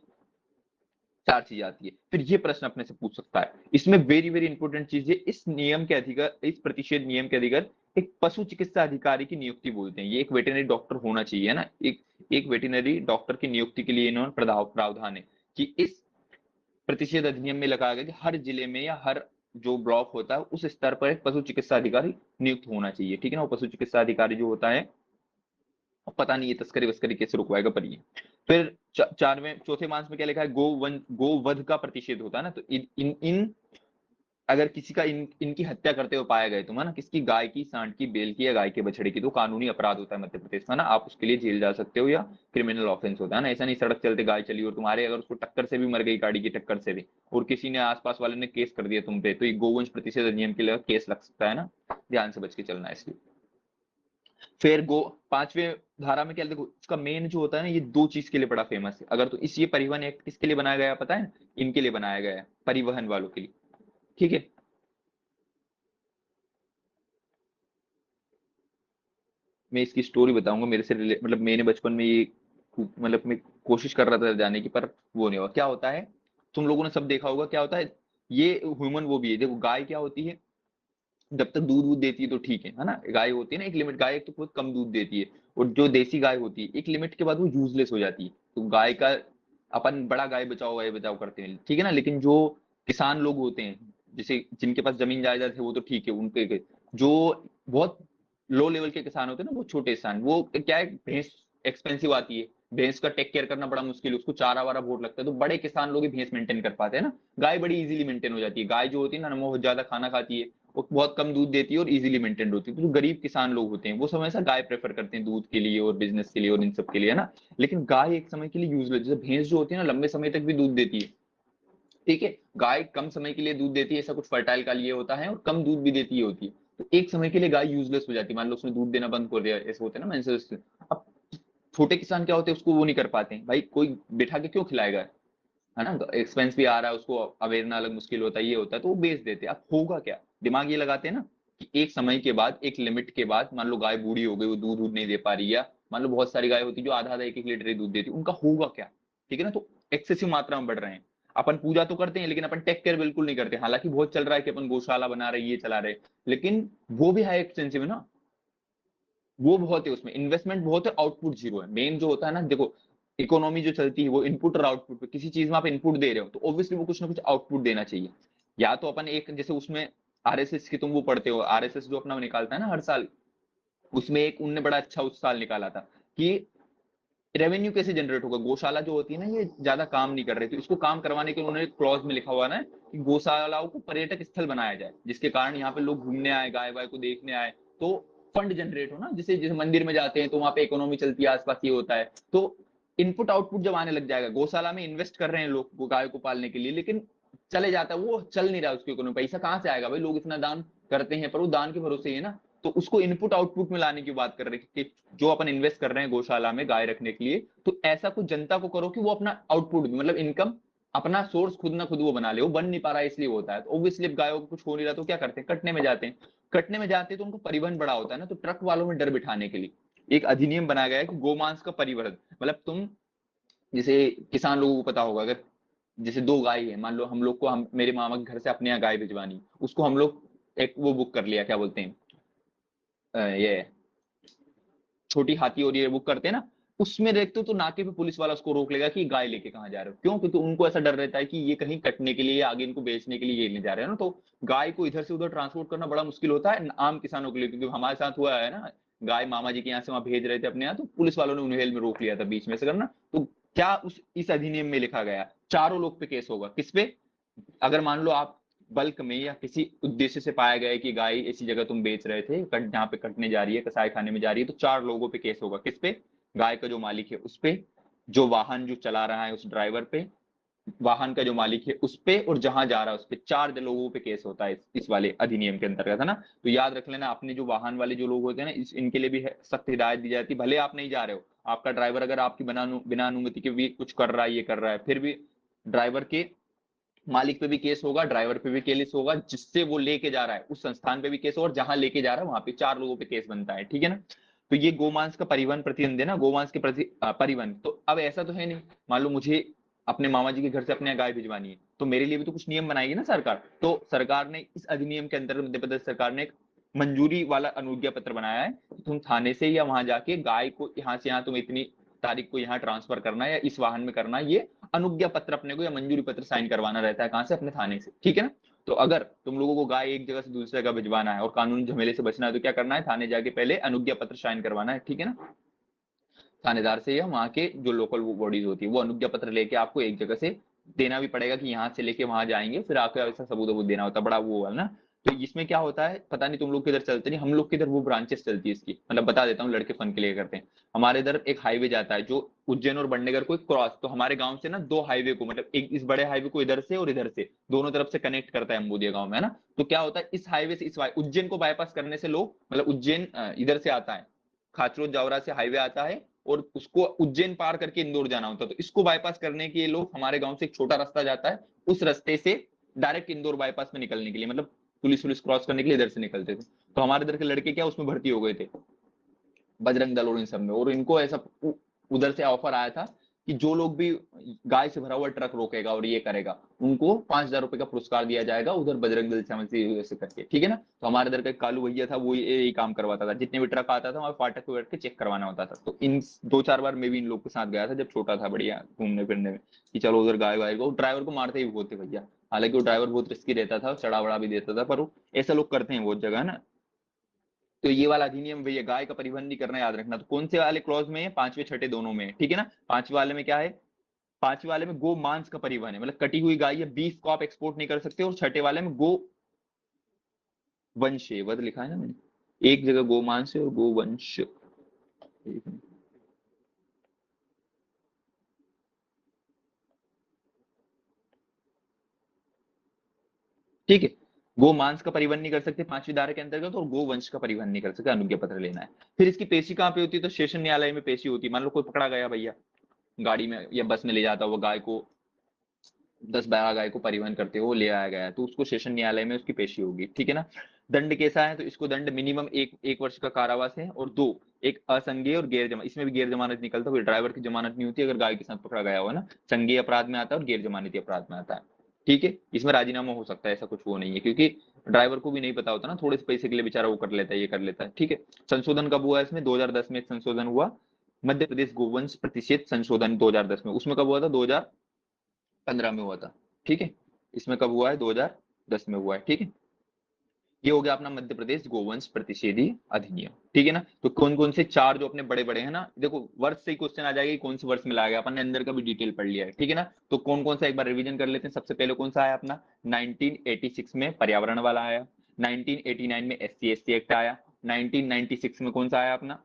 4 चीज आती है। फिर ये प्रश्न अपने से पूछ सकता है, इसमें वेरी वेरी इंपॉर्टेंट चीज है, इस नियम के अधिकार, इस प्रतिषेध नियम के अधिकार एक पशु चिकित्सा अधिकारी की नियुक्ति बोलते हैं। ये एक वेटरनरी डॉक्टर होना चाहिए ना, एक वेटरनरी डॉक्टर की नियुक्ति के लिए इन्होंने प्रावधान है कि इस प्रतिषेध अधिनियम में लगा गया कि हर जिले में या हर जो ब्लॉक होता है उस स्तर पर एक पशु चिकित्सा अधिकारी नियुक्त होना चाहिए। ठीक है ना, वो पशु चिकित्सा अधिकारी जो होता है, पता नहीं ये तस्करी वस्करी कैसे रुकवाएगा, पर ये फिर चारवें चौथे मांस में क्या लिखा है? गोवध का प्रतिषेध होता है ना। तो इन अगर किसी का इनकी हत्या करते हुए पाया गए तुम, है ना, किसकी, गाय की, सांड की, बेल की या गाय के बछड़े की, तो कानूनी अपराध होता है मध्य प्रदेश में ना, आप उसके लिए जेल जा सकते हो या क्रिमिनल ऑफेंस होता है ना। ऐसा नहीं सड़क चलते गाय चली और तुम्हारे अगर उसको टक्कर से भी मर गई, गाड़ी की टक्कर से भी, और किसी ने आसपास वाले ने केस कर दिया तुम पे, तो ये गोवंश प्रतिषेध अधिनियम के लिए केस लग सकता है ना, ध्यान से बच के चलना है इसलिए। फिर गो 5वें धारा में क्या, देखो इसका मेन जो होता है ना, ये 2 चीज के लिए बड़ा फेमस है। अगर तो इस ये परिवहन एक्ट किसके लिए बनाया गया है पता है? इनके लिए बनाया गया है, परिवहन वालों के लिए। ठीक है, मैं इसकी स्टोरी बताऊंगा मेरे से मतलब मैंने बचपन में ये मतलब मैं कोशिश कर रहा था जाने की, पर वो नहीं हुआ। क्या होता है, तुम लोगों ने सब देखा होगा, क्या होता है, ये ह्यूमन वो भी है। देखो गाय क्या होती है, जब तक दूध वूध देती है तो ठीक है ना। गाय होती है ना एक लिमिट, गाय एक तो बहुत कम दूध देती है, और जो देसी गाय होती है एक लिमिट के बाद वो यूजलेस हो जाती है। तो गाय का अपन बड़ा गाय बचाओ करते हैं, ठीक है ना। लेकिन जो किसान लोग होते हैं, जैसे जिनके पास जमीन जायदाद है वो तो ठीक है, उनके जो बहुत लो लेवल के किसान होते हैं ना, वो छोटे किसान, वो क्या है, भैंस एक्सपेंसिव आती है, भैंस का टेक केयर करना बड़ा मुश्किल है, उसको चारा वारा बहुत लगता है, तो बड़े किसान लोग ही भैंस मेंटेन कर पाते हैं ना। गाय बड़ी इजीली मेंटेन हो जाती है। गाय जो होती है ना, वो बहुत ज्यादा खाना खाती है, वो बहुत कम दूध देती है और इजीली मेंटेन होती है। तो जो गरीब किसान लोग होते हैं वो हमेशा गाय प्रेफर करते हैं दूध के लिए और बिजनेस के लिए और इन सब के लिए, है ना। लेकिन गाय एक समय के लिए यूजलेस, जैसे भैंस जो होती है ना लंबे समय तक भी दूध देती है, ठीक है। गाय कम समय के लिए दूध देती है, ऐसा कुछ फर्टाइल का लिए होता है, और कम दूध भी देती है होती है। तो एक समय के लिए गाय यूजलेस हो जाती है, मान लो उसने दूध देना बंद कर दिया, ऐसे होते हैं ना मेंसेस। अब छोटे किसान क्या होते हैं, उसको वो नहीं कर पाते हैं, भाई कोई बैठा के क्यों खिलाएगा, है ना। एक्सपेंस भी आ रहा है, उसको अवेरना अलग मुश्किल होता है, ये होता है, तो वो बेच देते हैं। अब होगा क्या, दिमाग ये लगाते हैं ना कि एक समय के बाद, एक लिमिट के बाद, मान लो गाय बूढ़ी हो गई, वो दूध नहीं दे पा रही, या मान लो बहुत सारी गाय होती है जो आधा आधा एक एक लीटर ही दूध देती है, उनका होगा क्या, ठीक है ना। तो एक्सेसिव मात्रा में बढ़ रहे हैं। अपन पूजा तो करते हैं लेकिन अपन टेक केयर बिल्कुल नहीं करते। हालांकि बहुत चल रहा है कि अपन गौशाला बना रहे, ये चला रहे, लेकिन वो भी हाई एक्सपेंसिव है ना। वो बहुत है, उसमें इन्वेस्टमेंट बहुत है, आउटपुट जीरो है। मेन जो होता है ना, देखो इकोनॉमी जो चलती है वो इनपुट और आउटपुट पे, किसी चीज में आप इनपुट दे रहे हो तो ऑब्वियसली वो कुछ ना कुछ आउटपुट देना चाहिए। या तो अपन एक, जैसे उसमें आरएसएस की तुम वो पढ़ते हो, आरएसएस जो अपना निकालता है ना हर साल, उसमें एक उनने बड़ा अच्छा उस साल निकाला था कि रेवेन्यू कैसे जनरेट होगा। गौशाला जो होती है ना, ये ज्यादा काम नहीं कर रही थी, इसको काम करवाने के लिए उन्होंने क्लॉज में लिखा हुआ ना कि गौशालाओं को पर्यटक स्थल बनाया जाए, जिसके कारण यहाँ पे लोग घूमने आए, गाय वाय को देखने आए, तो फंड जनरेट हो ना। जैसे जैसे मंदिर में जाते हैं तो वहां पे इकोनॉमी चलती है, आसपास ये होता है। तो इनपुट आउटपुट जब आने लग जाएगा, गौशाला में इन्वेस्ट कर रहे हैं लोग गाय को पालने के लिए, लेकिन चले जाता है, वो चल नहीं रहा, उसकी इकोनॉमी, पैसा कहाँ से आएगा भाई, लोग इतना दान करते हैं पर वो दान के भरोसे ही है ना। तो उसको इनपुट आउटपुट में लाने की बात कर रहे हैं कि जो अपन इन्वेस्ट कर रहे हैं गौशाला में गाय रखने के लिए, तो ऐसा कुछ जनता को करो कि वो अपना आउटपुट मतलब इनकम, अपना सोर्स खुद ना खुद वो बना ले। वो बन नहीं पा रहा है इसलिए होता है। तो ऑब्वियसली गायों को कुछ हो नहीं रहा तो क्या करते हैं, कटने में जाते हैं। कटने में जाते हैं तो उनको परिवहन बड़ा होता है ना, तो ट्रक वालों में डर बिठाने के लिए एक अधिनियम बनाया गया है कि गोमांस का परिवहन, मतलब तुम जैसे किसान लोगों को पता होगा, अगर जैसे दो गाय है, मान लो हम लोग को, हम मेरे मामा के घर से अपने यहाँ गाय भिजवानी, उसको हम लोग एक वो बुक कर लिया, क्या बोलते हैं, ये छोटी हाथी और ये बुक करते हैं ना, उसमें देखते हो तो नाके पे पुलिस वाला उसको रोक लेगा कि गाय लेके कहाँ जा रहे हो, क्यों, क्योंकि उनको ऐसा डर रहता है कि ये कहीं कटने के लिए, आगे इनको बेचने के लिए ये ले जा रहे हैं ना। तो गाय को इधर से उधर ट्रांसपोर्ट करना बड़ा मुश्किल होता है आम किसानों के लिए, क्योंकि हमारे साथ हुआ है ना, गाय मामा जी के यहाँ से वहां भेज रहे थे अपने यहाँ, तो पुलिस वालों ने उन्हें में रोक लिया था बीच में से करना। तो क्या उस इस अधिनियम में लिखा गया, चारों लोग पे केस होगा, किस पे, अगर मान लो आप बल्क में या किसी उद्देश्य से पाया गया है कि गाय ऐसी जगह तुम बेच रहे थे, कट जहां पे कटने जा रही है, कसाई खाने में जा रही है, तो चार लोगों पे केस होगा, किस पे, गाय का जो मालिक है उस पे, जो वाहन जो चला रहा है उस ड्राइवर पे, वाहन का जो मालिक है उस पे, और जहां जा रहा है उस पे, चार लोगों पे केस होता है इस वाले अधिनियम के अंतर्गत, है ना। तो याद रख लेना, अपने जो वाहन वाले जो लोग होते हैं ना, इनके लिए भी सख्त हिदायत दी जाती है। भले आप नहीं जा रहे हो, आपका ड्राइवर अगर आपकी बिना अनुमति के भी कुछ कर रहा है, ये कर रहा है, फिर भी ड्राइवर के मालिक पे भी केस होगा, ड्राइवर पे भी केस होगा, जिससे वो लेके जा रहा है उस संस्थान पे भी केस होगा, और जहां लेके जा रहा है वहां पे चार लोगों पे केस बनता है, ठीक है ना। तो ये गोमांस का परिवहन प्रतिबंध है ना, गोमांस के प्रति परिवहन। तो अब ऐसा तो है नहीं, मान लो मुझे अपने मामा जी के घर से अपने गाय भिजवानी है, तो मेरे लिए भी तो कुछ नियम बनाएगी ना सरकार। तो सरकार ने इस अधिनियम के अंतर्गत मध्य प्रदेश सरकार ने एक मंजूरी वाला अनुज्ञा पत्र बनाया है, तुम थाने से या वहां जाके गाय को यहाँ से यहाँ तुम इतनी तारीख को यहाँ ट्रांसफर करना है या इस वाहन में करना है, ये अनुज्ञा पत्र अपने को या मंजूरी पत्र साइन करवाना रहता है, कहां से, अपने थाने से, ठीक है ना। तो अगर तुम लोगों को गाय एक जगह से दूसरी जगह भिजवाना है और कानूनी झमेले से बचना है, तो क्या करना है, थाने जाके पहले अनुज्ञा पत्र साइन करवाना है, ठीक है ना, थानेदार से या वहां के जो लोकल बॉडीज होती है, वो अनुज्ञा पत्र लेके आपको एक जगह से देना भी पड़ेगा कि यहाँ से लेके वहां जाएंगे, फिर आपको ऐसा सबूत वबूत देना होता है, बड़ा वो है ना। तो इसमें क्या होता है, पता नहीं तुम लोग किधर चलते, नहीं हम लोग किधर वो ब्रांचेस चलती है इसकी, मतलब बता देता हूँ, लड़के फन के लिए करते हैं। हमारे इधर एक हाईवे जाता है जो उज्जैन और बंडेगर को क्रॉस, तो हमारे गांव से ना दो हाईवे को, मतलब एक इस बड़े हाईवे को इधर से और इधर से दोनों तरफ से कनेक्ट करता है अम्बुदिया गांव में, है ना। तो क्या होता है, इस हाईवे से इस उज्जैन को बाईपास करने से लोग, मतलब उज्जैन इधर से आता है, खाचरोद जावरा से हाईवे आता है, और उसको उज्जैन पार करके इंदौर जाना होता है, तो इसको बाईपास करने के लिए लोग, हमारे गांव से एक छोटा रास्ता जाता है, उस रास्ते से डायरेक्ट इंदौर बाईपास में निकलने के लिए, मतलब पुलिस क्रॉस करने के लिए इधर से निकलते थे। तो हमारे इधर के लड़के क्या उसमें भर्ती हो गए थे, बजरंग दल और इन सब में। और इनको ऐसा उधर से ऑफर आया था कि जो लोग भी गाय से भरा हुआ ट्रक रोकेगा और ये करेगा उनको 5,000 रुपए का पुरस्कार दिया जाएगा, उधर बजरंग दल से करके, ठीक है ना। तो हमारे इधर का एक कालू भैया था, वो यही काम करवाता था, जितने भी ट्रक आता था वहां फाटक पे बैठ के चेक करवाना होता था। तो इन 2-4 बार मैं भी इन लोग के साथ गया था जब छोटा था, बढ़िया घूमने फिरने में, कि चलो उधर गाय वाय को। ड्राइवर को मारते ही बहुत थे भैया, हालांकि वो ड्राइवर बहुत रिस्की रहता था, चढ़ा वड़ा भी देता था, पर वो ऐसा लोग करते हैं बहुत जगह ना। तो ये वाला अधिनियम भैया गाय का परिवहन नहीं करना, याद रखना। तो कौन से वाले क्लॉज में है? 5वें 6ठे दोनों में है, ठीक है ना। 5वें वाले में क्या है? 5वें वाले में गो मांस का परिवहन है, मतलब कटी हुई गाय या बीफ को आप एक्सपोर्ट नहीं कर सकते। और 6ठे वाले में गो वंश है, वध लिखा है ना मैंने, एक जगह गो मांस है और गो वंश। ठीक है, गो मांस का परिवहन नहीं कर सकते 5वीं धारा के अंतर्गत, और गो वंश का परिवहन नहीं कर सकते, अनुज्ञा पत्र लेना है। फिर इसकी पेशी कहाँ पे होती है? तो सेशन न्यायालय में पेशी होती है। मान लो कोई पकड़ा गया भैया, गाड़ी में या बस में ले जाता हुआ गाय को, 10-12 गाय को परिवहन करते हुए ले आया गया, तो उसको सेशन न्यायालय में उसकी पेशी होगी, ठीक है ना। दंड कैसा है? तो इसको दंड मिनिमम एक वर्ष का कारावास है, और 2 एक असंज्ञेय और गैर जमानत, इसमें भी गैर जमानत निकलता है, ड्राइवर की जमानत नहीं होती अगर गाय के साथ पकड़ा गया हो ना। संज्ञेय अपराध में आता है और गैर जमानती अपराध में आता है, ठीक है। इसमें राजीनामा हो सकता है, ऐसा कुछ वो नहीं है, क्योंकि ड्राइवर को भी नहीं पता होता ना, थोड़े से पैसे के लिए बेचारा वो कर लेता है, ये कर लेता है, ठीक है। संशोधन कब हुआ? इसमें 2010 में एक संशोधन हुआ, मध्य प्रदेश गोवंश प्रतिषेध संशोधन 2010 में। उसमें कब हुआ था? 2015 में हुआ था, ठीक है। इसमें कब हुआ है? 2010 में हुआ है, ठीक है। ये हो गया अपना मध्य प्रदेश गोवंश प्रतिषेधी अधिनियम, ठीक है ना। तो कौन कौन से 4 जो अपने बड़े बड़े हैं ना, देखो वर्ष से ही क्वेश्चन आ जाएगा कौन से वर्ष में लाया गया, अपन ने अंदर का भी डिटेल पढ़ लिया है, ठीक है ना। तो कौन कौन सा एक बार रिवीजन कर लेते हैं। सबसे पहले कौन सा आया अपना? 1986 में पर्यावरण वाला आया, 1989 में SC/ST एक्ट आया, 1996 में कौन सा आया अपना?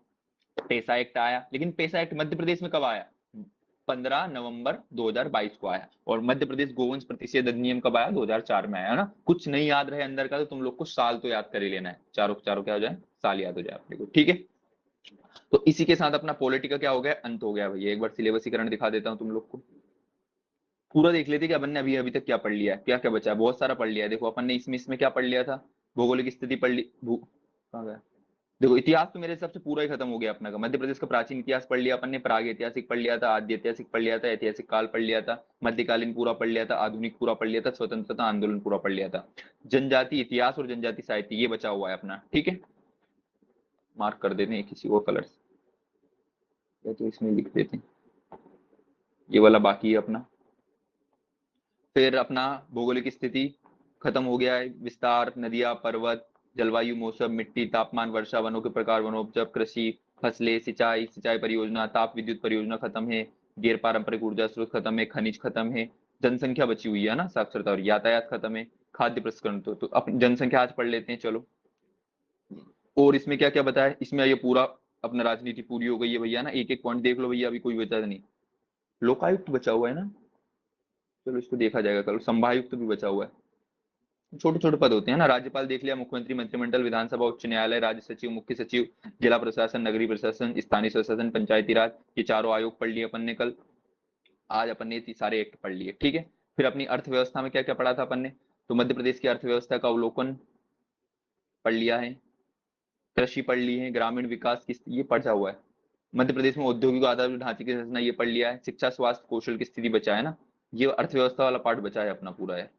पेसा एक्ट आया। लेकिन पेसा एक्ट मध्य प्रदेश में कब आया? 15 नवंबर 2022 को आया। और मध्य प्रदेश गोवंश प्रतिषेध अधिनियम कब आया? 2004 में आया ना। कुछ नहीं याद रहे अंदर का तो तुम लोग को साल तो याद कर ही लेना है, चारों चारों क्या हो जाए, साल याद हो जाए अपने को, ठीक है। तो इसी के साथ अपना पॉलिटी का क्या हो गया? अंत हो गया भैया। एक बार सिलेबसीकरण दिखा देता हूँ तुम लोग को, पूरा देख लेते कि अपन ने अभी अभी तक क्या पढ़ लिया है, क्या क्या बचा है। बहुत सारा पढ़ लिया है। देखो अपन ने इसमें क्या पढ़ लिया था? भौगोलिक स्थिति पढ़ ली, कहाँ गया? देखो इतिहास तो मेरे हिसाब से पूरा ही खत्म हो गया अपना का। मध्य प्रदेश का प्राचीन इतिहास पढ़ लिया अपन ने, प्राग ऐतिहासिक पढ़ लिया था, आद्य ऐतिहासिक पढ़ लिया था, ऐतिहासिक काल पढ़ लिया था, मध्यकालीन पूरा पढ़ लिया था, आधुनिक पूरा पढ़ लिया था, स्वतंत्रता आंदोलन पूरा पढ़ लिया था। जनजाति इतिहास और जनजाति साहित्य ये बचा हुआ है अपना, ठीक है। मार्क कर देते हैं किसी और कलर से, या तो इसमें लिख देते हैं, ये वाला बाकी है अपना। फिर अपना भौगोलिक स्थिति खत्म हो गया है, विस्तार, नदियां, पर्वत, जलवायु, मौसम, मिट्टी, तापमान, वर्षा, वनों के प्रकार, वनोपज, कृषि, फसलें, सिंचाई, सिंचाई परियोजना, ताप विद्युत परियोजना खत्म है, गैर पारंपरिक ऊर्जा स्रोत खत्म है, खनिज खत्म है, जनसंख्या बची हुई है ना, साक्षरता और यातायात खत्म है, खाद्य प्रसंस्करण। तो अपन जनसंख्या आज पढ़ लेते हैं चलो। और इसमें क्या क्या बताया? इसमें ये पूरा अपना राजनीति पूरी हो गई है भैया ना। एक एक पॉइंट देख लो भैया, अभी कोई बचा नहीं। लोकायुक्त बचा हुआ है ना, चलो इसको देखा जाएगा कल। संभायुक्त भी बचा हुआ है, छोटे छोटे पद होते हैं ना। राज्यपाल देख लिया, मुख्यमंत्री, मंत्रिमंडल, विधानसभा, उच्च न्यायालय, राज्य सचिव, मुख्य सचिव, जिला प्रशासन, नगरीय प्रशासन, स्थानीय प्रशासन, पंचायती राज, ये चारों आयोग पढ़ लिए अपन ने कल। आज अपन ने सारे एक्ट पढ़ लिए, ठीक है। फिर अपनी अर्थव्यवस्था में क्या क्या पढ़ा था अपन ने? तो मध्य प्रदेश की अर्थव्यवस्था का अवलोकन पढ़ लिया है, कृषि पढ़ ली है, ग्रामीण विकास की ये पढ़ा हुआ है। मध्य प्रदेश में औद्योगिक आधारभूत ढांचे की रचना ये पढ़ लिया है। शिक्षा, स्वास्थ्य, कौशल की स्थिति बचा है ना, ये अर्थव्यवस्था वाला पार्ट बचा है अपना पूरा है।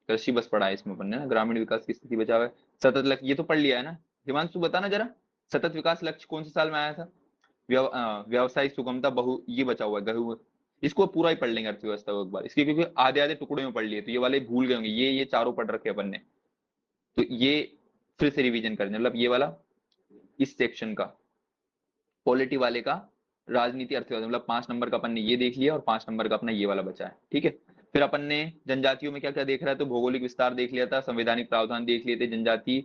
कृषि बस पढ़ा है इसमें अपन ने ना, ग्रामीण विकास की स्थिति बचा हुआ है। सतत लक्ष्य ये तो पढ़ लिया है ना। हिमांशु बताना जरा, सतत विकास लक्ष्य कौन से साल में आया था? व्यवसायिक सुगमता, बहु ये बचा हुआ है, गहू। इसको पूरा ही पढ़ लेंगे अर्थव्यवस्था को एक बार, इसके क्योंकि आधे आधे टुकड़े में पढ़ लिए, तो ये वाले भूल गए होंगे। ये चारों पढ़ रखे अपन ने, तो ये फिर से रिवीजन करने, मतलब ये वाला इस सेक्शन का पॉलिटी वाले का राजनीति अर्थव्यवस्था, मतलब 5 नंबर का अपन ने ये देख लिया, और 5 नंबर का अपना ये वाला बचा है, ठीक है। फिर अपन ने जनजातियों में क्या क्या देख रहा है? तो भौगोलिक विस्तार देख लिया था, संवैधानिक प्रावधान देख लिए थे, जनजाति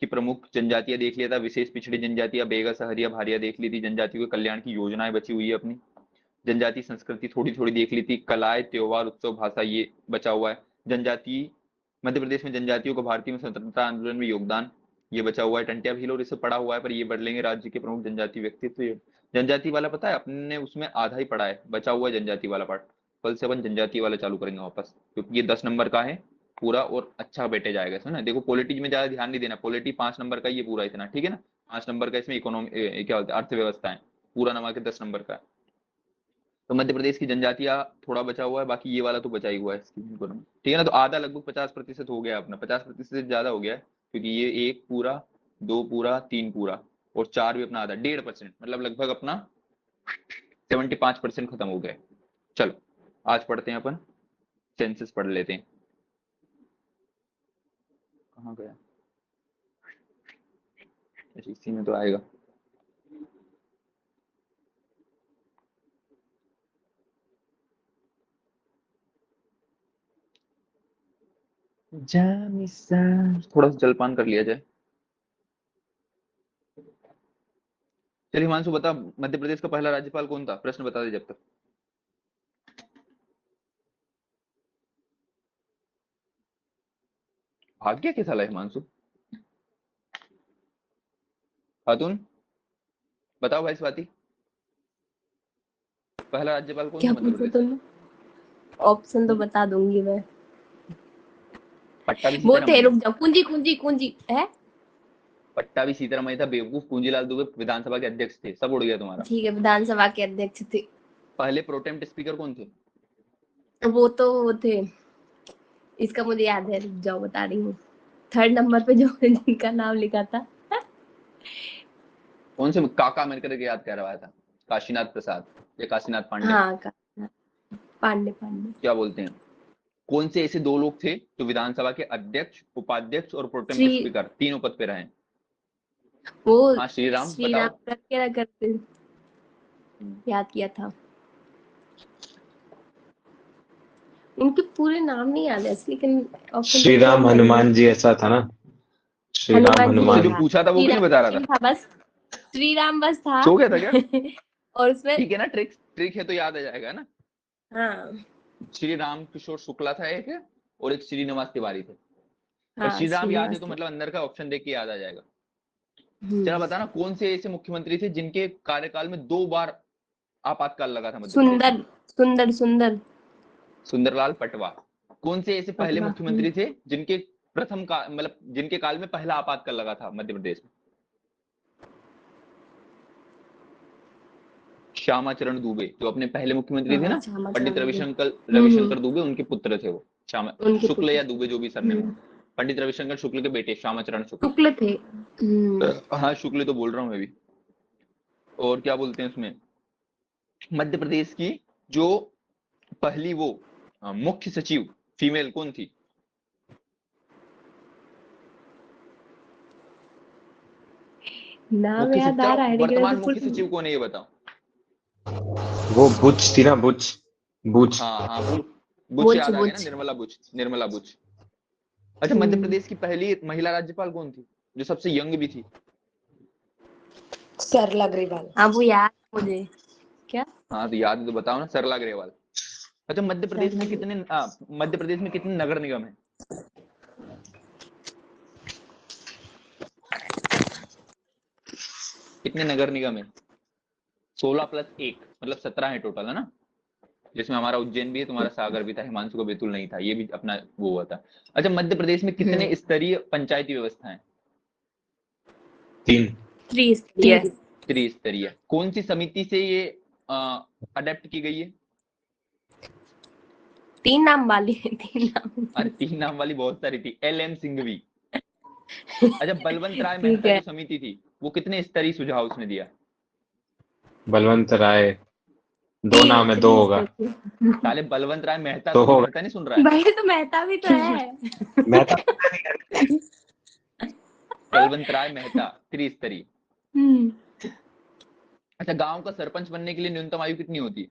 की प्रमुख जनजातियां देख लिया था, विशेष पिछड़ी जनजातियां, बेगा, सहरिया, भारिया देख ली थी, जनजातियों के कल्याण की योजनाएं बची हुई है अपनी, जनजाति संस्कृति थोड़ी थोड़ी देख ली थी, कलाएं, त्योहार, उत्सव, भाषा ये बचा हुआ है। जनजाति मध्य प्रदेश में जनजातियों को भारतीय में स्वतंत्रता आंदोलन में योगदान ये बचा हुआ है। टंटिया भील और इसे पढ़ा हुआ है, पर ये बढ़ लेंगे। राज्य के प्रमुख जनजाति व्यक्तित्व, ये जनजाति वाला पता है अपने उसमें आधा ही पढ़ा है, बचा हुआ है जनजाति वाला पार्ट। कल से अपन जनजाति वाला चालू करेंगे वापस, क्योंकि ये 10 नंबर का है पूरा, और अच्छा बैठे जाएगा इसमें ना। देखो पॉलिटी में ज्यादा ध्यान नहीं देना, पॉलिटी 5 नंबर का ये पूरा इतना, ठीक है ना। 5 नंबर का इसमें इकोनॉमी क्या होता है अर्थव्यवस्था है, पूरा नवा के 10 नंबर का है। तो मध्य प्रदेश की जनजातियां थोड़ा बचा हुआ है, बाकी ये वाला तो बचा ही हुआ है इसकी इकोनॉमी, ठीक है ना। तो आधा लगभग 50% हो गया अपना, 50% से ज्यादा हो गया है, क्योंकि ये 1 पूरा 2 पूरा 3 पूरा और 4 भी अपना आधा 1.5%, मतलब लगभग अपना 75% खत्म हो गया है। चलो आज पढ़ते हैं अपन, सेंसस पढ़ लेते हैं। कहाँ गया, इसी में तो आएगा। थोड़ा सा जलपान कर लिया जाए। चलिए हिमांशु बता, मध्य प्रदेश का पहला राज्यपाल कौन था, प्रश्न बता दे जब तक। भाग गया क्या साला हिमांशु। खातून बताओ भाई स्वाति, पहला राज्यपाल कौन था क्या मध्य पूछा प्रदेश तुमने? ऑप्शन तो बता दूंगी मैं। पट्टा भी वो थे, सीतारमण रुक जाओ, कुंजी कुंजी कुंजी है। पट्टा भी सीतारमण था बेवकूफ, पूंजीलाल दुबे विधानसभा के अध्यक्ष थे, सब उड़ गया तुम्हारा। ठीक है, विधानसभा के अध्यक्ष थे। पहले प्रोटेम्प्ट स्पीकर कौन थे। वो थे, इसका मुझे याद है, रुक जाओ बता रही हूँ। 3rd नंबर पे जो जिनका नाम लिखा था। कौन से काका मेरे करके याद कर रहा था, काशीनाथ प्रसाद या काशीनाथ पांडे, हाँ, पांडे पांडे। क्या बोलते हैं। कौन से ऐसे 2 लोग थे जो विधानसभा के अध्यक्ष, उपाध्यक्ष और प्रोटेम्प्ट श्री स्पीकर तीनों पद पे रहे। वो हाँ श्री राम श्री बताओ। राम करके करते याद किया था। उनके पूरे नाम नहीं याद है, लेकिन ऑप्शन श्री राम हनुमान जी ऐसा था ना, श्री राम हनुमान जी उससे जो हनुमान। था। पूछा था वो श्री भी नहीं राम बता रहा नहीं था, था, बस श्री राम बस था। सो गया था क्या। और उसमें ठीक है ना, ट्रिक ट्रिक है तो याद आ जाएगा ना। हाँ श्री राम किशोर शुक्ला था एक, और एक श्रीनिवास तिवारी थे। पर हाँ श्री राम याद है श्रीनिवास तो थे। मतलब अंदर का ऑप्शन देख के याद आ जाएगा। चलो बताना, कौन से ऐसे मुख्यमंत्री थे जिनके कार्यकाल में 2 बार आपातकाल लगा था मध्य प्रदेश में। सुंदर सुंदर सुंदरलाल पटवा। कौन से ऐसे पहले पटवा। मुख्यमंत्री थे जिनके प्रथम का मतलब जिनके काल में पहला आपातकाल लगा था मध्य प्रदेश में। श्यामाचरण दुबे जो अपने पहले मुख्यमंत्री थे हाँ, ना, श्यामा पंडित चरण दुबे। रविशंकर दुबे उनके पुत्र थे वो, श्यामा उनके शुक्ल पुत्र। या दुबे जो भी सरनेम है, पंडित रविशंकर शुक्ल के बेटे श्यामाचरण शुक्ल। शुक्ल थे। हाँ शुक्ल तो बोल रहा हूँ मैं भी। और क्या बोलते हैं उसमें, मध्य प्रदेश की जो पहली वो मुख्य सचिव फीमेल कौन थी। नाम मुख्य याद सचिव, आ चलो रहा है लेकिन वर्तमान अभी मुख्य सचिव कौन है ये बताओ। वो बुच थी ना, बुच बुच। हाँ हाँ बुच, बुच बुच याद आ गया ना, बुच। निर्मला बुच, निर्मला बुच। अच्छा मध्य प्रदेश की पहली महिला राज्यपाल कौन थी जो सबसे यंग भी थी। सरला अग्रवाल। हाँ वो याद है मुझे। क्या? हाँ तो याद है तो बताओ ना, सरला अग्रवाल। अच्छा सरला मध्य प्रदेश में कितने नगर निगम है। कितने नगर निगम है। 16 + 1 मतलब 17 है टोटल, है ना, जिसमें हमारा उज्जैन भी है, तुम्हारा सागर भी था, हिमांशु का बैतूल नहीं था, ये भी अपना वो हुआ था। अच्छा मध्य प्रदेश में कितने स्तरीय पंचायती व्यवस्था है। 3। त्रिस्तरीय। कौन सी समिति से ये अडेप्ट की गई है। 3 नाम वाली है, 3 नाम। अरे 3 नाम वाली बहुत सारी थी, LM सिंघवी। अच्छा बलवंत राय ठीक मेहता है। जो समिति थी वो कितने स्तरीय सुझाव उसने दिया। बलवंत राय, 2 नाम है, 2 होगा। साले बलवंत राय मेहता, तो तू भी होगा। मेहता नहीं सुन रहा है। भाई तो मेहता भी तो है। मैं तो पता नहीं कर। बलवंत राय मेहता त्रिस्तरीय। अच्छा गांव का सरपंच बनने के लिए न्यूनतम आयु कितनी होती है।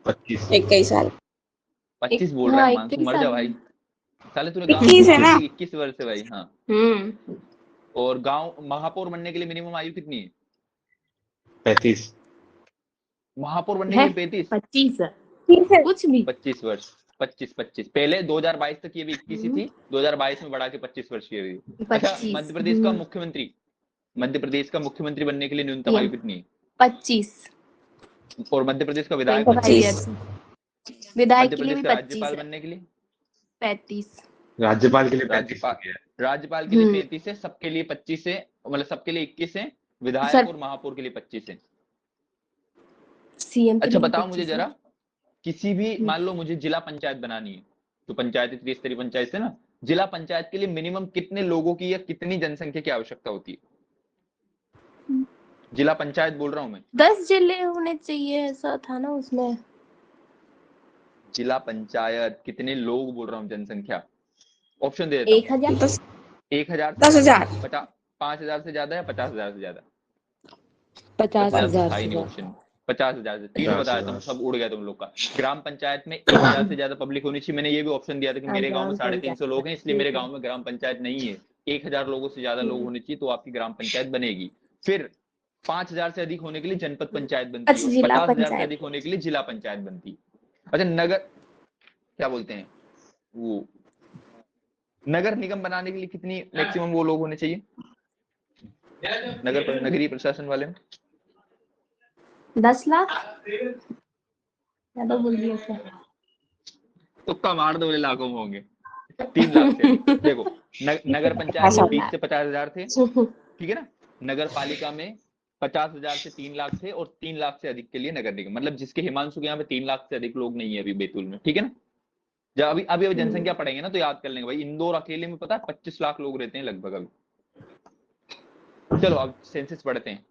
25। 21 साल। 25 बोल रहा है हाँ, हिमांशु, 21 मर जा साल। भाई। साले तूने गांव 21 है ना? 21 वर्ष है भाई, हाँ। और गांव महापौर बनने के लिए मिनिमम आयु कितनी है। 35। महापौर बनने के है लिए 35। 25 कुछ भी। 25 वर्ष, 25 पहले 2022 तक ये भी 21 ही थी, 2022 में बढ़ा के 25 वर्ष की हुई। अच्छा 25। मध्य प्रदेश का मुख्यमंत्री, मध्य प्रदेश का मुख्यमंत्री बनने के लिए न्यूनतम आयु कितनी है। 25। और मध्य प्रदेश का विधायक बनने के लिए, विधायक मध्य के लिए प्रदेश भी का 25 राज्यपाल है। बनने के लिए, 35। राज्यपाल के लिए 35 हो राज्यपाल गया। राज्यपाल के लिए 33 है, सबके लिए 25 है, मतलब सबके लिए 21 है, विधायक सर- और महापौर के लिए 25 है। सीएम के अच्छा लिए बताओ मुझे 25 है। जरा, किसी भी मान लो मुझे जिला पंचायत बनानी है, तो पंचायत त्रिस्तरीय पंचायत है ना, जिला पंचायत के लिए मिनिमम कितने लोगों की या कितनी जनसंख्या की आवश्यकता होती है? जिला पंचायत बोल रहा हूं मैं। 10 जिले होने चाहिए, ऐसा था ना उसमें। जिला पंचायत कितने लोग बोल रहा हूँ, जनसंख्या। ऑप्शन दे देता हूँ। 1000। 1000 से 10,000। 5000 से ज्यादा या 50,000 से ज्यादा? 50,000 10,000 तो था से ही नहीं ज्यादा। ऑप्शन में। 50,000 से तीनों बताया तुम, 50,000। सब उड़ गया तुम लोग का। ग्राम पंचायत में 1000 से ज्यादा पब्लिक होनी चाहिए। मैंने ये भी ऑप्शन दिया था कि मेरे गांव में ग्राम 350 लोग हैं, इसलिए पंचायत, मेरे ठीक है। गांव में ग्राम पंचायत नहीं है। 1000 लोगों से ज्यादा लोग होने चाहिए तो आपकी ग्राम पंचायत बनेगी। फिर 5000 से अधिक होने के लिए जनपद पंचायत बनती है, अच्छा, और जिला 50,000 से पंचायत। अधिक होने के लिए जिला पंचायत बनती है। अच्छा नगर, क्या बोलते हैं वो, नगर निगम बनाने के लिए कितनी मैक्सिमम वो लोग होने चाहिए नगरीय प्रशासन वाले में? 10 लाख ज्यादा बोल दिया क्या? तुक्का मार दो, बोले लाखों में होंगे। 3 लाख से अधिक। देखो नगर पंचायत में 20 से 50,000 थे, ठीक है ना। नगर पालिका में 50,000 से 3 लाख थे, और 3 लाख से अधिक के लिए नगर निगम, मतलब जिसके हिमांशु के यहाँ पे 3 लाख से अधिक लोग नहीं है अभी बैतूल में, ठीक है ना। जब अभी अभी जनसंख्या पढ़ेंगे ना तो याद कर लेंगे भाई, इंदौर अकेले में पता है 25 लाख लोग रहते हैं लगभग अभी। चलो अब सेंसस पढ़ते हैं।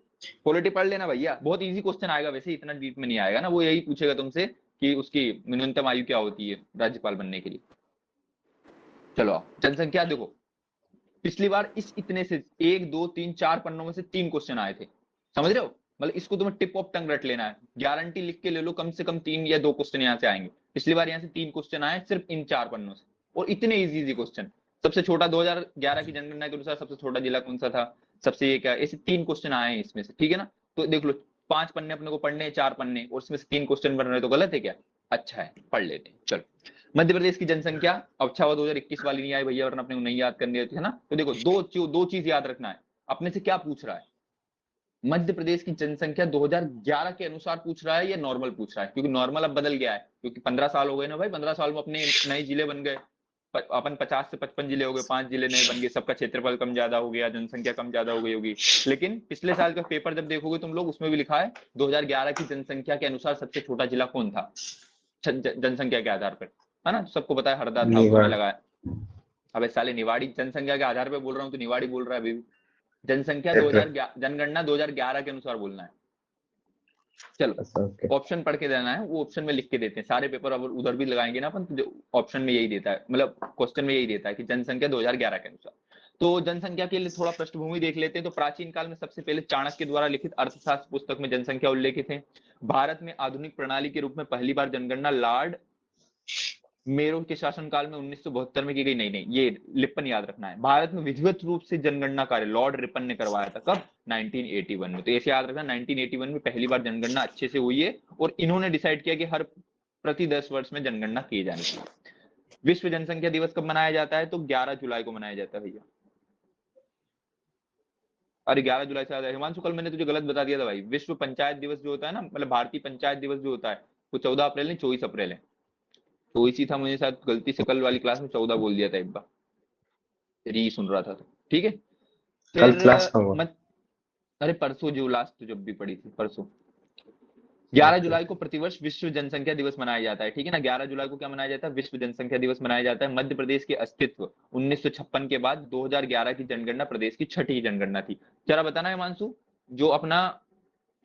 पॉलिटी पढ़ लेना भैया, बहुत इजी क्वेश्चन आएगा, वैसे इतना डीप में नहीं आएगा ना, वो यही पूछेगा तुमसे कि उसकी न्यूनतम आयु क्या होती है राज्यपाल बनने के लिए। चलो आओ, जनसंख्या देखो, पिछली बार इस इतने से 1 2 3 4 पन्नों में से 3 क्वेश्चन आए थे, समझ रहे हो। मतलब इसको तुम्हें टिप ऑफ टंग रट लेना है, गारंटी लिख के ले लो, कम से कम 3 या 2 क्वेश्चन यहाँ से आएंगे। पिछली बार यहाँ से 3 क्वेश्चन आए सिर्फ इन 4 पन्नों से, और इतने इजी इजी क्वेश्चन। सबसे छोटा 2011 की जनगणना के अनुसार सबसे छोटा जिला कौन सा था, सबसे ये क्या, ऐसे 3 क्वेश्चन आए हैं इसमें से, ठीक है ना। तो देख लो 5 पन्ने अपने को पढ़ने हैं, 4 पन्ने, और इसमें से 3 क्वेश्चन बन रहे, तो गलत है क्या? अच्छा है, पढ़ लेते हैं चलो। मध्य प्रदेश की जनसंख्या, अच्छा हुआ 2021 वाली नहीं आई भैया, वरना अपने को नहीं याद करनी होती है ना। तो देखो दो चीज याद रखना है, अपने से क्या पूछ रहा है, मध्य प्रदेश की जनसंख्या 2011 के अनुसार पूछ रहा है या नॉर्मल पूछ रहा है, क्योंकि नॉर्मल अब बदल गया है, क्योंकि 15 साल हो गए ना भाई, 15 साल में अपने नए जिले बन गए, अपन 50 से 55 जिले हो गए, 5 जिले नए बन गए, सबका क्षेत्रफल कम ज्यादा हो गया, जनसंख्या कम ज्यादा हो गई होगी। लेकिन पिछले साल का पेपर जब देखोगे तुम लोग, उसमें भी लिखा है 2011 की जनसंख्या के अनुसार सबसे छोटा जिला कौन था जनसंख्या के आधार पर, है ना। सबको पता है हरदा था उसमें लगाया। अबे साले निवाड़ी जनसंख्या के आधार पर बोल रहा हूँ तो निवाड़ी बोल रहा है अभी। जनसंख्या 2011 जनगणना 2011 के अनुसार बोलना है। चलो ऑप्शन पढ़ के देना है, वो ऑप्शन में लिख के देते हैं सारे पेपर, अब उधर भी लगाएंगे ना अपन, तो ऑप्शन में यही देता है, मतलब क्वेश्चन में यही देता है कि जनसंख्या 2011 के अनुसार। तो जनसंख्या के लिए थोड़ा पृष्ठभूमि देख लेते हैं। तो प्राचीन काल में सबसे पहले चाणक्य द्वारा लिखित अर्थशास्त्र पुस्तक में जनसंख्या उल्लेखित है। भारत में आधुनिक प्रणाली के रूप में पहली बार जनगणना लॉर्ड मेरो के शासनकाल में 1972 में की गई। नहीं ये लिप्पन याद रखना है। भारत में विधिवत रूप से जनगणना कार्य लॉर्ड रिपन ने करवाया था, कब? 1981 में। तो ऐसे याद रखना 1981 में पहली बार जनगणना अच्छे से हुई है, और इन्होंने डिसाइड किया कि हर प्रति 10 वर्ष में जनगणना की जानी चाहिए। विश्व जनसंख्या दिवस कब मनाया जाता है? तो 11 जुलाई को मनाया जाता है भैया। अरे 11 जुलाई से ज्यादा हिमांशु, कल मैंने तुझे गलत बता दिया था भाई। विश्व पंचायत दिवस जो होता है ना, मतलब भारतीय पंचायत दिवस जो होता है, वो 14 अप्रैल नहीं 24 अप्रैल है। तो इसी था, मुझे शायद गलती से कल वाली क्लास में 14 बोल दिया था एक बार, री सुन रहा था तो, ठीक है। कल फिर क्लास कब हुआ? अरे परसों जो लास्ट जब भी पढ़ी थी परसों। 11 जुलाई को प्रतिवर्ष विश्व जनसंख्या दिवस मनाया जाता है, ठीक है ना। 11 जुलाई को क्या मनाया जाता है? विश्व जनसंख्या दिवस मनाया जाता है। मध्य प्रदेश के अस्तित्व 1956 के बाद 2011 की जनगणना प्रदेश की छठी जनगणना थी। जरा बताना है हिमांशु, जो अपना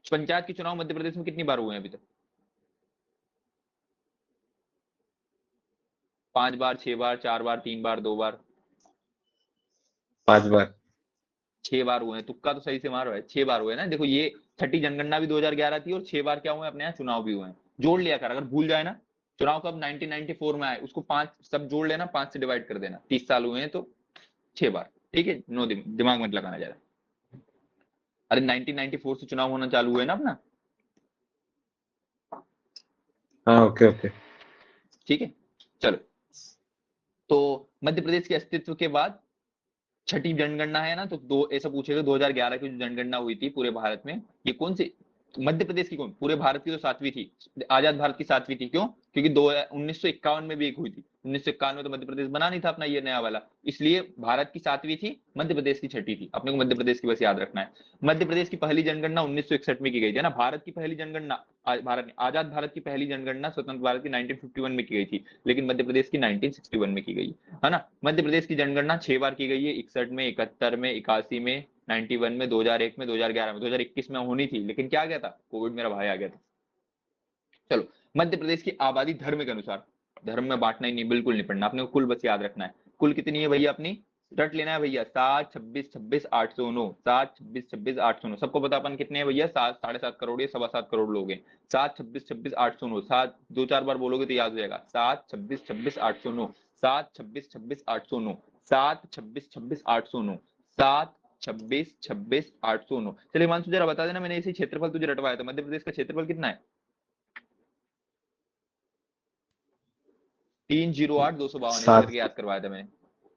पंचायत के चुनाव मध्य प्रदेश में कितनी बार हुए हैं अभी तक? 5 बार, 6 बार, 4 बार, 3 बार, 2 बार? 5 बार। 6 बार हुए हैं। तुक्का तो सही से मारो है, 6 बार हुए ना। देखो ये छठी जनगणना भी 2011 थी, और 6 बार क्या हुए अपने यहाँ चुनाव भी हुए हैं। जोड़ लिया कर, अगर भूल जाए ना चुनाव कब 1994 में आए, उसको 5 सब जोड़ लेना, 5 से डिवाइड कर देना, 30 साल हुए हैं तो 6 बार, ठीक है। नो दिमाग मत लगाना ज्यादा। अरे 1994 से चुनाव होना चालू हुए ना अपना। हाँ ओके ठीक है चलो। तो मध्य प्रदेश के अस्तित्व के बाद छठी जनगणना है ना, तो दो ऐसा पूछेगा 2011 की जो जनगणना हुई थी पूरे भारत में, ये कौन सी मध्य प्रदेश की, कौन? पूरे भारत की तो 7वीं थी, आजाद भारत की 7वीं थी। क्यों? क्योंकि 1951 में भी एक हुई थी, 1991 तो मध्य प्रदेश बना नहीं था अपना ये नया वाला, इसलिए भारत की 7वीं थी, मध्य प्रदेश की 6ठी थी। अपने को मध्य प्रदेश की बस याद रखना है। मध्य प्रदेश की पहली जनगणना 1961 में की गई थी ना। भारत की पहली जनगणना आजाद भारत की पहली जनगणना स्वतंत्र भारत की 1951 में की गई थी, लेकिन मध्य प्रदेश की 1961 में की गई है ना। मध्य प्रदेश की जनगणना 6 बार की गई है, 61 में, 71 में, 81 में, 91 में, 2001 में, 2011 में, 2021 में होनी थी, लेकिन क्या गया था, कोविड, मेरा भाई आ गया था। चलो, मध्य प्रदेश की आबादी धर्म के अनुसार, धर्म में बांटना ही नहीं, बिल्कुल नहीं पढ़ना, अपने को कुल बस याद रखना है। कुल कितनी है भैया अपनी, रट लेना है भैया, 7, 26, 26, 809, 7, 26, 26, 809। सबको पता अपन कितने हैं भैया, 7, 7.5 करोड़ या 7.25 करोड़ लोग हैं। 7, 26, 26, 809, 7 2-4 बार बोलोगे तो याद हो जाएगा। 7, 26, 26, 809, 7, 26, 26, 809, 7, 26, 26, 809, 7, 26, 26, 809। चलिए हिमांशु जरा बता देना, मैंने इसी क्षेत्रफल तुझे रटवाया था, मध्य प्रदेश का क्षेत्रफल कितना है? 308,252 ऐसे सात करके याद करवाया था मैंने।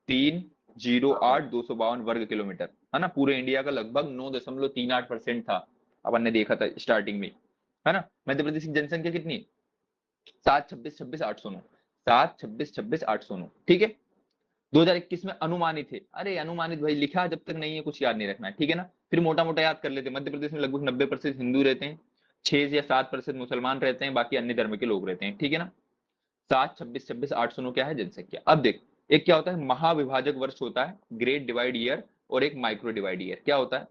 308,252 वर्ग किलोमीटर, है ना। पूरे इंडिया का लगभग 9.38% था, अपन ने देखा था स्टार्टिंग में, है ना। मध्य प्रदेश की जनसंख्या कितनी? 7, 26, 26, 809, 7, 26, 26, 809, ठीक है। 2021 में अनुमानित है, अरे अनुमानित भाई लिखा जब तक नहीं है कुछ याद नहीं रखना है, ठीक है ना। फिर मोटा मोटा याद कर लेते हैं। मध्य प्रदेश में लगभग 90% हिंदू रहते हैं, 6 या 7% मुसलमान रहते हैं, बाकी अन्य धर्म के लोग रहते हैं, ठीक है ना। 7, 26, 26, 809 क्या है, जनसंख्या। अब देख, एक क्या होता है महाविभाजक वर्ष होता है, ग्रेट डिवाइड ईयर, और एक माइक्रो डिवाइड ईयर। क्या होता है,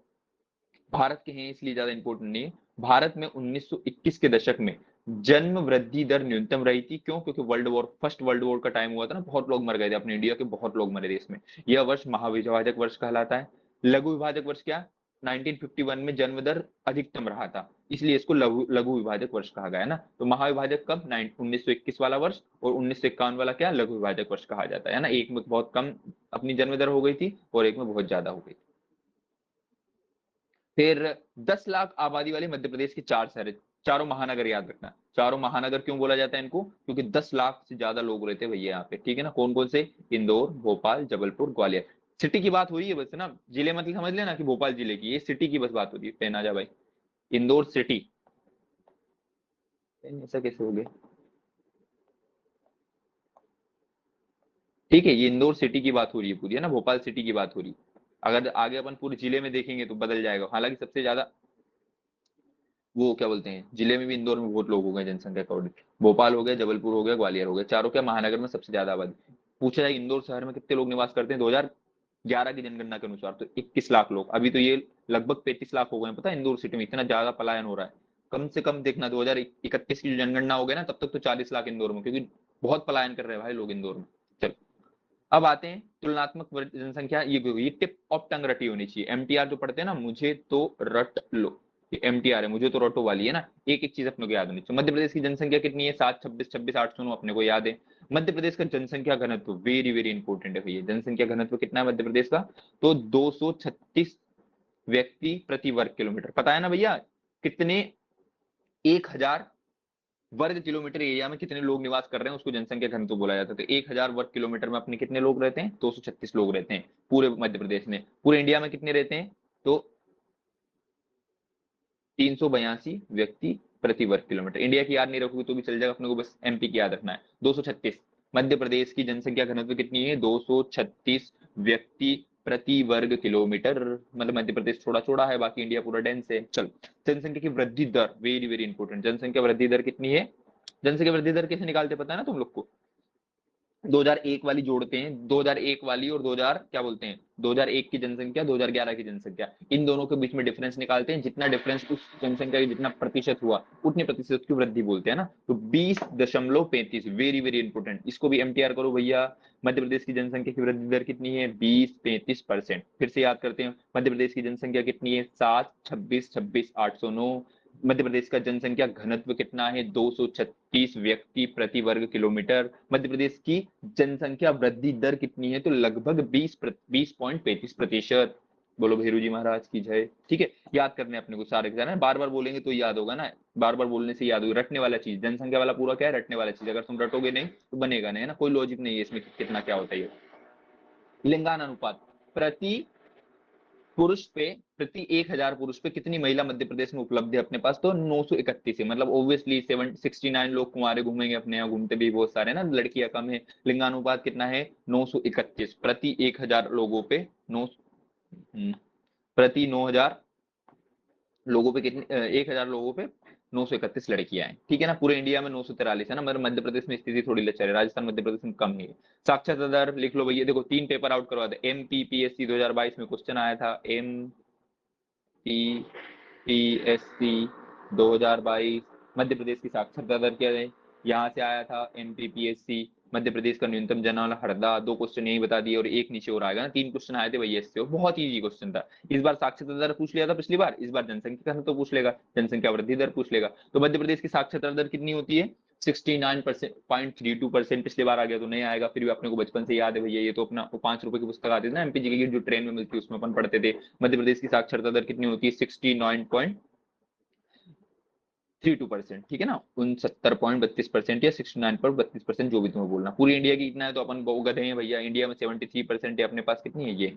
भारत के हैं इसलिए ज्यादा इंपॉर्टेंट नहीं है। भारत में 1921 के दशक में जन्म वृद्धि दर न्यूनतम रही थी, क्यों? क्योंकि फर्स्ट वर्ल्ड वॉर का टाइम हुआ था ना, बहुत लोग मर गए थे, अपने इंडिया के बहुत लोग मरे थे इसमें। यह वर्ष महाविभाजक वर्ष कहलाता है। लघु विभाजक वर्ष क्या, 1951 में जन्म दर अधिकतम रहा था, इसलिए इसको लघु विभाजक वर्ष कहा गया है ना। तो महाविभाजक कब, 1921 वाला वर्ष, और 1951 वाला क्या, लघु विभाजक वर्ष कहा जाता है ना। एक में बहुत कम अपनी जन्म दर हो गई थी और एक में बहुत ज्यादा हो गई थी। फिर 10 लाख आबादी वाले मध्य प्रदेश के 4 शहर, चारों महानगर याद रखना। चारों महानगर क्यों बोला जाता है इनको, क्योंकि 10 लाख से ज्यादा लोग रहते हैं भैया यहाँ पे, ठीक है ना। कौन कौन से, इंदौर, भोपाल, जबलपुर, ग्वालियर। सिटी की बात हो रही है बस ना, जिले मतलब समझ लेना कि भोपाल जिले की, ये सिटी की बस बात हो रही है। पहना जा भाई, इंदौर सिटी, ऐसा कैसे हो गया, ठीक है, ये इंदौर सिटी की बात हो रही है पूरी, है ना, भोपाल सिटी की बात हो रही है। अगर आगे अपन पूरे जिले में देखेंगे तो बदल जाएगा, हालांकि सबसे ज्यादा वो क्या बोलते हैं, जिले में भी इंदौर में बहुत लोग हो गए जनसंख्या अकॉर्डिंग। भोपाल हो गया, जबलपुर हो गया, ग्वालियर हो गया, चारों क्या महानगर में सबसे ज्यादा आबादी। पूछा जाए इंदौर शहर में कितने लोग निवास करते हैं 2011 की जनगणना के अनुसार, तो 21 लाख लोग। अभी तो ये लगभग 35 लाख हो गए, पता है इंदौर सिटी में इतना ज्यादा पलायन हो रहा है। कम से कम देखना 2031 की जो जनगणना हो गई ना, तब तक तो 40 लाख इंदौर में, क्योंकि बहुत पलायन कर रहे हैं भाई लोग इंदौर में। चलो, अब आते हैं तुलनात्मक जनसंख्या, ये टिप ऑफ टंग रटी होनी चाहिए। एमटीआर जो पढ़ते हैं ना, मुझे तो रट लो, एमटीआर है, मुझे तो रटो वाली है ना, एक एक चीज अपने को याद होनी चाहिए। मध्य प्रदेश की जनसंख्या कितनी है, 7, 26, 26, 809 अपने को याद है। मध्य प्रदेश का जनसंख्या घनत्व वेरी वेरी इंपॉर्टेंट है भैया। जनसंख्या घनत्व कितना है मध्य प्रदेश का, तो 236 व्यक्ति प्रति वर्ग किलोमीटर। पता है ना भैया, कितने 1000 वर्ग किलोमीटर एरिया में कितने लोग निवास कर रहे हैं, उसको जनसंख्या घनत्व बोला जाता है। तो 1000 वर्ग किलोमीटर में अपने कितने लोग रहते हैं, 236 लोग रहते हैं पूरे मध्य प्रदेश में। पूरे इंडिया में कितने रहते हैं, तो 382 व्यक्ति प्रति वर्ग किलोमीटर। इंडिया की याद नहीं रखोगे तो भी चल जाएगा, अपने को बस एमपी की याद रखना है। 236, मध्य प्रदेश की जनसंख्या घनत्व कितनी है, 236 व्यक्ति प्रति वर्ग किलोमीटर। मतलब मध्य प्रदेश थोड़ा छोड़ा है, बाकी इंडिया पूरा डेंस है। चल, जनसंख्या की वृद्धि दर वेरी वेरी इंपॉर्टेंट। जनसंख्या वृद्धि दर कितनी है, जनसंख्या वृद्धि दर कैसे निकालते पता है ना तुम लोग को, 2001 वाली जोड़ते हैं, 2001 वाली और 2000 क्या बोलते हैं, 2001 की जनसंख्या, 2011 की जनसंख्या, इन दोनों के बीच में डिफरेंस निकालते हैं। जितना डिफरेंस उस जनसंख्या की जितना प्रतिशत हुआ, उतने प्रतिशत की वृद्धि बोलते हैं ना। तो 20.35, वेरी वेरी इंपॉर्टेंट, इसको भी एमटीआर करो भैया। मध्य प्रदेश की जनसंख्या की वृद्धि दर कितनी है, 20.35%। फिर से याद करते हैं, मध्य प्रदेश की जनसंख्या कितनी है, 7, 26, 26, 809। मध्य प्रदेश का जनसंख्या घनत्व कितना है, 236 व्यक्ति प्रति वर्ग किलोमीटर। मध्य प्रदेश की जनसंख्या वृद्धि दर कितनी है, तो लगभग 20.35%। बोलो भैरू जी महाराज की जय। ठीक है, याद करने अपने को सारे के सारे, बार बार बोलेंगे तो याद होगा ना, बार बार बोलने से याद होगा। रटने वाला चीज, जनसंख्या वाला पूरा क्या है, रटने वाला चीज। अगर तुम रटोगे नहीं तो बनेगा नहीं, है ना, कोई लॉजिक नहीं है इसमें कितना क्या होता है। लिंगानुपात प्रति पुरुष पे प्रति 1000 पुरुष पे कितनी महिला मध्य प्रदेश में उपलब्ध है अपने पास? तो 931 है। मतलब ऑब्वियसली 69 लोग कुंवारे घूमेंगे, अपने यहाँ घूमते भी बहुत सारे ना, लड़कियां कम है। लिंगानुपात कितना है? 931 प्रति 1000 लोगों पे 9 प्रति 9000 लोगों पे कितनी 1000 लोगों पे 931 लड़कियां हैं, ठीक है ना। पूरे इंडिया में 943 है ना, मगर मध्य प्रदेश में स्थिति थोड़ी लचर है, राजस्थान मध्य प्रदेश में कम है। साक्षरता दर लिख लो भैया, देखो 3 पेपर आउट करवा दे। MPPSC 2022 में क्वेश्चन आया था, MPPSC 2022 मध्य प्रदेश की साक्षरता दर क्या है, यहाँ से आया था। MPPSC मध्य प्रदेश का न्यूनतम जनसंख्या हरदा, 2 क्वेश्चन यही बता दिए और एक नीचे और आएगा ना, 3 क्वेश्चन आए थे भैया इससे, बहुत इजी क्वेश्चन था। इस बार साक्षरता दर पूछ लिया था पिछली बार, इस बार जनसंख्या का तो पूछ लेगा, जनसंख्या वृद्धि दर पूछ लेगा। तो मध्य प्रदेश की साक्षरता दर कितनी होती है? 69.32%। पिछली बार आ गया तो नहीं आएगा, फिर भी अपने को बचपन से याद है भैया, ये तो अपना 5 रुपए की पुस्तक आती थी ना MPG की, जो ट्रेन में मिलती है उसमें अपन पढ़ते थे। मध्य प्रदेश की साक्षरता दर कितनी होती है? 69.32%, ठीक है ना, 69.32% या 69.32%, जो भी तुम्हें बोलना। पूरी इंडिया की इतना है तो अपन गधे हैं भैया, इंडिया में 73% है अपने पास, कितनी है ये,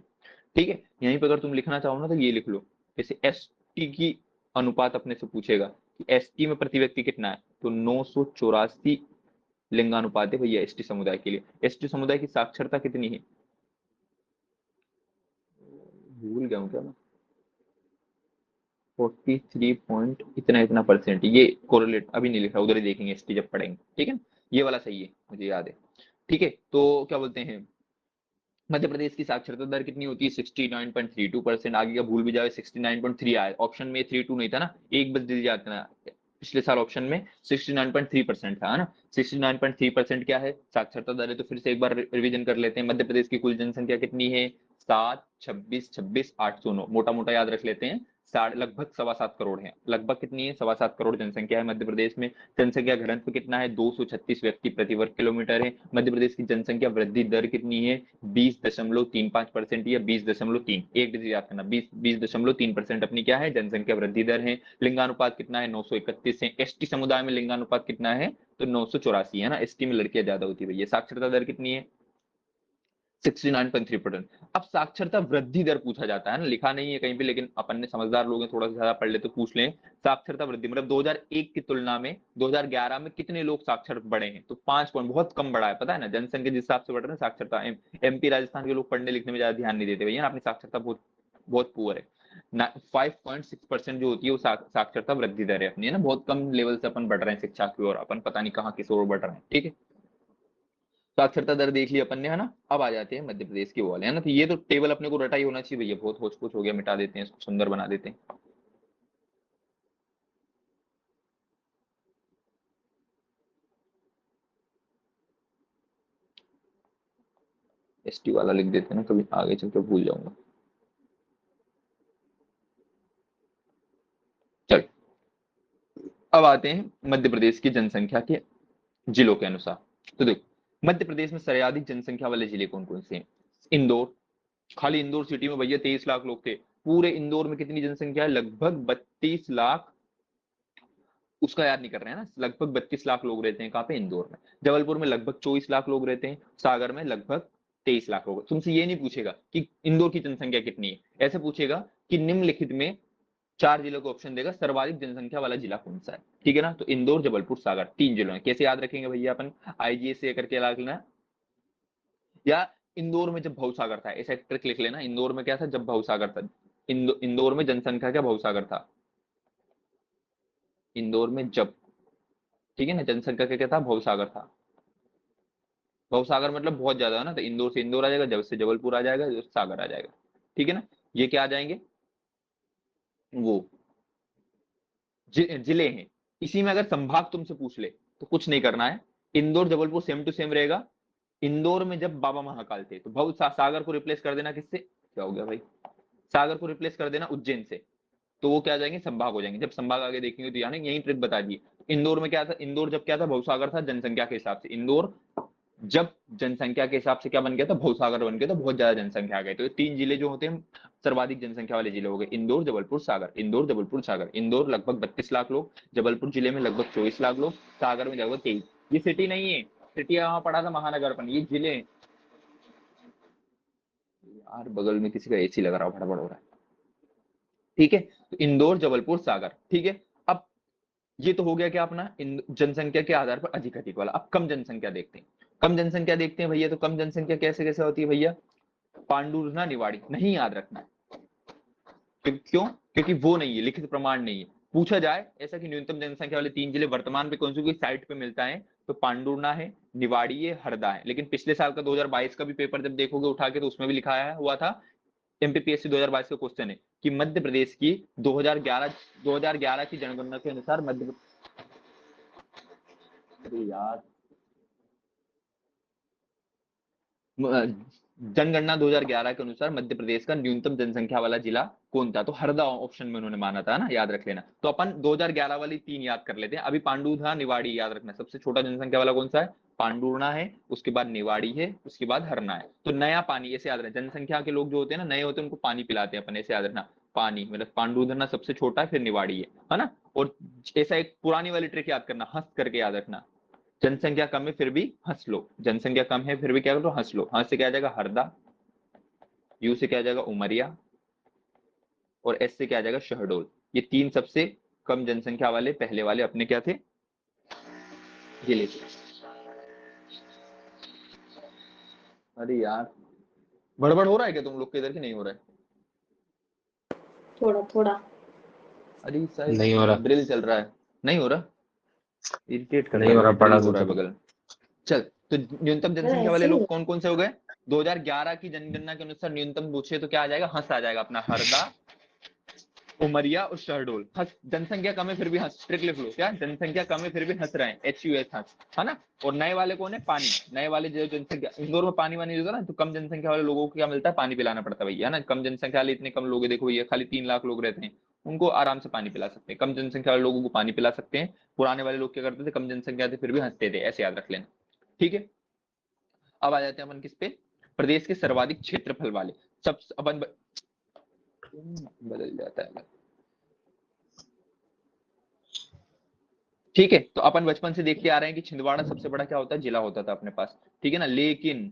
ठीक है। यहीं पर अगर तुम लिखना चाहो ना तो ये लिख लो, जैसे ST की अनुपात अपने से पूछेगा कि ST में प्रति व्यक्ति कितना है, तो 984 लिंगानुपात है भैया ST समुदाय के लिए। ST समुदाय की साक्षरता कितनी है? भूल गया हूँ क्या मैं, 43 पॉइंट इतना परसेंट। ये कोरिलेट अभी नहीं लिखा, उधर ही देखेंगे ST जब पढ़ेंगे, ठीक है। ये वाला सही है, मुझे याद है, ठीक है। तो क्या बोलते हैं, मध्य प्रदेश की साक्षरता दर कितनी होती है? 69.32%। आगे का भूल भी जाए, 69.3 आया ऑप्शन में, 32 नहीं था ना, एक बस दिल जाता ना, पिछले साल ऑप्शन में 69.3% था, है ना। 69.3% क्या है? साक्षरता दर है। तो फिर से एक बार रिवीजन कर लेते हैं। मध्य प्रदेश की कुल जनसंख्या कितनी है? 7, 26, 26, 809, मोटा मोटा याद रख लेते हैं। लगभग 7.25 करोड़ है। लगभग कितनी है? 7.25 करोड़ जनसंख्या है मध्य प्रदेश में। जनसंख्या घनत्व कितना है? 236 व्यक्ति प्रति वर्ग किलोमीटर है। मध्य प्रदेश की जनसंख्या वृद्धि दर कितनी है? 20.35% या 20.3, एक डिजिट याद करना, 20.3% अपनी क्या है? जनसंख्या वृद्धि दर है। लिंगानुपात कितना है? 931 है। ST समुदाय में लिंगानुपात कितना है? तो 984 है ना, ST में लड़कियां ज्यादा होती है भैया। साक्षरता दर कितनी है? 69.3%। अब साक्षरता वृद्धि दर पूछा जाता है ना, लिखा नहीं है कहीं पे, लेकिन अपन ने समझदार लोग हैं, थोड़ा सा ज्यादा पढ़ ले तो पूछ लें। साक्षरता वृद्धि मतलब 2001 की तुलना में 2011 में कितने लोग साक्षर बढ़े हैं? तो 5 पॉइंट, बहुत कम बढ़ा है, पता है ना, जनसंख्या जिस हिसाब से बढ़ रहा है साक्षरता। MP राजस्थान के लोग पढ़ने लिखने में ज्यादा ध्यान नहीं देते भैया ना, अपनी साक्षरता बहुत बहुत पुअर है। 5.6% जो होती है वो साक्षरता वृद्धि दर है अपनी, है ना। बहुत कम लेवल से अपन बढ़ रहे हैं शिक्षा की ओर, अपन पता नहीं कहाँ किस ओर बढ़ रहे हैं, ठीक है। साक्षरता दर देख लिया अपन ने, है ना। अब आ जाते हैं मध्य प्रदेश के वाले, है ना। तो ये तो टेबल अपने को रटा ही होना चाहिए भैया, बहुत होच पोच हो गया, मिटा देते हैं इसको, सुंदर बना देते हैं। ST वाला लिख देते हैं ना, कभी आगे चल के भूल जाऊंगा। चल, अब आते हैं मध्य प्रदेश की जनसंख्या के जिलों के अनुसार। तो देखो मध्य प्रदेश में सर्वाधिक जनसंख्या वाले जिले कौन कौन से हैं? इंदौर, खाली इंदौर सिटी में भैया 23 लाख लोग थे। पूरे इंदौर में कितनी जनसंख्या है? लगभग 32 लाख, उसका याद नहीं कर रहे हैं ना। लगभग 32 लाख लोग रहते हैं कहाँ पे? इंदौर में। जबलपुर में लगभग 24 लाख लोग रहते हैं। सागर में लगभग 23 लाख लोग। तुमसे ये नहीं पूछेगा कि इंदौर की जनसंख्या कितनी है, ऐसे पूछेगा कि निम्नलिखित में 4 जिलों को ऑप्शन देगा, सर्वाधिक जनसंख्या वाला जिला कौन सा है, ठीक है ना। तो इंदौर, जबलपुर, सागर, 3 जिलों है। कैसे याद रखेंगे भैया अपन? IGS से करके याद लेना, या इंदौर में जब भवसागर था, ऐसा एक ट्रिक लिख लेना। इंदौर में क्या था जब भवसागर था? इंदौर में जनसंख्या क्या भवसागर था? इंदौर में जब, ठीक है ना, जनसंख्या क्या क्या था? भवसागर था। भवसागर मतलब बहुत ज्यादा है ना, तो इंदौर से इंदौर आ जाएगा, जब से जबलपुर आ जाएगा, जब सागर आ जाएगा, ठीक है ना। ये क्या आ जाएंगे? वो जिले हैं। इसी में अगर संभाग तुमसे पूछ ले तो कुछ नहीं करना है, Indore Jabalpur same to same रहेगा। इंदौर में जब बाबा महाकाल थे तो सागर को रिप्लेस कर देना किससे? क्या हो गया भाई? सागर को रिप्लेस कर देना उज्जैन से, तो वो क्या आ जाएंगे? संभाग हो जाएंगे। जब संभाग आगे देखेंगे तो यानी यही ट्रिक बता दी। इंदौर में क्या था? इंदौर जब क्या था? भवसागर था। जनसंख्या के हिसाब से इंदौर जब जनसंख्या के हिसाब से क्या बन गया था? भवसागर बन गया था, बहुत ज्यादा जनसंख्या आ गई। तो ये 3 जिले जो होते हैं सर्वाधिक जनसंख्या वाले जिले हो गए, इंदौर, जबलपुर, सागर। इंदौर, जबलपुर, सागर। इंदौर लगभग 32 लाख लोग, जबलपुर जिले में लगभग 24 लाख लोग, सागर में लगभग 23। ये सिटी नहीं है, सिटी वहां पड़ा था महानगरपन, ये जिले। यार बगल में किसी का AC लग रहा है, बड़बड़ हो रहा है। ठीक है। तो इंदौर, जबलपुर, सागर, ठीक है। अब ये तो हो गया क्या अपना जनसंख्या के आधार पर अधिक अधिक वाला। अब कम जनसंख्या देखते हैं। कम जनसंख्या देखते हैं भैया। तो कम जनसंख्या कैसे कैसे होती है भैया? पांडुरना, निवाड़ी नहीं याद रखना है। क्यों? क्योंकि वो नहीं है, लिखित प्रमाण नहीं है। पूछा जाए ऐसा कि न्यूनतम जनसंख्या वाले 3 जिले वर्तमान में कौन सी साइट पे मिलता है, तो पांडुरना है, निवाड़ी है, हरदा है। लेकिन पिछले साल का 2022 का भी पेपर जब देखोगे उठा के, तो उसमें भी लिखा हुआ था, एमपीपीएससी 2022 का क्वेश्चन है कि मध्य प्रदेश की 2011 की जनगणना के अनुसार मध्य, अरे यार, जनगणना 2011 के अनुसार मध्य प्रदेश का न्यूनतम जनसंख्या वाला जिला कौन था? तो हरदा ऑप्शन में उन्होंने माना था ना, याद रख लेना। तो अपन 2011 वाली 3 याद कर लेते हैं। अभी पांडुरना, निवाड़ी याद रखना। सबसे छोटा जनसंख्या वाला कौन सा है? पांडुरना है, उसके बाद निवाड़ी है, उसके बाद हरना है। तो नया पानी, ऐसे याद रखना। जनसंख्या के लोग जो होते हैं ना, नए होते हैं, उनको पानी पिलाते हैं अपन, ऐसे याद रखना। पानी मतलब पांडुरना सबसे छोटा है, फिर निवाड़ी है ना। और ऐसा एक पुरानी वाली ट्रिक याद करना, हंस करके याद रखना। जनसंख्या कम है फिर भी हंस लो। जनसंख्या कम है फिर भी क्या करो? हंस लो। हंस से क्या आ जाएगा? हरदा। यू से क्या आ जाएगा? उमरिया। और एस से क्या आ जाएगा? शहडोल। ये 3 सबसे कम जनसंख्या वाले पहले वाले अपने क्या थे? जिले थे। अरे यार, बड़बड़ हो रहा है क्या तुम लोग के इधर की नहीं हो रहा है? थोड़ा थोड़ा। अरे शायद नहीं हो रहा, ड्रिल चल रहा है। नहीं हो रहा? इरिटेट कर रहा नहीं है हो भाई, रहा, ड्रिल पढ़ा हो तो रहा है था। बगल में। चल, तो न्यूनतम अरे जनसंख्या वाले ऐसे ही लोग कौन कौन से हो गए? 2011 की जनगणना के अनुसार न्यूनतम पूछे तो क्या आ जाएगा? हंस आ जाएगा अपना। हरदा, उमरिया और शहडोल। हंस। जनसंख्या कम है फिर भी हंस। ट्रिक लिख लो क्या? जनसंख्या कम है फिर भी हंस रहे हैं, HUS, हंस, है ना। और नए वाले कौन है? पानी। नए वाले जो जनसंख्या, इंदौर में पानी वानी होता है ना, तो कम जनसंख्या वाले लोगों को क्या मिलता है? पानी पिलाना पड़ता है भैया, है ना। कम जनसंख्या वाले इतने कम लोग हैं, देखो भैया, खाली 3 लाख लोग रहते हैं, उनको आराम से पानी पिला सकते हैं। कम जनसंख्या वाले लोगों को पानी पिला सकते हैं। पुराने वाले लोग क्या करते थे? कम जनसंख्या थे फिर भी हंसते थे, ऐसे याद रख लेना, ठीक है। अब आ जाते हैं अपन किस पे? प्रदेश के सर्वाधिक क्षेत्रफल वाले। सब अपन बदल जाता है, ठीक है। तो अपन बचपन से देखते आ रहे हैं कि छिंदवाड़ा सबसे बड़ा क्या होता है? जिला होता था अपने पास, ठीक है ना। लेकिन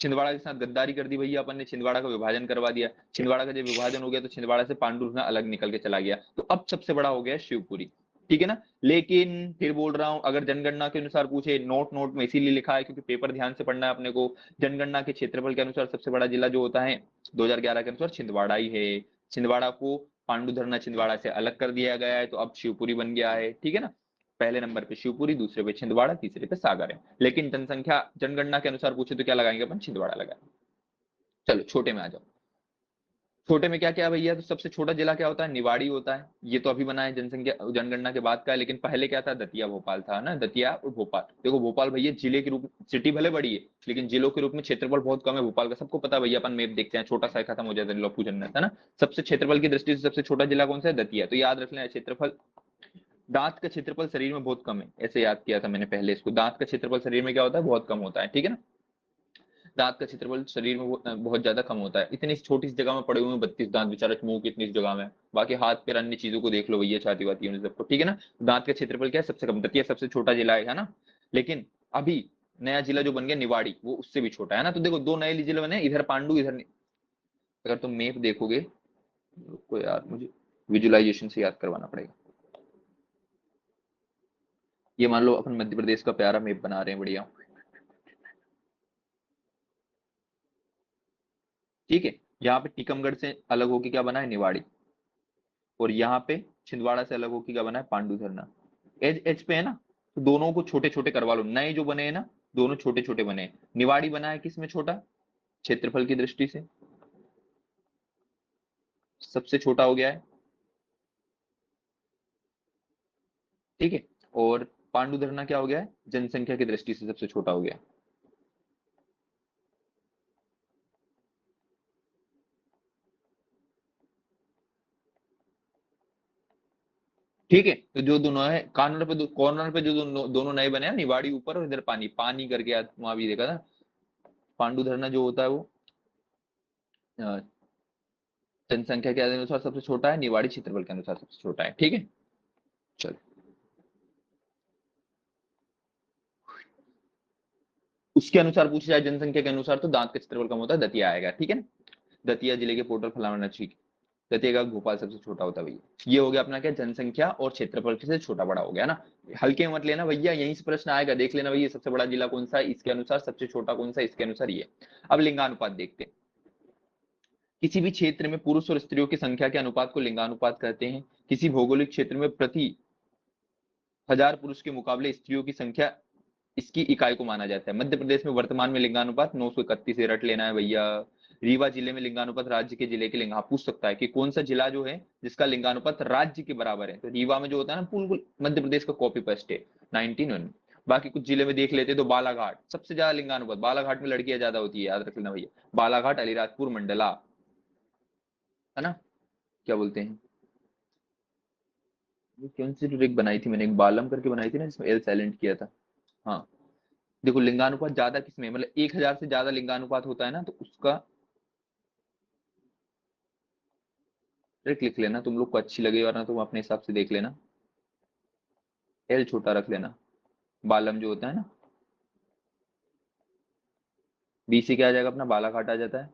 छिंदवाड़ा के साथ गद्दारी कर दी भैया अपन ने, छिंदवाड़ा का विभाजन करवा दिया। छिंदवाड़ा का जब विभाजन हो गया तो छिंदवाड़ा से पांडुरना अलग निकल के चला गया। तो अब सबसे बड़ा हो गया शिवपुरी, ठीक है ना। लेकिन फिर बोल रहा हूं, अगर जनगणना के अनुसार पूछे, नोट नोट में इसीलिए लिखा है क्योंकि पेपर ध्यान से पढ़ना है अपने को। जनगणना के क्षेत्रफल के अनुसार सबसे बड़ा जिला जो होता है 2011 के अनुसार छिंदवाड़ा ही है। छिंदवाड़ा को पांडुधरना छिंदवाड़ा से अलग कर दिया गया है, तो अब शिवपुरी बन गया है, ठीक है ना। पहले नंबर पे शिवपुरी, दूसरे पे छिंदवाड़ा, तीसरे पे सागर है। लेकिन जनसंख्या जनगणना के अनुसार पूछे तो क्या लगाएंगे अपन? छिंदवाड़ा लगाएंगे। चलो छोटे में आ जाओ। छोटे में क्या क्या है भैया? तो सबसे छोटा जिला क्या होता है? निवाड़ी होता है। ये तो अभी बना है जनसंख्या जनगणना के बाद का है, लेकिन पहले क्या था? दतिया भोपाल था ना। दतिया और भोपाल। देखो भोपाल भैया जिले के रूप, सिटी भले बड़ी है लेकिन जिलों के रूप में क्षेत्रफल बहुत कम है भोपाल का, सबको पता है भैया। अपन मैप देखते हैं, छोटा सा खत्म हो जाता है लप्पू जन्नत, है ना। सबसे क्षेत्रफल की दृष्टि से सबसे छोटा जिला कौन सा है? दतिया। तो याद रख लेना क्षेत्रफल। दांत का क्षेत्रफल शरीर में बहुत कम है, ऐसे याद किया था मैंने पहले इसको। दांत का क्षेत्रफल शरीर में क्या होता है? बहुत कम होता है, ठीक है ना। दांत का क्षेत्रफल शरीर में बहुत ज्यादा कम होता है। इतनी छोटी सी जगह में पड़े हुए 32 दांत, बेचारा मुंह कितनी सी जगह में। बाकी हाथ पैर अन्य चीजों को देख लो भैया, छाती वाती उन सबको, ठीक है ना। दांत का क्षेत्रफल क्या है? सबसे कम। दतिया सबसे छोटा जिला है ना। लेकिन अभी नया जिला जो बन गया निवाड़ी, वो उससे भी छोटा है ना। तो देखो 2 नए जिले बने, इधर पांडु इधर। अगर तुम मैप देखोगे तो यार मुझे विजुअलाइजेशन से याद करवाना पड़ेगा। ये मान लो अपन मध्य प्रदेश का प्यारा मैप बना रहे हैं, बढ़िया, ठीक है। यहाँ पे टीकमगढ़ से अलग होके क्या बना है? निवाड़ी। और यहाँ पे छिंदवाड़ा से अलग होके क्या बना है? पांडु धरना। एज एज पे है ना, तो दोनों को छोटे छोटे करवा लो। नए जो बने हैं ना, दोनों छोटे छोटे बने हैं। निवाड़ी बना है किसमें छोटा? क्षेत्रफल की दृष्टि से सबसे छोटा हो गया है, ठीक है। और पांडु धरना क्या हो गया है? जनसंख्या की दृष्टि से सबसे छोटा हो गया है, ठीक है। तो जो दोनों है कॉर्नर पे जो दोनों नए बने हैं, निवाड़ी ऊपर और इधर पानी पानी करके, वहां भी देखा था। पांडु धरना जो होता है वो जनसंख्या के अनुसार सबसे छोटा है, निवाड़ी क्षेत्रफल के अनुसार सबसे छोटा है, ठीक है। चलो, उसके अनुसार पूछा जाए जनसंख्या के अनुसार, तो दांत का क्षेत्रफल कम होता है, दतिया आएगा, ठीक है ना। दतिया जिले के पोर्टल फलाना ठीक। प्रत्येक भोपाल सबसे छोटा होता है भैया। ये हो गया अपना क्या, जनसंख्या और क्षेत्रफल से छोटा बड़ा हो गया ना। हल्के मत लेना भैया, यहीं से प्रश्न आएगा, देख लेना भैया सबसे बड़ा जिला कौन सा है इसके अनुसार, सबसे छोटा कौन सा इसके अनुसार ये। अब लिंगानुपात देखते हैं। किसी भी क्षेत्र में पुरुष और स्त्रियों की संख्या के अनुपात को लिंगानुपात कहते हैं। किसी भौगोलिक क्षेत्र में प्रति 1000 पुरुष के मुकाबले स्त्रियों की संख्या इसकी इकाई को माना जाता है। मध्य प्रदेश में वर्तमान में लिंगानुपात 931 से रट लेना है भैया। रीवा जिले में लिंगानुपात राज्य के जिले के लिंग, हाँ पूछ सकता है कि कौन सा जिला जो है जिसका लिंगानुपात राज्य के बराबर है, तो रीवा में जो होता है ना बिल्कुल मध्य प्रदेश का कॉपी पेस्ट है 19। बाकी कुछ जिले में देख लेते तो बालाघाट सबसे ज्यादा लिंगानुपात, बालाघाट में लड़कियां ज्यादा होती है, याद रख लेना भैया। बालाघाट, अलीराजपुर, मंडला, है ना, क्या बोलते हैं, कौन सी ट्रिक बनाई थी मैंने, एक बालम करके बनाई थी ना जिसमें एल साइलेंट किया था। हाँ देखो लिंगानुपात ज्यादा किसमें, मतलब 1000 से ज्यादा लिंगानुपात होता है ना तो उसका ट्रिक लिख लेना, तुम लोग को अच्छी लगे वरना तुम अपने हिसाब से देख लेना। एल छोटा रख लेना, बालम जो होता है ना, बीसी क्या आ जाएगा अपना, बालाघाट आ जाता है,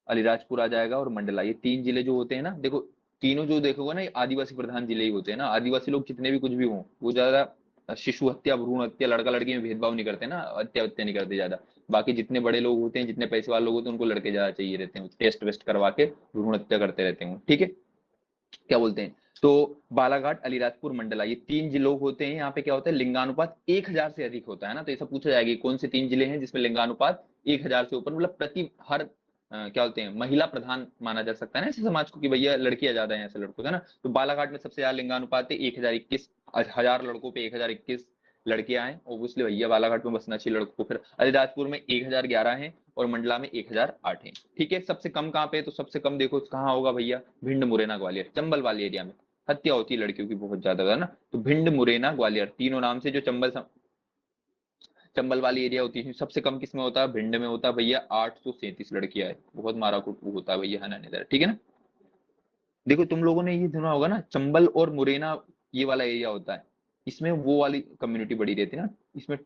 अलीराजपुर आ जाएगा और मंडला। ये 3 जिले जो होते हैं ना, देखो तीनों जो देखोगे ना ये आदिवासी प्रधान जिले ही होते हैं ना। आदिवासी लोग जितने भी कुछ भी हों वो ज्यादा शिशु हत्या, भ्रूण हत्या, लड़का लड़की में भेदभाव नहीं करते ना, हत्या हत्या नहीं करते ज्यादा। बाकी जितने बड़े लोग होते हैं, जितने पैसे वाले लोग होते हैं, उनको लड़के ज्यादा चाहिए रहते हैं, टेस्ट वेस्ट करवा के भ्रूण हत्या करते रहते हैं, ठीक है, क्या बोलते हैं। तो बालाघाट, अलीराजपुर, मंडला ये 3 जिले होते हैं। यहाँ पे क्या होता है, लिंगानुपात 1000 से अधिक होता है ना, तो ऐसा पूछा जाएगा कौन से 3 जिले हैं जिसमें लिंगानुपात 1000 से ऊपर, मतलब प्रति हर क्या बोलते हैं महिला प्रधान माना जा सकता है ना ऐसे समाज को, कि भैया लड़कियां ज्यादा हैं ऐसे लड़कों का ना। तो बालाघाट में सबसे ज्यादा लिंगानुपात है 1021, 1000 लड़कों पे 1021 लड़कियां हैं, ऑब्वियसली भैया बालाघाट में बसना चाहिए लड़कों को। फिर अलीराजपुर में 1011 है और मंडला में 1008 है, ठीक है। सबसे कम कहाँ पे, तो सबसे कम देखो कहाँ होगा भैया, भिंड, मुरैना, ग्वालियर, चंबल वाले एरिया में हत्या होती है लड़कियों की बहुत ज्यादा, है ना। तो भिंड, मुरैना, ग्वालियर तीनों नाम से जो चंबल वाली एरिया होती है, सबसे कम किसमें होता है, भिंड में होता है भैया 837 लड़कियां है, बहुत मारा कुट होता है भैया, है ना, ठीक है ना। देखो तुम लोगों ने ये सुना होगा ना, चंबल और मुरैना ये वाला एरिया होता है, इसमें वो वाली कम्युनिटी बड़ी रहती है ना, इसमें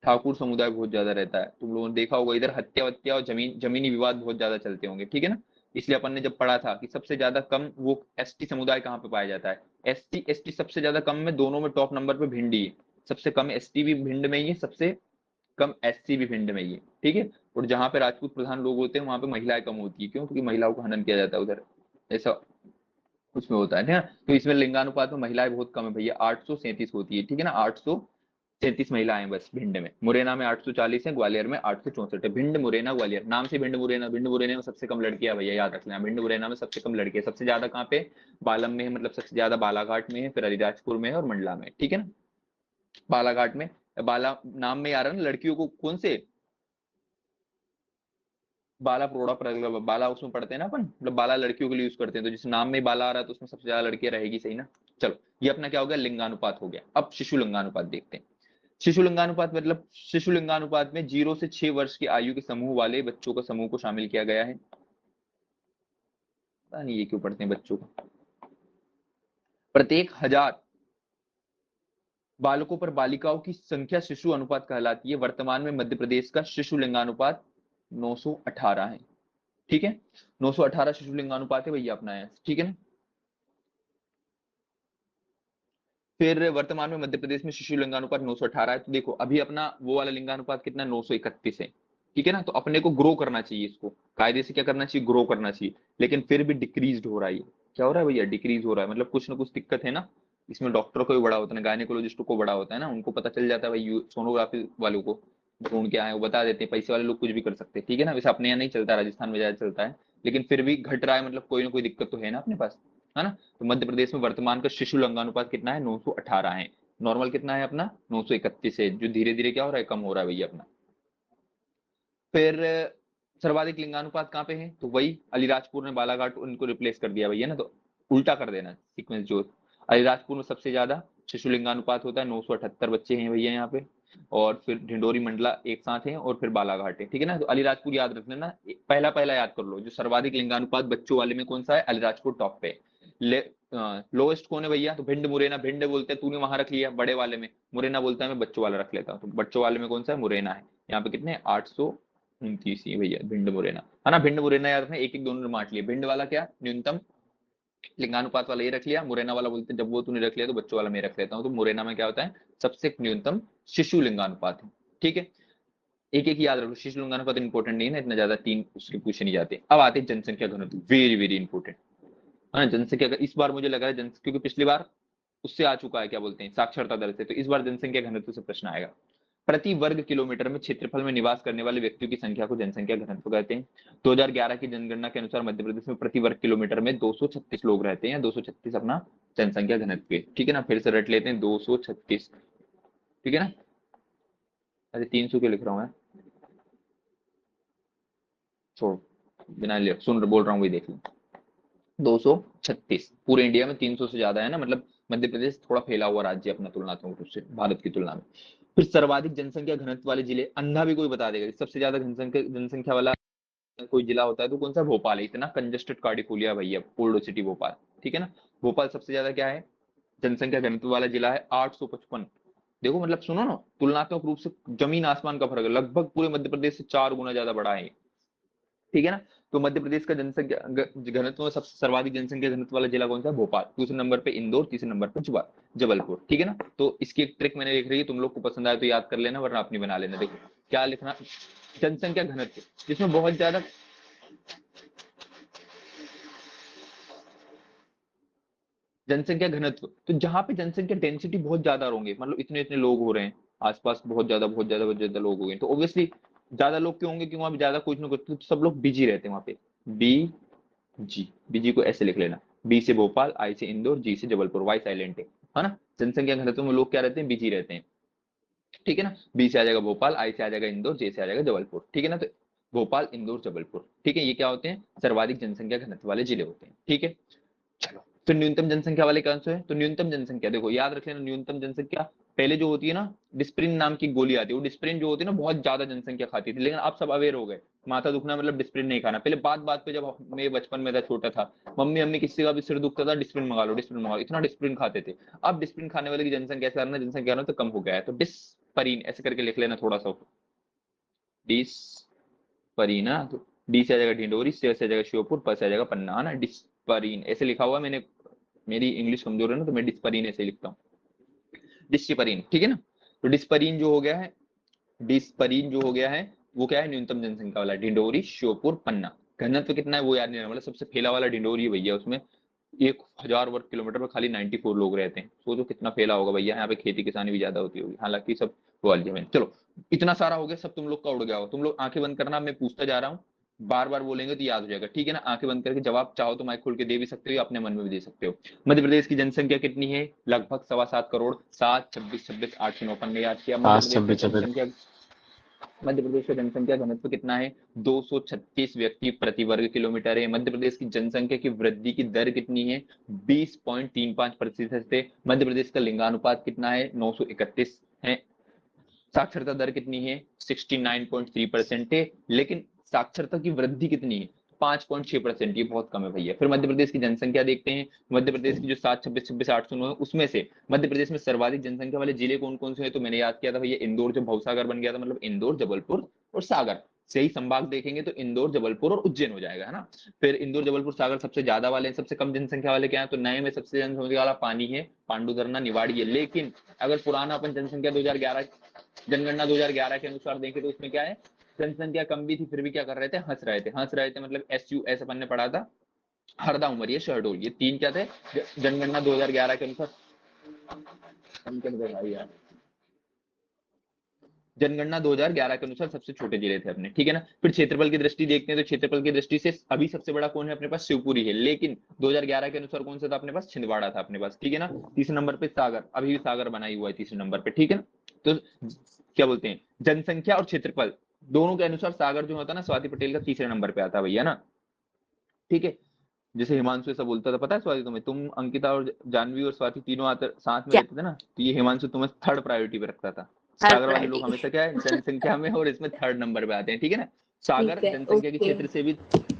ठाकुर समुदाय बहुत ज्यादा रहता है। तुम लोगों ने देखा होगा इधर हत्या वत्या और जमीनी विवाद बहुत ज्यादा चलते होंगे, ठीक है ना। इसलिए अपन ने जब पढ़ा था कि सबसे ज्यादा कम वो एसटी समुदाय कहाँ पे पाया जाता है, एसटी एसटी सबसे ज्यादा कम में, दोनों में टॉप नंबर पे भिंड ही है। सबसे कम एसटी भी भिंड में ही है, सबसे कम एससी भी भिंड में ही है, ठीक है। और जहां पे राजपूत प्रधान लोग होते हैं वहां पे महिलाएं कम होती है, क्यों, क्योंकि महिलाओं को हनन किया जाता है उधर, ऐसा उसमें होता है ना। तो इसमें लिंगानुपात में महिलाएं बहुत कम है भैया, 837 होती है, ठीक है ना, 837 महिलाएं बस भिंड में। मुरैना में 840 है, ग्वालियर में 864 है। भिंड, मुरैना, ग्वालियर नाम से भिंड मुरैना, भिंड मुरैना में सबसे कम लड़कियां भैया, याद रख लेना, भिंड मुरैना में सबसे कम लड़कियां, सबसे ज्यादा कहाँ पे, बालम में है, मतलब सबसे ज्यादा बालाघाट में है, फिर अलीराजपुर में है और मंडला में, ठीक है ना। बालाघाट में, बाला नाम में आ रहा है ना लड़कियों को कौन से, बाला प्रोड़ा बाला उसमें पढ़ते हैं ना अपन, मतलब बाला लड़कियों के लिए यूज करते हैं, तो जिस नाम में बाला आ रहा है तो उसमें सबसे ज्यादा लड़कियां रहेगी, सही ना। चलो ये अपना क्या हो गया, लिंगानुपात हो गया। अब शिशु लिंगानुपात देखते हैं। शिशु लिंगानुपात मतलब शिशु लिंगानुपात में 0 से 6 वर्ष की आयु के समूह वाले बच्चों का समूह को शामिल किया गया है। पता नहीं ये क्यों पढ़ते हैं बच्चों को। प्रत्येक 1000 बालकों पर बालिकाओं की संख्या शिशु अनुपात कहलाती है। वर्तमान में मध्य प्रदेश का शिशु लिंगानुपात 918 है, ठीक है, 918 शिशु लिंगानुपात है भैया अपना है, ठीक है ना। फिर वर्तमान में मध्य प्रदेश में शिशु लिंगानुपात 918 है। तो देखो अभी अपना वो वाला लिंगानुपात कितना, 931 है, ठीक है ना। तो अपने को ग्रो करना चाहिए, इसको कायदे से क्या करना चाहिए, ग्रो करना चाहिए, लेकिन फिर भी डिक्रीज हो रहा है। क्या हो रहा है भैया, डिक्रीज हो रहा है, मतलब कुछ ना कुछ दिक्कत है ना। इसमें डॉक्टर को भी बड़ा होता है, गायनेकोलॉजिस्ट को बड़ा होता है ना, उनको पता चल जाता है भाई, सोनोग्राफी वालों को भ्रूण क्या है वो बता देते हैं, पैसे वाले लोग कुछ भी कर सकते हैं, ठीक है ना। वैसे अपने यहाँ नहीं चलता, राजस्थान में ज्यादा चलता है, लेकिन फिर भी घट रहा है, मतलब कोई ना कोई दिक्कत तो है ना अपने पास, है ना। तो मध्य प्रदेश में वर्तमान का शिशु लिंगानुपात कितना है, 918 है। नॉर्मल कितना है अपना, 931 है, जो धीरे धीरे क्या हो रहा है, कम हो रहा है भैया अपना। फिर सर्वाधिक लिंगानुपात कहाँ पे है, तो वही अलीराजपुर ने बालाघाट उनको रिप्लेस कर दिया भैया ना, तो उल्टा कर देना सीक्वेंस जो। अलीराजपुर में सबसे ज्यादा शिशु लिंगानुपात होता है, 978 बच्चे हैं भैया यहाँ पे, और फिर ढिंडोरी, मंडला एक साथ है, और फिर बालाघाट है, ठीक है ना। तो अलीराजपुर याद रख लेना, पहला पहला याद कर लो, जो सर्वाधिक लिंगानुपात बच्चों वाले में कौन सा है, अलीराजपुर टॉप पे। लोएस्ट कौन है भैया, तो भिंड, मुरैना, भिंड बोलते हैं, तूने वहां रख लिया बड़े वाले में, मुरैना बोलता है मैं बच्चों वाला रख लेता हूँ, तो बच्चों वाले में कौन सा है, मुरैना है। यहाँ पे कितने 800 29 ही भैया, भिंड मुरैना है ना। भिंड मुरैना याद रखना, एक एक दोनों ने बांट लिए। भिंड वाला क्या, न्यूनतम लिंगानुपात वाला ये रख लिया। मुरैना वाला बोलते हैं जब वो तूने रख लिया तो बच्चों वाला मैं रख लेता हूँ। तो मुरैना में क्या होता है, सबसे न्यूनतम शिशु लिंगानुपात है। ठीक है, एक एक याद रखो, शिशु लिंगानुपात इंपॉर्टेंट नहीं है ना इतना ज्यादा, तीन उसके पूछे नहीं जाते। अब आते हैं जनसंख्या घनत्व, वेरी वेरी इंपॉर्टेंट है ना। जनसंख्या इस बार मुझे लग रहा है क्योंकि पिछली बार उससे आ चुका है, क्या बोलते हैं, साक्षरता दर से, तो इस बार जनसंख्या घनत्व से प्रश्न आएगा। प्रति वर्ग किलोमीटर में क्षेत्रफल में निवास करने वाले व्यक्तियों की संख्या को जनसंख्या घनत्व कहते हैं। 2011 की जनगणना के अनुसार मध्य प्रदेश में प्रति वर्ग किलोमीटर में 236 लोग रहते हैं। 236 अपना जनसंख्या घनत्व है। ठीक है ना, फिर से रट लेते हैं 236। ठीक है ना, अरे 300 क्यों लिख रहा हूं मैं, छोड़, बिना ले सुन बोल रहा हूँ वही देख लो। 236 पूरे इंडिया में, 300 से ज्यादा है ना, मतलब मध्य प्रदेश थोड़ा फैला हुआ राज्य अपना तुलनात्मक रूप से भारत की तुलना में। फिर सर्वाधिक जनसंख्या घनत्व वाले जिले, अंधा भी कोई बता देगा, सबसे ज्यादा जनसंख्या वाला कोई जिला होता है तो कौन सा, भोपाल है। इतना कंजेस्टेड कार्डिफोलिया भैया, ओल्ड सिटी भोपाल। ठीक है ना, भोपाल सबसे ज्यादा क्या है, जनसंख्या घनत्व वाला जिला है 855। देखो मतलब सुनो ना, तुलनात्मक रूप से जमीन आसमान का फर्क है, लगभग पूरे मध्य प्रदेश से 4 गुना ज्यादा बड़ा है। ठीक है ना, तो मध्य प्रदेश का जनसंख्या घनत्व में सबसे सर्वाधिक जनसंख्या घनत्व वाला जिला कौन सा है, भोपाल। दूसरे नंबर पे इंदौर, तीसरे नंबर पे जबलपुर। ठीक है ना, तो इसकी एक ट्रिक मैंने देख रही है, तुम लोग को पसंद आए तो याद कर लेना, वरना अपनी बना लेना। देखो क्या लिखना, जनसंख्या घनत्व जिसमें बहुत ज्यादा जनसंख्या घनत्व, तो जहां पे जनसंख्या डेंसिटी बहुत ज्यादा होंगे, मतलब इतने इतने लोग हो रहे हैं आसपास, बहुत ज्यादा लोग हो गए, तो ऑब्वियसली ज्यादा लोग क्यों होंगे, क्योंकि वहां पे ज्यादा कुछ ना कुछ, तो सब लोग बिजी रहते हैं वहां पे। बी जी, बीजी को ऐसे लिख लेना, बी से भोपाल, आई से इंदौर, जी से जबलपुर, वाई साइलेंट है ना। जनसंख्या घनत्व में लोग क्या रहते हैं, बिजी रहते हैं। ठीक है ना, बी से आ जाएगा भोपाल, आई से आ जाएगा इंदौर, जे से आ जाएगा जबलपुर। ठीक है ना, तो भोपाल, इंदौर, जबलपुर। ठीक है, ये क्या होते हैं, सर्वाधिक जनसंख्या घनत्व वाले जिले होते हैं। ठीक है, चलो फिर न्यूनतम जनसंख्या वाले कौन से है, तो न्यूनतम जनसंख्या देखो याद रख लेना, न्यूनतम जनसंख्या पहले जो होती है ना, डिस्प्रिन नाम की गोली आती है, वो डिस्प्रिन जो होती है ना बहुत ज्यादा जनसंख्या खाती थी, लेकिन अब सब अवेयर हो गए, माथा दुखना मतलब डिस्प्रिन नहीं खाना। पहले बात बात पे जब मैं बचपन में था, छोटा था, मम्मी अम्मी किसी का भी सिर दुखता था, डिस्प्रिन मंगा लो, डिस्प्रिन मंगा लो, इतना डिस्प्रिन खाते थे। अब डिस्प्रिन खाने वाले की जनसंख्या ऐसे करना, जनसंख्या ना तो कम हो गया है, तो डिस्परीन ऐसे करके लिख लेना थोड़ा सा, डिस्परीन ना, तो डी से आ जाएगा ढिंडोरी, से आ जाएगा श्योपुर, प से आ जाएगा पन्ना, है ना, डिस्परीन ऐसे लिखा हुआ मैंने, मेरी इंग्लिश कमजोर है ना, तो मैं डिस्परीन ऐसे लिखता हूँ, डिस्परीन। ठीक है ना, तो डिस्परीन जो हो गया है, डिस्परीन जो हो गया है वो क्या है, न्यूनतम जनसंख्या वाला, ढिंडोरी, श्योपुर, पन्ना। घनत्व कितना है वो याद नहीं रहना, मतलब सबसे फैला वाला ढिंडोरी है भैया, उसमें 1000 वर्ग किलोमीटर में खाली 94 लोग रहते हैं। सोचो कितना फैला होगा भैया, यहाँ पे खेती किसानी भी ज्यादा होती होगी, हालांकि सब ग्वालियर में। चलो इतना सारा हो गया, सब तुम लोग का उड़ गया होगा। तुम लोग आंखें बंद करना, मैं पूछता जा रहा हूँ, बार बार बोलेंगे तो याद हो जाएगा। ठीक है ना, आंखें बंद करके जवाब चाहो तो माइक खोल के दे भी सकते हो, अपने मन में भी दे सकते हो। मध्य प्रदेश की जनसंख्या कितनी है, लगभग 7.25 करोड़। 7, 26, 26, 8 से 9 ने याद किया। मध्य 5 प्रदेश 26 का 26। जनसंख्या, मध्य प्रदेश का जनसंख्या घनत्व कितना है, 236 व्यक्ति प्रति वर्ग किलोमीटर है। मध्य प्रदेश की जनसंख्या की वृद्धि की दर कितनी है, 20.35% है। मध्य प्रदेश का लिंगानुपात कितना है, 931 है। साक्षरता दर कितनी है, 69.3% है। लेकिन साक्षरता की वृद्धि कितनी है, 5.6%, ये बहुत कम है भैया। फिर मध्य प्रदेश की जनसंख्या देखते हैं, मध्य प्रदेश की जो 7, 26, 26, 8 9 है, उसमें से मध्य प्रदेश में सर्वाधिक जनसंख्या वाले जिले कौन कौन से हैं, तो मैंने याद किया था भैया, इंदौर जो भवसागर बन गया था, मतलब इंदौर, जबलपुर और सागर। सही संभाग देखेंगे तो इंदौर, जबलपुर और उज्जैन हो जाएगा, है ना। फिर इंदौर, जबलपुर, सागर सबसे ज्यादा वाले हैं। सबसे कम जनसंख्या वाले क्या है, तो नए में सबसे जनसंख्या वाला पानी है, पांडुधरना, निवाड़ी है। लेकिन अगर पुराना अपन जनसंख्या 2011 जनगणना 2011 के अनुसार देखें तो उसमें क्या है, जनसंख्या कम भी थी, फिर भी क्या कर रहे थे, हंस रहे थे, मतलब SUS अपन ने पढ़ा था, हरदा, उमरिया, शहडोल, ये तीन क्या थे जनगणना 2011 के अनुसार। जनगणना 2011 के अनुसार सबसे छोटे जिले थे अपने। ठीक है ना, फिर क्षेत्रफल की दृष्टि देखते हैं, तो क्षेत्रफल की दृष्टि से अभी सबसे बड़ा कौन है अपने पास, शिवपुरी है। लेकिन 2011 के अनुसार कौन सा था अपने पास, छिंदवाड़ा था अपने पास। ठीक है ना, तीसरे नंबर पे सागर, अभी भी सागर बना ही हुआ है तीसरे नंबर पे। ठीक है ना, तो क्या बोलते हैं, जनसंख्या और क्षेत्रफल दोनों के अनुसार सागर जो होता है ना, स्वाति पटेल का तीसरे नंबर पे आता है भैया ना। ठीक है, जैसे हिमांशु ऐसा बोलता था, पता है स्वाति तुम्हें, तुम अंकिता और जानवी और स्वाति तीनों आते साथ में क्या रहते थे ना, तो ये हिमांशु तुम्हें थर्ड प्रायोरिटी पे रखता था। थर्ड सागर वाले लोग प्रायोरिटी? हमेशा क्या है, जनसंख्या में और इसमें थर्ड नंबर पे आते हैं। ठीक है ना, सागर ठीक है, जनसंख्या के ओके। क्षेत्र से भी,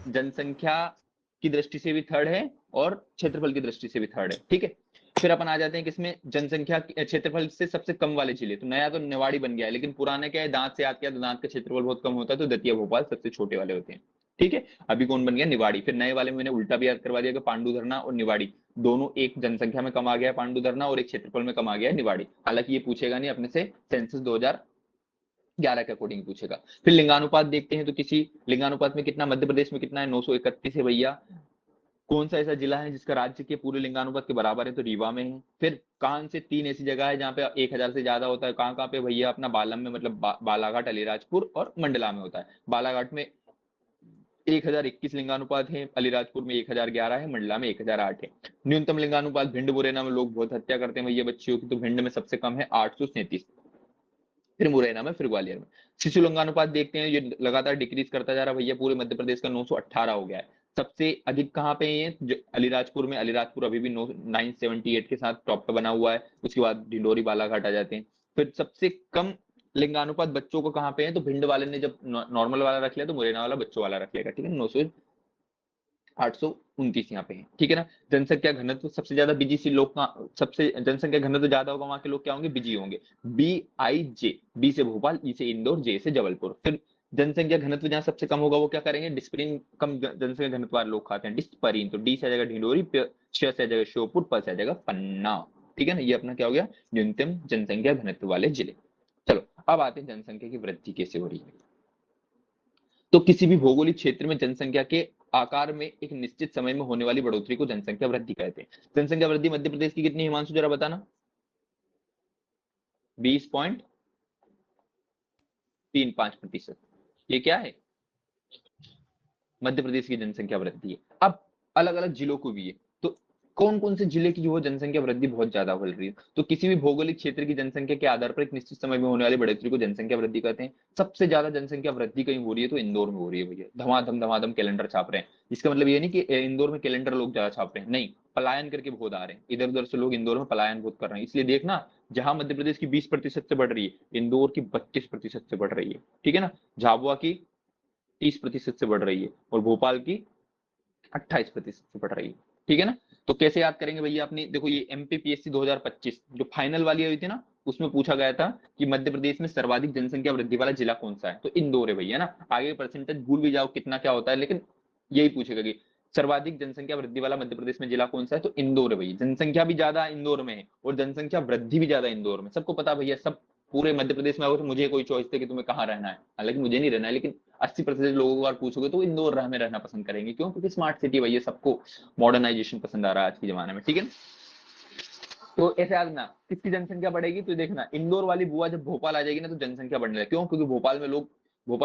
जनसंख्या की दृष्टि से भी थर्ड है और क्षेत्रफल की दृष्टि से भी थर्ड है। ठीक है, फिर अपन आ जाते हैं किसमें, जनसंख्या क्षेत्रफल से सबसे कम वाले जिले। तो नया तो निवाड़ी बन गया है, लेकिन पुराना क्या है, दांत से याद किया तो दांत का क्षेत्रफल बहुत कम होता है, तो दतिया भोपाल सबसे छोटे वाले होते हैं। ठीक है, अभी कौन बन गया, निवाड़ी। फिर नए वाले में मैंने उल्टा भी याद करवा दिया कि पांडुधरना और निवाड़ी दोनों एक जनसंख्या में कम आ गया है पांडुधरना, और एक क्षेत्रफल में कम आ गया है निवाड़ी। हालांकि ये पूछेगा नहीं अपने से, सेंसस 2011 के अकॉर्डिंग पूछेगा। फिर लिंगानुपात देखते हैं, तो किसी लिंगानुपात में कितना मध्य प्रदेश में कितना है, 931 है भैया। कौन सा ऐसा जिला है जिसका राज्य के पूरे लिंगानुपात के बराबर है, तो रीवा में है। फिर कान से 3 ऐसी जगह है जहाँ पे 1000 से ज्यादा होता है, कहाँ कहाँ पे भैया, अपना बालम में, मतलब बालाघाट, अलीराजपुर और मंडला में होता है। बालाघाट में 1021 लिंगानुपात है, अलीराजपुर में 1011 है, मंडला में 1008 है। न्यूनतम लिंगानुपात भिंड मुरैना में लोग बहुत हत्या करते हैं भैया बच्चियों की, तो भिंड में सबसे कम है 837। फिर मुरैना में, फिर ग्वालियर में। शिशु लिंगानुपात देखते हैं, ये लगातार डिक्रीज करता जा रहा है भैया, पूरे मध्य प्रदेश का 918 हो गया है। सबसे अधिक कहाँ पे है ये, अलीराजपुर में। अलीराजपुर अभी भी 978 के साथ टॉप पे बना हुआ है। उसके बाद ढिंडोरी बालाघाट आ जाते हैं। फिर सबसे कम लिंगानुपात बच्चों को कहाँ पे है, तो भिंड वाले ने जब नॉर्मल वाला रख लिया, तो मुरैना वाला बच्चों वाला रख लेगा। ठीक है, 829 यहाँ पे है। ठीक है ना। जनसंख्या घनत्व सबसे ज्यादा बिजी सी लोग का, सबसे जनसंख्या घनत्व ज्यादा होगा वहां के लोग क्या होंगे, बिजी होंगे। BIJ, बी से भोपाल, ई से इंदौर, जे से जबलपुर। फिर जनसंख्या घनत्व जहां सबसे कम होगा वो क्या करेंगे, डिस्परिन कम जनसंख्या घनत्व वाले लोग खाते हैं, डिस्परिन। तो डी से आ जाएगा ढिंडोरी, श से आ जाएगा श्योपुर, प से आ जाएगा पन्ना। ठीक है ना, ये अपना क्या हो गया, न्यूनतम जनसंख्या घनत्व वाले जिले। चलो अब आते हैं जनसंख्या की वृद्धि कैसे हो रही है। तो किसी भी भौगोलिक क्षेत्र में जनसंख्या के आकार में एक निश्चित समय में होने वाली बढ़ोतरी को जनसंख्या वृद्धि कहते हैं। जनसंख्या वृद्धि मध्य प्रदेश की कितनी, हिमांशु जरा बताना। 20.35%। ये क्या है, मध्य प्रदेश की जनसंख्या वृद्धि है। अब अलग अलग जिलों को भी है, तो कौन कौन से जिले की जो है जनसंख्या वृद्धि बहुत ज्यादा हो रही है, तो किसी भी भौगोलिक क्षेत्र की जनसंख्या के आधार पर एक निश्चित समय में होने वाली बढ़ोतरी को जनसंख्या वृद्धि कहते हैं। सबसे ज्यादा जनसंख्या वृद्धि कहीं हो रही है तो इंदौर में हो रही है भैया, धमाधम धमाधम कैलेंडर छाप रहे हैं। इसका मतलब ये नहीं कि इंदौर में कैलेंडर लोग ज्यादा छाप रहे हैं, नहीं, पलायन करके बहुत आ रहे हैं, इधर उधर से लोग इंदौर में पलायन बहुत कर रहे हैं। इसलिए देखना, जहां मध्य प्रदेश की 20% से बढ़ रही है, इंदौर की 32% से बढ़ रही है। ठीक है ना, झाबुआ की 30% से बढ़ रही है, और भोपाल की 28% से बढ़ रही है। ठीक है ना। तो कैसे याद करेंगे भैया, अपनी देखो, ये MPPSC 2025 जो फाइनल वाली हुई थी ना, उसमें पूछा गया था कि मध्य प्रदेश में सर्वाधिक जनसंख्या वृद्धि वाला जिला कौन सा है, तो इंदौर है भैया ना। आगे परसेंटेज भूल भी जाओ कितना क्या होता है, लेकिन यही पूछेगा कि सर्वाधिक जनसंख्या वृद्धि वाला मध्य प्रदेश में जिला कौन सा है, तो इंदौर है भैया। जनसंख्या भी ज्यादा इंदौर में है और जनसंख्या वृद्धि भी ज्यादा इंदौर में, सबको पता भैया। सब पूरे मध्य प्रदेश में आओ तो मुझे कोई चॉइस थे कि तुम्हें कहाँ रहना है, हालांकि मुझे नहीं रहना है, लेकिन 80% लोगों को अगर पूछोगे तो इंदौर में रहना पसंद करेंगे। क्यों, क्योंकि स्मार्ट सिटी भैया, सबको मॉडर्नाइजेशन पसंद आ रहा है आज के जमाने में। ठीक है, तो ऐसे याद ना, किसकी जनसंख्या बढ़ेगी, तो देखना इंदौर वाली बुआ जब भोपाल आ जाएगी ना, तो जनसंख्या बढ़ने लगेगी। क्यों, क्योंकि भोपाल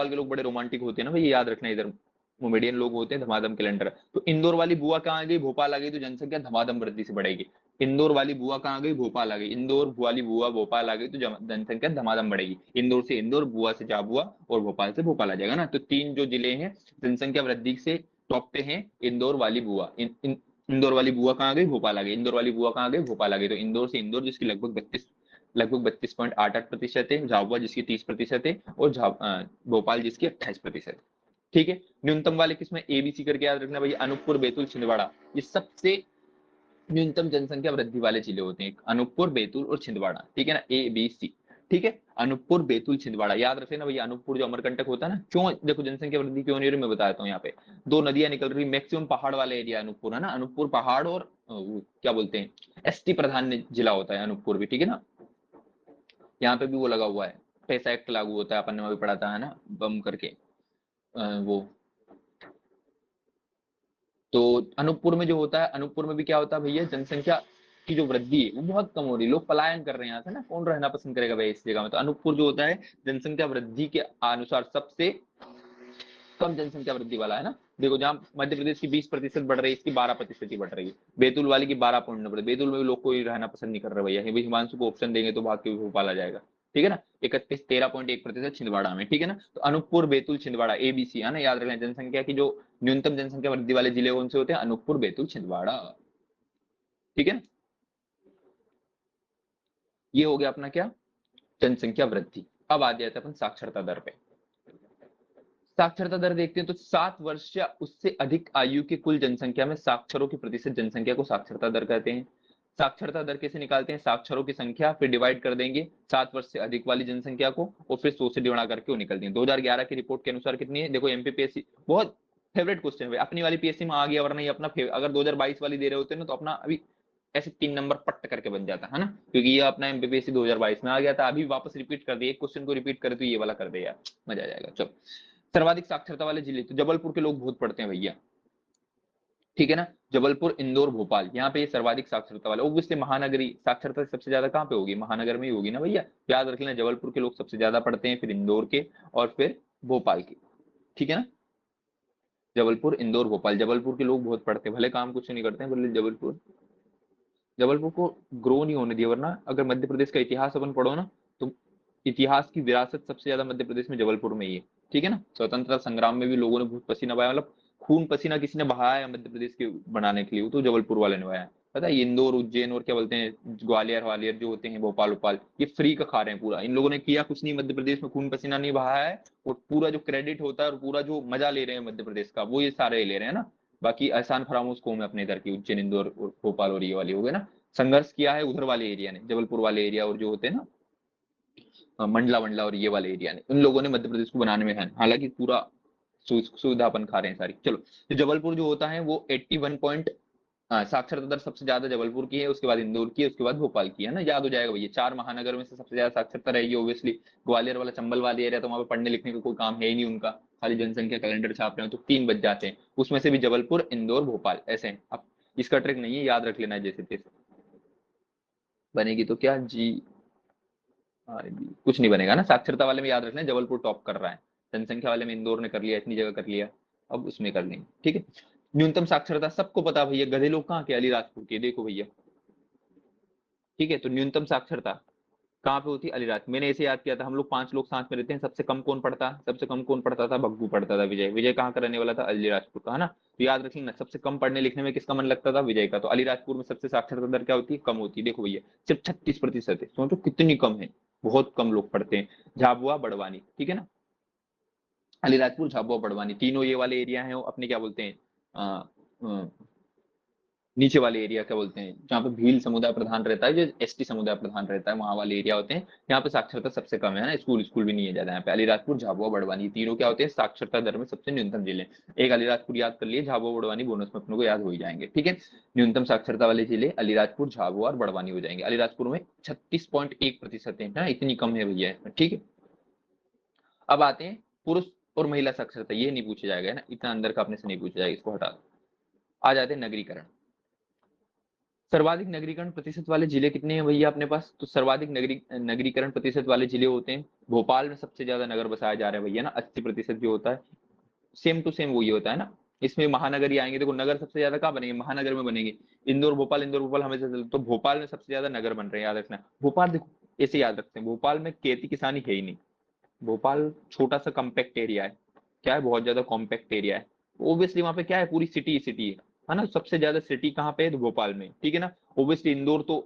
के लोग बड़े रोमांटिक होते हैं ना भाई, याद रखना, इधर मोमेडियन लोग होते हैं, धमाधम कैलेंडर। तो इंदौर वाली बुआ कहाँ आ गई, भोपाल आ गई, तो जनसंख्या धमाधम वृद्धि से बढ़ेगी। इंदौर वाली बुआ कहाँ आ गई, भोपाल आ गई, इंदौर वाली बुआ भोपाल आ गई, तो जनसंख्या धमाधम बढ़ेगी। इंदौर से इंदौर, बुआ से झाबुआ, और भोपाल से भोपाल आ जाएगा ना। तो 3 जो जिले हैं जनसंख्या वृद्धि से टॉप पे हैं, इंदौर वाली बुआ, इंदौर वाली बुआ कहाँ गई, भोपाल आ गई, इंदौर वाली बुआ कहाँ गई, भोपाल आ गई। तो इंदौर से इंदौर जिसकी लगभग 32.88% है, झाबुआ जिसकी 30% है, और भोपाल जिसकी 28% है। ठीक है, न्यूनतम वाले किसमें, ABC करके याद रखना भैया, अनूपपुर, बैतूल, छिंदवाड़ा, ये सबसे न्यूनतम जनसंख्या वृद्धि वाले जिले होते हैं, अनूपपुर, बैतूल और छिंदवाड़ा। ठीक है ना, ABC। ठीक है, अनूपपुर, बैतूल, छिंदवाड़ा याद रखे ना भैया। अनूपपुर जो अमरकंटक होता है ना, क्यों देखो जनसंख्या वृद्धि क्यों नहीं रही, मैं बताता हूँ। यहाँ पे 2 नदियां निकल रही, मैक्सिमम पहाड़ वाले एरिया अनूपपुर है ना, अनूपपुर पहाड़ और क्या बोलते हैं, ST प्रधान जिला होता है अनूपपुर भी। ठीक है ना, यहाँ पे भी वो लगा हुआ है, पैसा एक्ट लागू होता है, अपन ने अभी पढ़ा था है ना, बम करके वो। तो अनूपपुर में जो होता है, अनूपपुर में भी क्या होता है भैया, जनसंख्या की जो वृद्धि है वो बहुत कम हो रही है, लोग पलायन कर रहे हैं यहाँ से ना, कौन रहना पसंद करेगा भाई इस जगह में। तो अनूपपुर जो होता है जनसंख्या वृद्धि के अनुसार सबसे कम जनसंख्या वृद्धि वाला है ना। देखो, जहां मध्य प्रदेश की 20% बढ़ रही है, इसकी 12% ही बढ़ रही है। बैतूल वाली की 12.90, बैतूल में भी लोग कोई रहना पसंद नहीं कर रहे भैया, हिमांशु को ऑप्शन देंगे तो भाग के भोपाल आ जाएगा। ठीक है ना, 13.1% छिंदवाड़ा में। ठीक है ना, तो अनूपपुर, बैतूल, छिंदवाड़ा ABC है ना, याद रखना। जनसंख्या की जो न्यूनतम जनसंख्या वृद्धि वाले जिले कौन से होते हैं, अनूपपुर, बैतूल, छिंदवाड़ा। ठीक है ना, ये हो गया अपना क्या, जनसंख्या वृद्धि। अब आ जाते हैं अपन साक्षरता दर पे। साक्षरता दर देखते हैं, तो 7 वर्ष या उससे अधिक आयु की कुल जनसंख्या में साक्षरों की प्रतिशत जनसंख्या को साक्षरता दर कहते हैं। साक्षरता दर कैसे निकालते हैं, साक्षरों की संख्या फिर डिवाइड कर देंगे 7 वर्ष से अधिक वाली जनसंख्या को और फिर 100 से डिवाइड करके वो निकलती है। 2011 की रिपोर्ट के अनुसार कितनी है, देखो एमपीपीएससी बहुत फेवरेट क्वेश्चन है अपनी वाली पीएससी में आ गया, वरना ये अपना अगर 2022 वाली दे रहे होते ना तो अपना अभी ऐसे 3 नंबर पट्ट करके बन जाता है ना, क्योंकि ये अपना एमपीपीएससी 2022 में आ गया था, अभी वापस रिपीट कर दिया, एक क्वेश्चन को रिपीट करे तो ये वाला कर दे यार, मजा आ जाएगा। चलो सर्वाधिक साक्षरता वाले जिले, तो जबलपुर के लोग बहुत पढ़ते हैं भैया, ठीक है ना, जबलपुर, इंदौर, भोपाल, यहाँ पे ये सर्वाधिक साक्षरता वाले, ओब्वियसली महानगरी साक्षरता सबसे ज्यादा कहाँ पे होगी, महानगर में ही होगी ना भैया, याद रख लेना जबलपुर के लोग सबसे ज्यादा पढ़ते हैं, फिर इंदौर के और फिर भोपाल के, ठीक है ना, जबलपुर, इंदौर, भोपाल, जबलपुर के लोग बहुत पढ़ते हैं, भले काम कुछ नहीं करते हैं, भले जबलपुर जबलपुर को ग्रो नहीं होने दिया, वरना अगर मध्य प्रदेश का इतिहास अपन पढ़ो ना तो इतिहास की विरासत सबसे ज्यादा मध्य प्रदेश में जबलपुर में ही है, ठीक है ना, स्वतंत्रता संग्राम में भी लोगों ने बहुत पसीना बहाया, मतलब खून पसीना किसी ने बहाया है मध्य प्रदेश के बनाने के लिए, वो तो जबलपुर वाले ने बहाया है, पता है, इंदौर, उज्जैन और क्या बोलते हैं ग्वालियर वालियर जो होते हैं, भोपाल भोपाल, ये फ्री का खा रहे हैं पूरा, इन लोगों ने किया कुछ नहीं, मध्य प्रदेश में खून पसीना नहीं बहाया है, और पूरा जो क्रेडिट होता है और पूरा जो मजा ले रहे हैं मध्य प्रदेश का वो ये सारे ले रहे हैं ना, बाकी एहसान फरामोश कौम है अपने इधर की, उज्जैन, इंदौर और भोपाल और ये वाली हो गए ना, संघर्ष किया है उधर वाले एरिया ने, जबलपुर वाले एरिया और जो होते हैं ना मंडला वंडला और ये वाले एरिया ने, उन लोगों ने मध्य प्रदेश को बनाने में है, हालांकि पूरा सुविधा अपन खा रहे हैं सारी। चलो तो जबलपुर जो होता है वो 81 पॉइंट, साक्षरता दर सबसे ज्यादा जबलपुर की है, उसके बाद इंदौर की है, उसके बाद भोपाल की है ना, याद हो जाएगा भैया, 4 महानगर में से सबसे ज्यादा साक्षरता रहेगी ऑब्वियसली, ग्वालियर वाला चंबल वाले एरिया तो वहां पे पढ़ने लिखने का कोई काम है ही नहीं उनका, खाली जनसंख्या कैलेंडर छाप रहे हो तो 3 बच जाते हैं, उसमें से भी जबलपुर, इंदौर, भोपाल ऐसे हैं। अब इसका ट्रिक नहीं है, याद रख लेना है जैसे तैसे, बनेगी तो क्या जी, कुछ नहीं बनेगा ना, साक्षरता वाले में याद रखना जबलपुर टॉप कर रहा है, जनसंख्या वाले में इंदौर ने कर लिया, इतनी जगह कर लिया, अब उसमें कर लेंगे, ठीक है। न्यूनतम साक्षरता सबको पता भैया, गधे लोग कहाँ के, अलीराजपुर के, देखो भैया, ठीक है, तो न्यूनतम साक्षरता कहाँ पे होती है, अलीराजपुर, मैंने ऐसे याद किया था, हम लोग 5 लोग साथ में रहते हैं, सबसे कम कौन पढ़ता, सबसे कम कौन पढ़ता था, भग्गू पढ़ता था, विजय, विजय कहाँ का रहने वाला था, अलीराजपुर का, है ना, तो याद रखिए सबसे कम पढ़ने लिखने में किसका मन लगता था, विजय का, तो अलीराजपुर में सबसे साक्षरता दर क्या होती है, कम होती है, देखो भैया सिर्फ 36% है, सोचो कितनी कम है, बहुत कम लोग पढ़ते हैं, झाबुआ, बड़वानी, ठीक है ना, अलीराजपुर, झाबुआ, बड़वानी, तीनों ये वाले एरिया हैं, अपने क्या बोलते हैं नीचे वाले एरिया क्या बोलते हैं, जहाँ पे भील समुदाय प्रधान रहता है, जो एसटी समुदाय प्रधान रहता है, वहां वाले एरिया होते हैं, यहाँ पे साक्षरता सबसे कम है ना, स्कूल स्कूल भी नहीं है ज्यादा यहाँ पे, अलीराजपुर, झाबुआ, बड़वानी, तीनों क्या होते हैं साक्षरता दर में सबसे न्यूनतम जिले, एक अलीराजपुर याद कर लिए, झाबुआ बड़वानी बोनस में अपने को याद हो ही जाएंगे, ठीक है, न्यूनतम साक्षरता वाले जिले अलीराजपुर, झाबुआ और बड़वानी हो जाएंगे, अलीराजपुर में 36.1% है ना, इतनी कम है भैया इसमें, ठीक है। अब आते हैं पुरुष और महिला साक्षरता, ये नहीं पूछा जाएगा ना, इतना अंदर का अपने से नहीं पूछा जाएगा, इसको हटा दो। आ जाते हैं नगरीकरण, सर्वाधिक नगरीकरण प्रतिशत वाले जिले कितने हैं भैया अपने पास, तो सर्वाधिक नगरीकरण प्रतिशत वाले जिले होते हैं, भोपाल में सबसे ज्यादा नगर बसाया जा रहा है भैया ना, 80% जो होता है, सेम टू सेम वही होता है ना, इसमें महानगर ही आएंगे, देखो नगर सबसे ज्यादा कहाँ बनेंगे, महानगर में बनेंगे, इंदौर भोपाल हमेशा चलते, तो भोपाल में सबसे ज्यादा नगर बन रहे हैं, याद रखना, भोपाल देखो ऐसे याद रखते हैं, भोपाल में खेती किसानी है ही नहीं, भोपाल छोटा सा कॉम्पैक्ट एरिया है, क्या है, बहुत ज्यादा कॉम्पैक्ट एरिया है, ओब्वियसली वहां पे क्या है, पूरी सिटी है ना, सबसे ज्यादा सिटी कहाँ पे है, तो भोपाल में, ठीक है ना, ओब्वियसली इंदौर तो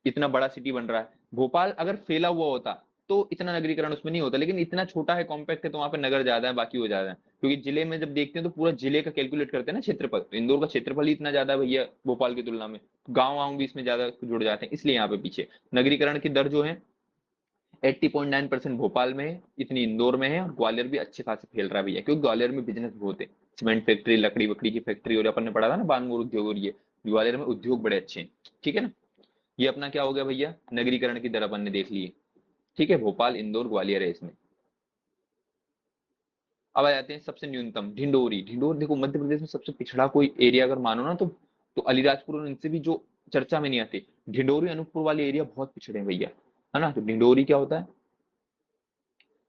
इतना बड़ा सिटी बन रहा है, भोपाल अगर फैला हुआ होता तो इतना नगरीकरण उसमें नहीं होता, लेकिन इतना छोटा है, कॉम्पैक्ट है, तो वहां पे नगर ज्यादा है, बाकी हो ज्यादा है, क्योंकि जिले में जब देखते हैं तो पूरा जिले का कैलकुलेट करते हैं ना क्षेत्रफल, तो इंदौर का क्षेत्रफल ही इतना ज्यादा है भैया भोपाल की तुलना में, गाँव वाँव भी इसमें ज्यादा जुड़ जाते हैं, इसलिए यहाँ पे पीछे नगरीकरण की दर जो है 80.9% भोपाल में है, इतनी इंदौर में है, और ग्वालियर भी अच्छे खासे फैल रहा है भैया, क्योंकि ग्वालियर में बिजनेस बहुत है, सीमेंट फैक्ट्री, लकड़ी वकड़ी की फैक्ट्री, और अपन ने पढ़ा था ना बानमूर उद्योग, और ये ग्वालियर में उद्योग बड़े अच्छे हैं, ठीक है ना, ये अपना क्या हो गया भैया, नगरीकरण की दर अपन ने देख ली है, ठीक है, भोपाल, इंदौर, ग्वालियर है इसमें। अब आ जाते हैं सबसे न्यूनतम, ढिंडोरी, ढिंडोर देखो मध्य प्रदेश में सबसे पिछड़ा कोई एरिया अगर मानो ना तो अलीराजपुर और इनसे भी जो चर्चा में नहीं आते, ढिंडोरी अनूपपुर वाले एरिया बहुत पिछड़े हैं भैया, है ना, तो ढिंडोरी क्या होता है,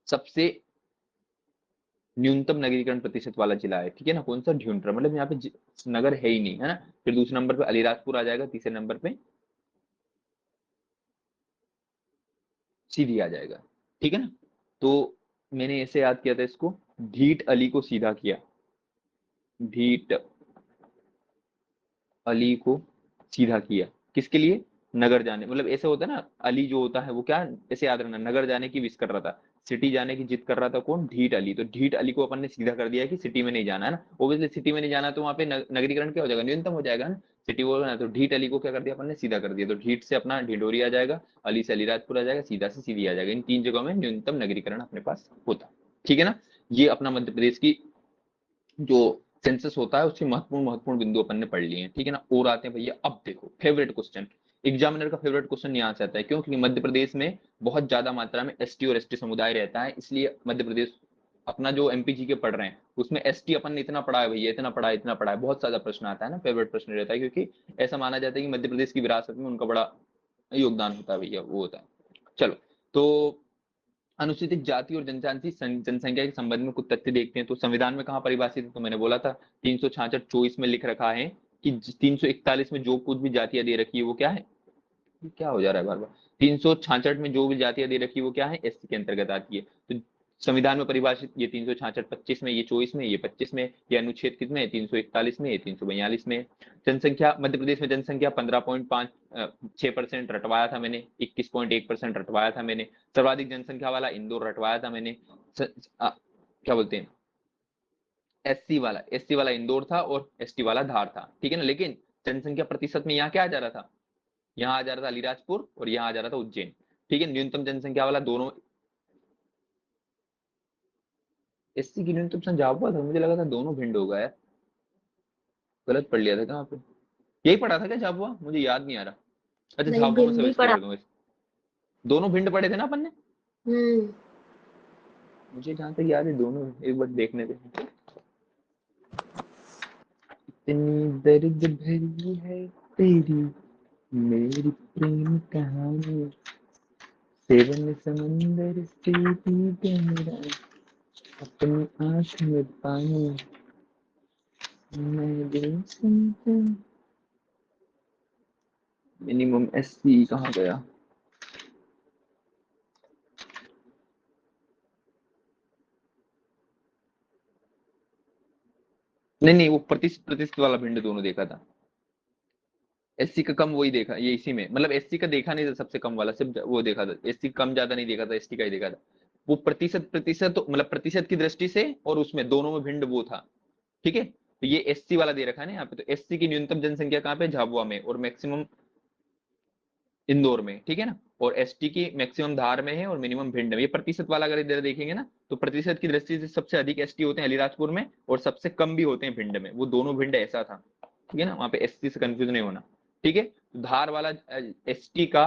सबसे न्यूनतम नगरीकरण प्रतिशत वाला जिला है, ठीक है ना, कौन सा, ढ्यूंड्रा, मतलब यहाँ पे नगर है ही नहीं, है ना, फिर दूसरे नंबर पे अलीराजपुर आ जाएगा, तीसरे नंबर पे सीधी आ जाएगा, ठीक है ना, तो मैंने ऐसे याद किया था इसको, ढीठ अली को सीधा किया, ढीठ अली को सीधा किया, किसके लिए, नगर जाने, मतलब ऐसे होता है ना, अली जो होता है वो क्या, ऐसे याद रखना, नगर जाने की विश कर रहा था, सिटी जाने की जिद कर रहा था कौन, ढीठ अली, तो ढीठ अली को अपन ने सीधा कर दिया कि सिटी में नहीं जाना है ना, ओब्वियसली सिटी में नहीं जाना तो वहां पे नगरीकरण क्या हो जाएगा, न्यूनतम हो जाएगा ना, सिटी बोल रहे तो ढीठ अली को क्या कर दिया अपन ने, सीधा कर दिया। तो ढीठ से अपना ढिंढोरी आ जाएगा, अली से अलीराजपुर आ जाएगा, सीधा से सीधी आ जाएगा। इन 3 जगहों में न्यूनतम नगरीकरण अपने पास होता, ठीक है ना। ये अपना मध्य प्रदेश की जो सेंसस होता है उसके महत्वपूर्ण महत्वपूर्ण बिंदु अपन ने पढ़ लिए हैं, ठीक है ना। और आते हैं भैया, अब देखो फेवरेट क्वेश्चन, एग्जामिनर का फेवरेट क्वेश्चन यहाँ से आता है। क्यों? क्योंकि मध्य प्रदेश में बहुत ज्यादा मात्रा में एसटी और एसटी समुदाय रहता है, इसलिए मध्य प्रदेश अपना जो एमपीजी के पढ़ रहे हैं उसमें एसटी अपन ने इतना पढ़ा है भैया, इतना पढ़ा है, इतना पढ़ा है, बहुत ज्यादा प्रश्न आता है ना, फेवरेट प्रश्न रहता है। क्योंकि ऐसा माना जाता है कि मध्य प्रदेश की विरासत में उनका बड़ा योगदान होता है भैया, वो होता है। चलो, तो अनुसूचित जाति और जनजाति जनसंख्या के संबंध में कुछ तथ्य देखते हैं। तो संविधान में कहाँ परिभाषित है? तो मैंने बोला था 366 में लिख रखा है कि 341 में जो कुछ भी जातियां दे रखी है वो क्या है, क्या हो जा रहा है बार बार, 366 में जो भी जातियां दे रखी है वो क्या है, एससी के अंतर्गत आती है। तो संविधान में परिभाषित ये 366 25 में, ये 24 में, ये 25 में, ये अनुच्छेद कितने में, 341 में, ये 342 में। जनसंख्या मध्य प्रदेश में जनसंख्या 15.56% रटवाया था मैंने, 21.1% रटवाया था मैंने। सर्वाधिक जनसंख्या वाला इंदौर रटवाया था मैंने। क्या बोलते हैं, एससी वाला इंदौर था और एसटी वाला धार था, ठीक है ना। लेकिन जनसंख्या प्रतिशत में यहाँ क्या आ जा रहा था, यहाँ आ जा रहा था अलीराजपुर और यहाँ आ जा रहा था उज्जैन, ठीक है। न्यूनतम जनसंख्या वाला दोनों, एससी की न्यूनतम संख्या झाबुआ था, मुझे लगा था दोनों भिंड होगा यार, गलत पढ़ लिया था कहाँ पे, यही पढ़ा था क्या झाबुआ, मुझे याद नहीं आ रहा। अच्छा, नहीं, झाबुआ में सब भिंडी इसलिए पड़ा। पढ़ दूंगा, दोनों भिंड पढ़े थे ना अपन ने, हम्म। मुझे जहां तक याद है दोनों, एक बार देखने थे। इतनी दर्द भरी है तेरी मेरी प्रेम कहानी, सेवन समंदर से भी गहरा, अपनी आंख में पानी, मैं दिल सुनता। मिनिमम एससी कहाँ गया, नहीं नहीं, वो प्रतिशत प्रतिशत वाला भिंड दोनों देखा था। एससी का कम वही देखा, ये इसी में, मतलब एससी का देखा नहीं था सबसे कम वाला, सिर्फ वो देखा था। एससी कम ज्यादा नहीं देखा था, एसटी का ही देखा था। वो प्रतिशत प्रतिशत मतलब प्रतिशत की दृष्टि से और उसमें दोनों में भिंड वो था, ठीक है। तो ये एससी वाला दे रखा है ना यहाँ पे। तो एससी की न्यूनतम जनसंख्या कहाँ पे, झाबुआ में, और मैक्सिमम इंदौर में, ठीक है ना। और एसटी की मैक्सिमम धार में है और मिनिमम भिंड में। ये प्रतिशत वाला अगर इधर देखेंगे ना, तो प्रतिशत की दृष्टि से सबसे अधिक एसटी होते हैं अलीराजपुर में और सबसे कम भी होते हैं भिंड में। वो दोनों भिंड ऐसा था, ठीक है ना, वहां पे एसटी से कंफ्यूज नहीं होना, ठीक है। तो धार वाला एसटी का,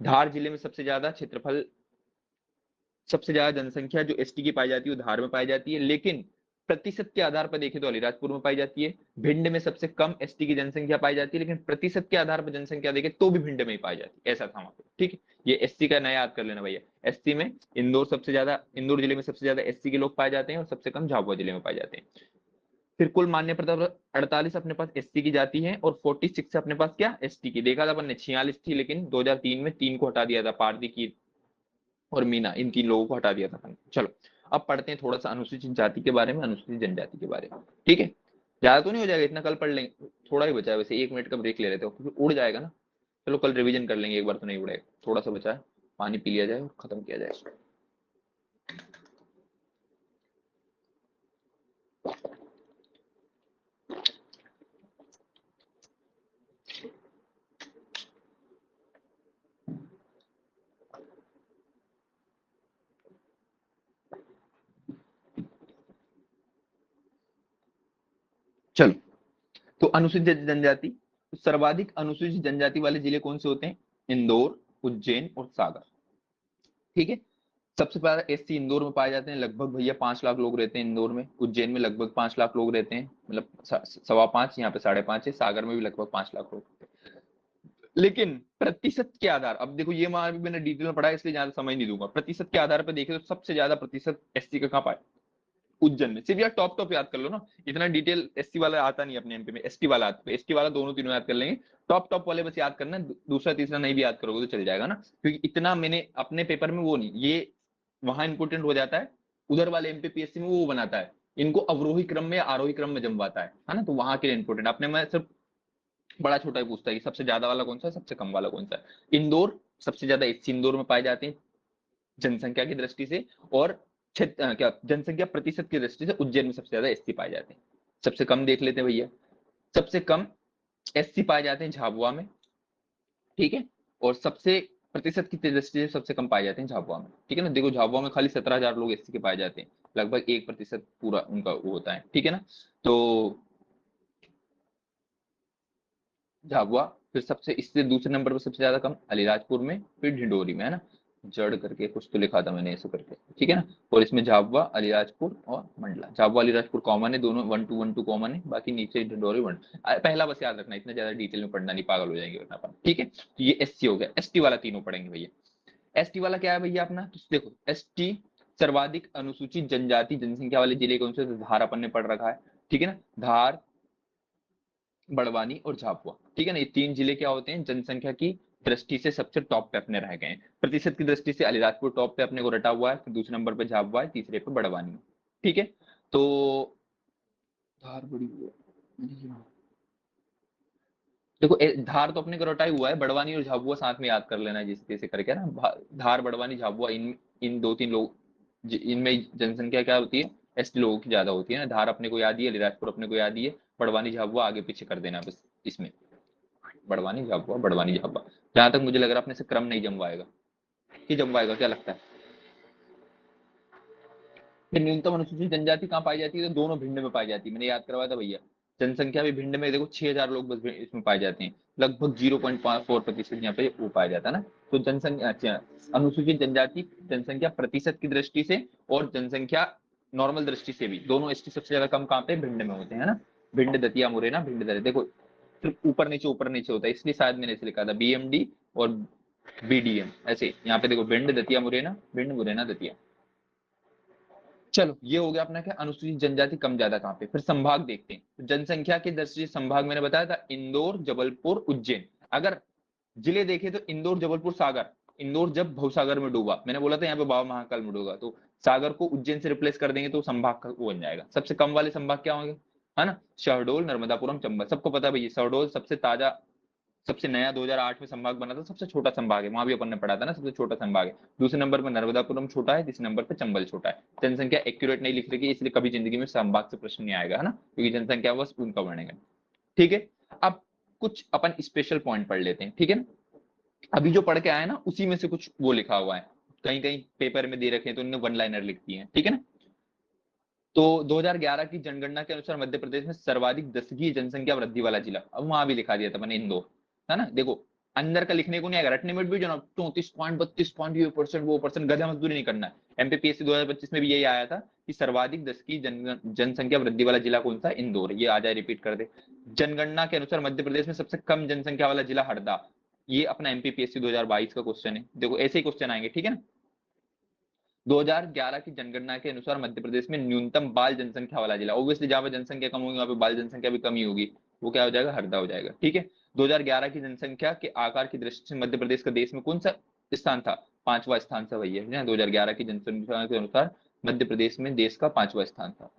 धार जिले में सबसे ज्यादा क्षेत्रफल, सबसे ज्यादा जनसंख्या जो एसटी की पाई जाती है वो धार में पाई जाती है। लेकिन प्रतिशत के आधार पर देखें तो अलीराजपुर में पाई जाती है। भिंड में सबसे कम एसटी की जनसंख्या पाई जाती है, लेकिन प्रतिशत के आधार पर जनसंख्या देखें तो भी भिंड में ही पाई जाती है, ऐसा था वहां पे, ठीक है। ये एससी का नया याद कर लेना भैया। एससी में इंदौर सबसे ज्यादा, इंदौर जिले में सबसे ज्यादा एससी के लोग पाए जाते हैं और सबसे कम झाबुआ जिले में पाए जाते हैं। फिर कुल मान्य प्रताप 48 अपने पास एससी की जाती है और 46 अपने पास क्या, एसटी की। देखा था अपन ने 46 थी, लेकिन 2003 में 3 को हटा दिया था, पारदी की और मीना, इन 3 लोगों को हटा दिया था अपन। चलो, अब पढ़ते हैं थोड़ा सा अनुसूचित जाति के बारे में, अनुसूचित जनजाति के बारे में, ठीक है। ज्यादा तो नहीं हो जाएगा, इतना कल पढ़ लेंगे, थोड़ा ही बचा है वैसे, 1 मिनट का ब्रेक ले लेते हो क्योंकि उड़ जाएगा ना। चलो कल रिवीजन कर लेंगे, एक बार तो नहीं उड़ेगा, थोड़ा सा बचा है, पानी पी लिया जाए और खत्म किया जाए। चलो, तो अनुसूचित जनजाति, तो सर्वाधिक अनुसूचित जनजाति वाले जिले कौन से होते हैं, इंदौर, उज्जैन और सागर, ठीक है। सबसे पहले एससी इंदौर में पाए जाते हैं, लगभग भैया 5 लाख लोग रहते हैं इंदौर में। उज्जैन में लगभग 5 लाख लोग रहते हैं, मतलब 5.25, यहाँ पे 5.5 है। सागर में भी लगभग 5 लाख लोग। लेकिन प्रतिशत के आधार, अब देखो ये मान भी मैंने डिटेल में पढ़ा है इसलिए ज्यादा समझ नहीं दूंगा। प्रतिशत के आधार पर देखे तो सबसे ज्यादा प्रतिशत एससी का कहाँ पाए, उज्जैन में। सिर्फ यार टॉप टॉप याद कर लो ना, इतना डिटेल एससी वाला आता नहीं अपने एमपी में, एसटी वाला आता है। एसटी वाला दोनों तीनों याद कर लेंगे, टॉप टॉप वाले बस याद करना, दूसरा तीसरा नहीं भी याद करोगे तो चल जाएगा ना, क्योंकि इतना मैंने अपने पेपर में वो नहीं, ये वहां इंपोर्टेंट हो जाता है, उधर वाले एमपीपीएससी में वो बनाता है, इनको अवरोही क्रम में या आरोही क्रम में जमवाता है ना। तो वहां के लिए इंपोर्टेंट, अपने में सिर्फ बड़ा छोटा ही पूछता है कि सबसे ज्यादा वाला कौन सा है, सबसे कम वाला कौन सा है। इंदौर सबसे ज्यादा एससी इंदौर में पाए जाते हैं जनसंख्या की दृष्टि से, और क्षेत्र क्या जनसंख्या प्रतिशत की दृष्टि से उज्जैन में सबसे ज्यादा एससी पाए जाते हैं। सबसे कम देख लेते हैं भैया, सबसे कम एससी पाए जाते हैं झाबुआ में, ठीक है, और सबसे प्रतिशत की दृष्टि से सबसे कम पाए जाते हैं झाबुआ में, ठीक है ना। देखो झाबुआ में खाली 17,000 लोग एससी के पाए जाते हैं, लगभग 1% पूरा उनका वो होता है, ठीक है ना। तो झाबुआ, फिर सबसे इससे दूसरे नंबर पर सबसे ज्यादा कम अलीराजपुर में, फिर ढिंडोरी में, है ना। जड़ करके कुछ तो लिखा था मैंने ऐसे करके, ठीक है ना। और इसमें झाबुआ, अलीराजपुर और मंडला, झाबुआ अलीराजपुर कॉमन है, दोनों 1 2 कॉमन है, बाकी नीचे ढिंडोरी पहला बस याद रखना, इतना ज्यादा डिटेल में पढ़ना नहीं, पागल हो जाएंगे वरना अपन, ठीक है। तो ये एससी हो गया। एसटी वाला तीनों पढ़ेंगे भैया। एसटी वाला क्या है भैया अपना, तो देखो एसटी सर्वाधिक अनुसूचित जनजाति जनसंख्या वाले जिले कौन से, तो धार अपन ने पढ़ रखा है, ठीक है ना। धार, बड़वानी और झाबुआ, ठीक है ना। ये 3 जिले क्या होते हैं, जनसंख्या की दृष्टि से सबसे टॉप पे अपने रह गए हैं। प्रतिशत की दृष्टि से अलीराजपुर टॉप पे अपने को रटा हुआ है, फिर दूसरे नंबर पे झाबुआ है, तीसरे पे बड़वानी, ठीक है। तो धार बड़ी देखो धार तो अपने को रटा ही हुआ है, बड़वानी और झाबुआ साथ में याद कर लेना है जिस तैसे करके ना। धार, बड़वानी, झाबुआ, इन इन 2 3 लोग इनमें जनसंख्या क्या होती है, एसटी लोगों की ज्यादा होती है ना। धार अपने को याद ही है, अलीराजपुर अपने को याद ही है, बड़वानी झाबुआ आगे पीछे कर देना बस इसमें, बड़वानी झाबुआ, बड़वानी झाबुआ। जहां तक मुझे लग रहा है अपने से क्रम नहीं जमवाएगा, कि जमवाएगा क्या लगता है। फिर न्यूनतम अनुसूचित जनजाति कहाँ पाई जाती है, तो दोनों भिंड में पाई जाती है, मैंने याद करवाया था भैया। जनसंख्या भी भिंड में देखो 6,000 लोग बस इसमें पाए जाते हैं, लगभग 0.4% यहाँ पे वो पाया जाता है ना। तो जनसंख्या, अच्छा, अनुसूचित जनजाति जनसंख्या प्रतिशत की दृष्टि से और जनसंख्या नॉर्मल दृष्टि से भी, दोनों एसटी सबसे ज्यादा कम कहाँ पे, भिंड में होते हैं ना। भिंड, दतिया, मुरैना, भिंड, दतिया, देखो सिर्फ ऊपर नीचे होता है, इसलिए शायद मैंने ऐसे लिखा था बीएमडी और बीडीएम, ऐसे यहाँ पे देखो भिंड, दतिया, मुरैना, भिंड, मुरैना, दतिया। चलो ये हो गया अपना क्या, अनुसूचित जनजाति कम ज्यादा कहाँ पे। फिर संभाग देखते हैं, तो जनसंख्या की दृष्टि से संभाग मैंने बताया था, इंदौर, जबलपुर, उज्जैन। अगर जिले देखे तो इंदौर, जबलपुर, सागर। इंदौर जब भवसागर में डूबा, मैंने बोला था यहाँ पे बाबा महाकाल में डूबा, तो सागर को उज्जैन से रिप्लेस कर देंगे तो संभाग का वो बन जाएगा। सबसे कम वाले संभाग क्या होंगे, है ना, शहडोल, नर्मदापुरम, चंबल। सबको पता है भैया शहडोल सबसे ताजा, सबसे नया 2008 में संभाग बना था, सबसे छोटा संभाग है, वहां भी अपन ने पढ़ा था ना, सबसे छोटा संभाग है। दूसरे नंबर पर नर्मदापुरम छोटा है, तीसरे नंबर पर चंबल छोटा है। जनसंख्या एक्यूरेट नहीं लिख रही, इसलिए कभी जिंदगी में संभाग से प्रश्न नहीं आएगा, है ना, क्योंकि जनसंख्या बस उनका बनेगा, ठीक है। अब कुछ अपन स्पेशल पॉइंट पढ़ लेते हैं, ठीक है ना। अभी जो पढ़ के आए ना उसी में से कुछ वो लिखा हुआ है, कहीं कहीं पेपर में दे रखे हैं तो उन्होंने वन लाइनर लिख दिए हैं, ठीक है ना। तो 2011 की जनगणना के अनुसार मध्य प्रदेश में सर्वाधिक दशकीय जनसंख्या वृद्धि वाला जिला, अब वहां भी लिखा दिया था मैंने इंदौर, है ना। देखो अंदर का लिखने को नहीं आएगा, रटने में भी जो ना 34.32% वो परसेंट, गधा मजदूरी नहीं करना है। एमपीपीएससी 2025 में भी यही आया था कि सर्वाधिक दशकीय जनसंख्या वृद्धि वाला जिला कौन सा, इंदौर। ये आ जाए रिपीट कर दे। जनगणना के अनुसार मध्य प्रदेश में सबसे कम जनसंख्या वाला जिला हरदा, ये अपना एमपीपीएससी 2022 का क्वेश्चन है, देखो ऐसे ही क्वेश्चन आएंगे, ठीक है ना। 2011 की जनगणना के अनुसार मध्य प्रदेश में न्यूनतम बाल जनसंख्या वाला जिला, ऑब्वियसली जहां पर जनसंख्या कम होगी वहां पे बाल जनसंख्या भी कम ही होगी, वो क्या हो जाएगा, हरदा हो जाएगा, ठीक है। 2011 की जनसंख्या के आकार की दृष्टि से मध्य प्रदेश का देश में कौन सा स्थान था, 5वां स्थान था भैया। 2011 की जनसंख्या के अनुसार मध्य प्रदेश में देश का 5वां स्थान था।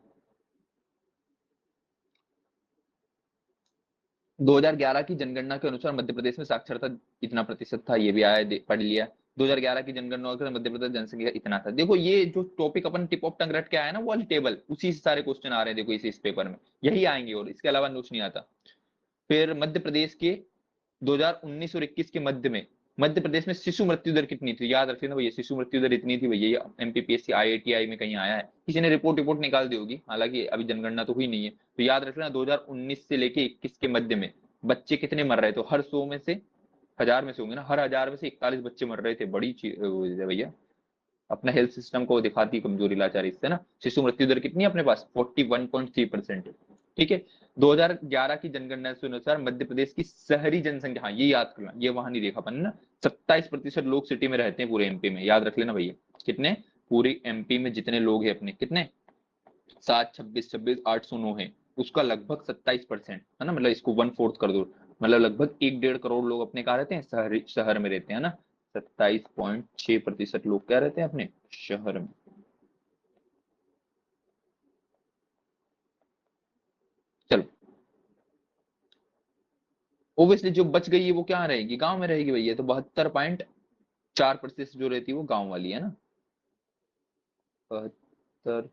2011 की जनगणना के अनुसार मध्य प्रदेश में साक्षरता इतना प्रतिशत था, ये भी आया, पढ़ लिया। 2011 की जनगणना के मध्य प्रदेश जनसंख्या इतना था। देखो ये जो topic upon tip of tongue रट के आया ना, वो वाली टेबल, उसी से सारे क्वेश्चन आ रहे हैं, देखो इस पेपर में यही आएंगे और इसके अलावा नोट्स नहीं आता। फिर मध्य प्रदेश के 2019 और 21 के मध्य में मध्य प्रदेश में शिशु मृत्यु दर कितनी थी, याद रखिए ना भैया, शिशु मृत्यु दर इतनी थी भैया। एमपीपीएससी आईआईटीआई में कहीं आया है, किसी ने रिपोर्ट निकाल दी होगी, हालांकि अभी जनगणना तो हुई नहीं है। तो याद रखना 2019 से लेके 21 के मध्य में बच्चे कितने मर रहे थे, तो हर 100 में से, 1000 में से होंगे ना, हर 1000 में से 41 बच्चे मर रहे थे। बड़ी चीज है भैया, अपना हेल्थ सिस्टम को दिखाती कमजोरी लाचारी इससे ना। शिशु मृत्यु दर कितनी है अपने पास, 41.3%, ठीक है। 2011 की जनगणना के अनुसार मध्य प्रदेश की शहरी जनसंख्या, हाँ ये याद करना, ये वहां नहीं देखा अपन ना, 27% लोग सिटी में रहते हैं पूरे एमपी में, याद रख लेना भैया। कितने, पूरे एमपी में जितने लोग हैं अपने, कितने, 7 26 26 809 है, उसका लगभग 27%, है ना, मतलब इसको 1/4 कर दो, मतलब लगभग 1 1.5 करोड़ लोग अपने कहा रहते हैं, शहर में रहते हैं ना। 27.6% लोग क्या रहते हैं अपने शहर में। चलो ओब्वियसली जो बच गई है वो क्या रहेगी, गांव में रहेगी भैया, तो 72.4% जो रहती है वो गांव वाली है ना, 72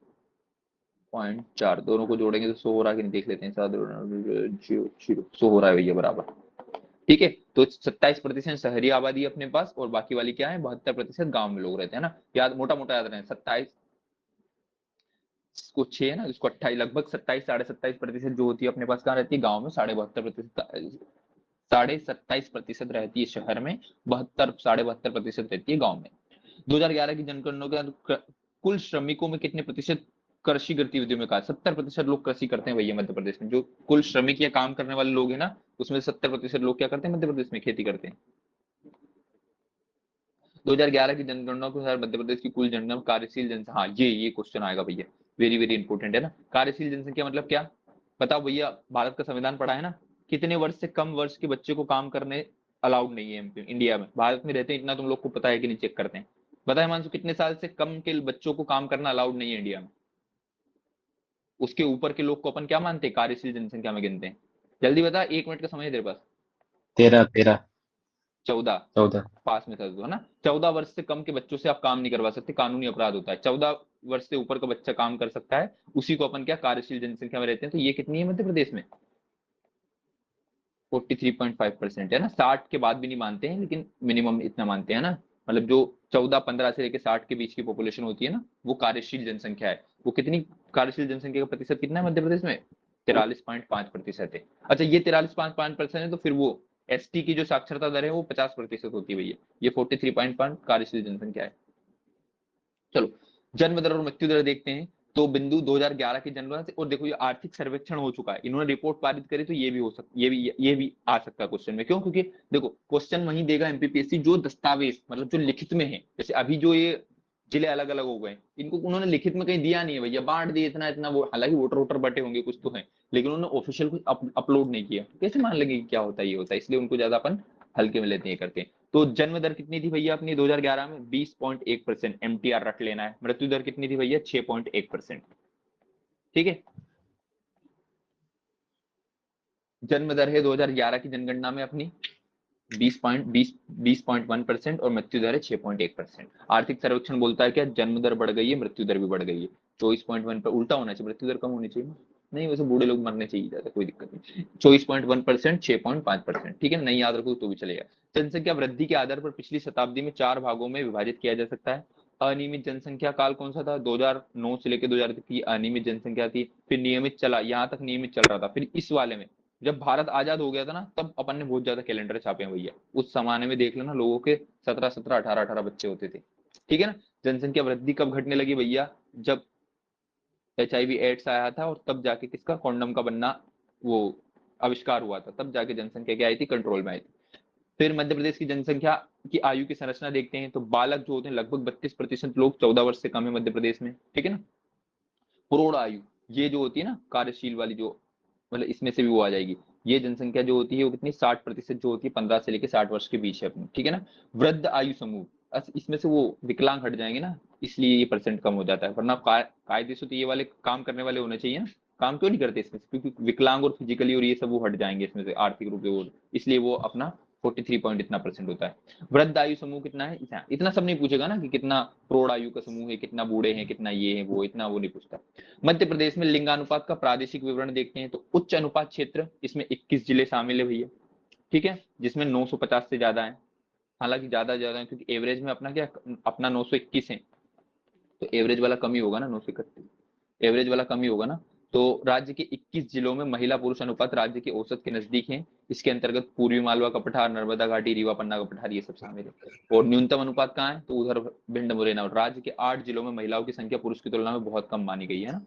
0.4 दोनों को जोड़ेंगे तो 100 हो रहा है कि नहीं देख लेते हैं। 100 हो रहा है भैया बराबर। ठीक है, तो 27% शहरी आबादी है अपने पास और बाकी वाली क्या है 72% गांव में लोग रहते हैं ना। याद मोटा मोटा याद रहे, 27 को 6 है ना, इसको 28 लगभग 27 27.5% जो होती है अपने पास कहाँ रहती है गांव में, 72.5% 27.5% रहती है शहर में, 72.5% रहती है गांव में। 2011 की जनगणना के अनुसार कुल श्रमिकों में कितने प्रतिशत कृषि गतिविधियों में कहा, 70% लोग कृषि करते हैं भैया मध्य प्रदेश में। जो कुल श्रमिक या काम करने वाले लोग हैं ना, उसमें 70% लोग क्या करते हैं मध्य प्रदेश में, खेती करते हैं। 2011 की जनगणना के अनुसार मध्य प्रदेश की कुल जनगणना कार्यशील जनसंख्या, हाँ ये क्वेश्चन आएगा भैया, वेरी वेरी इंपॉर्टेंट है ना। कार्यशील जनसंख्या मतलब क्या, बताओ भैया, भारत का संविधान पढ़ा है ना, कितने वर्ष से कम वर्ष के बच्चे को काम करने अलाउड नहीं है इंडिया में। भारत में रहते हैं इतना तुम लोग को पता है कि नहीं, चेक करते हैं। बताए मानसू कितने साल से कम के बच्चों को काम करना अलाउड नहीं है इंडिया में। उसके ऊपर के लोग को अपन क्या मानते हैं, कार्यशील जनसंख्या में गिनते हैं। जल्दी बता, 1 मिनट का समय है तेरे पास। 13 14 14 पास में था तो, है ना। 14 वर्ष से कम के बच्चों से आप काम नहीं करवा सकते, कानूनी अपराध होता है। 14 वर्ष से ऊपर का बच्चा काम कर सकता है, उसी को अपन क्या कार्यशील जनसंख्या में रहते हैं। तो ये कितनी है मध्य प्रदेश में, 43.5% है ना। 60 के बाद भी नहीं मानते हैं, लेकिन मिनिमम इतना मानते हैं ना। मतलब जो 14-15 से लेकर 60 के बीच की पॉपुलेशन होती है ना, वो कार्यशील जनसंख्या है। वो कितनी, कार्यशील जनसंख्या का प्रतिशत कितना है मध्य प्रदेश में, 43.5% है। अच्छा, ये 43.5% है, तो फिर वो एसटी की जो साक्षरता दर है वो 50% होती है भैया। ये 43.5 कार्यशील जनसंख्या है। चलो, जन्म दर और मृत्यु दर देखते हैं। तो बिंदु 2011 की जनगणना से, और देखो ये आर्थिक सर्वेक्षण हो चुका है, इन्होंने रिपोर्ट पारित करी, तो ये भी हो सकता, ये भी आ सकता है क्वेश्चन में। क्यों, क्योंकि देखो क्वेश्चन वही देगा एमपीपीएससी जो दस्तावेज, मतलब जो लिखित में है। जैसे अभी जो ये जिले अलग अलग हो गए, इनको उन्होंने लिखित में कहीं दिया नहीं है भैया, बांट दिए इतना इतना। वो हालांकि वोटर वोटर बटे होंगे कुछ तो है, लेकिन उन्होंने ऑफिशियल कुछ अपलोड नहीं किया। कैसे मान लेंगे कि क्या होता है, ये होता है, इसलिए उनको ज्यादा अपन हल्के में लेते हैं, करते हैं। तो जन्म दर कितनी थी भैया अपनी 2011 में, 20.1%, एमटीआर रख लेना है। मृत्यु दर कितनी थी भैया, 6.1%। ठीक है, जन्म दर है 2011 की जनगणना में अपनी 20.1% और मृत्यु दर है 6.1%। आर्थिक सर्वेक्षण बोलता है क्या, जन्म दर बढ़ गई है, मृत्यु दर भी बढ़ गई है। 24.1 पर उल्टा होना चाहिए, मृत्यु दर कम होनी चाहिए। नहीं, वैसे बूढ़े लोग मरने चाहिए ज्यादा, कोई दिक्कत नहीं। 24.1%, 6.5%, ठीक है, नहीं याद रखो तो भी चलेगा। जनसंख्या वृद्धि के आधार पर पिछली शताब्दी में 4 भागों में विभाजित किया जा सकता है। अनियमित जनसंख्या काल कौन सा था, 2009 से लेकर 2000 तक की अनियमित जनसंख्या थी। फिर नियमित चला, यहाँ तक नियमित चल रहा था। फिर इस वाले में जब भारत आजाद हो गया था ना, तब अपन ने बहुत ज्यादा कैलेंडर छापे हैं भैया। उस जमाने में देख लेना, लोगों के 17-17, 18-18 बच्चे होते थे। ठीक है ना। जनसंख्या वृद्धि कब घटने लगी भैया, जब HIV एड्स आया था, और तब जाके किसका, कॉन्डम का बनना वो आविष्कार हुआ था, तब जाके जनसंख्या क्या आई थी, कंट्रोल में आई थी। फिर मध्य प्रदेश की जनसंख्या की आयु की संरचना देखते हैं। तो बालक जो होते हैं, लगभग 32% लोग 14 वर्ष से कम है मध्य प्रदेश में। ठीक है ना। प्रौढ़ आयु, ये जो होती है ना कार्यशील वाली, जो मतलब इसमें से भी वो आ जाएगी। ये जनसंख्या जो होती है वो कितनी, 60% जो होती है 15 से लेकर 60 वर्ष के बीच है अपनी। ठीक है ना। वृद्ध आयु समूह, इसमें से वो विकलांग हट जाएंगे ना, इसलिए ये परसेंट कम हो जाता है। वरना कायदे से तो ये वाले काम करने वाले होने चाहिए ना, काम क्यों नहीं करते इसमें से, क्योंकि विकलांग और फिजिकली और ये सब वो हट जाएंगे इसमें से आर्थिक रूप से, वो इसलिए वो अपना 43 पॉइंट इतना परसेंट होता है। वृद्ध आयु समूह कितना है, इतना सब नहीं पूछेगा ना कि कितना प्रौढ़ आयु का समूह है, कितना बूढ़े हैं, कितना ये है वो, इतना वो नहीं पूछता। मध्य प्रदेश में लिंगानुपात का प्रादेशिक विवरण देखते हैं। तो उच्च अनुपात क्षेत्र, इसमें 21 जिले शामिल है भैया। ठीक है, जिसमें 950 से ज्यादा है। हालांकि ज्यादा है क्योंकि एवरेज में अपना क्या, अपना 921 है, तो एवरेज वाला कम ही होगा ना, 931 एवरेज वाला कम ही होगा ना। तो राज्य के 21 जिलों में महिला पुरुष अनुपात राज्य के औसत के नजदीक है। इसके अंतर्गत पूर्वी मालवा का पठार, नर्मदा घाटी, रीवा पन्ना का पठार, ये सब शामिल है। और न्यूनतम अनुपात कहाँ है, तो उधर भिंड मुरैना। और राज्य के 8 जिलों में महिलाओं की संख्या पुरुष की तुलना में बहुत कम मानी गई है ना।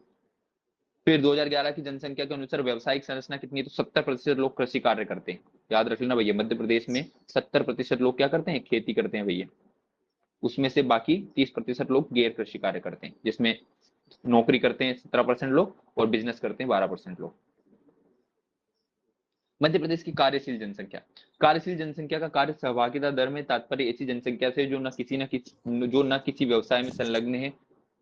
फिर 2011 की जनसंख्या के अनुसार व्यावसायिक संरचना कितनी है, तो 70% लोग कृषि कार्य करते हैं। याद रख लेना भैया, मध्य प्रदेश में 70% लोग क्या करते हैं, खेती करते हैं भैया। उसमें से बाकी 30% लोग गैर कृषि कार्य करते हैं, जिसमें नौकरी करते हैं 17% लोग और बिजनेस करते हैं 12% लोग। मध्य प्रदेश की कार्यशील जनसंख्या, कार्यशील जनसंख्या का कार्य सहभागिता दर में तात्पर्य ऐसी जनसंख्या से जो न किसी व्यवसाय में संलग्न है,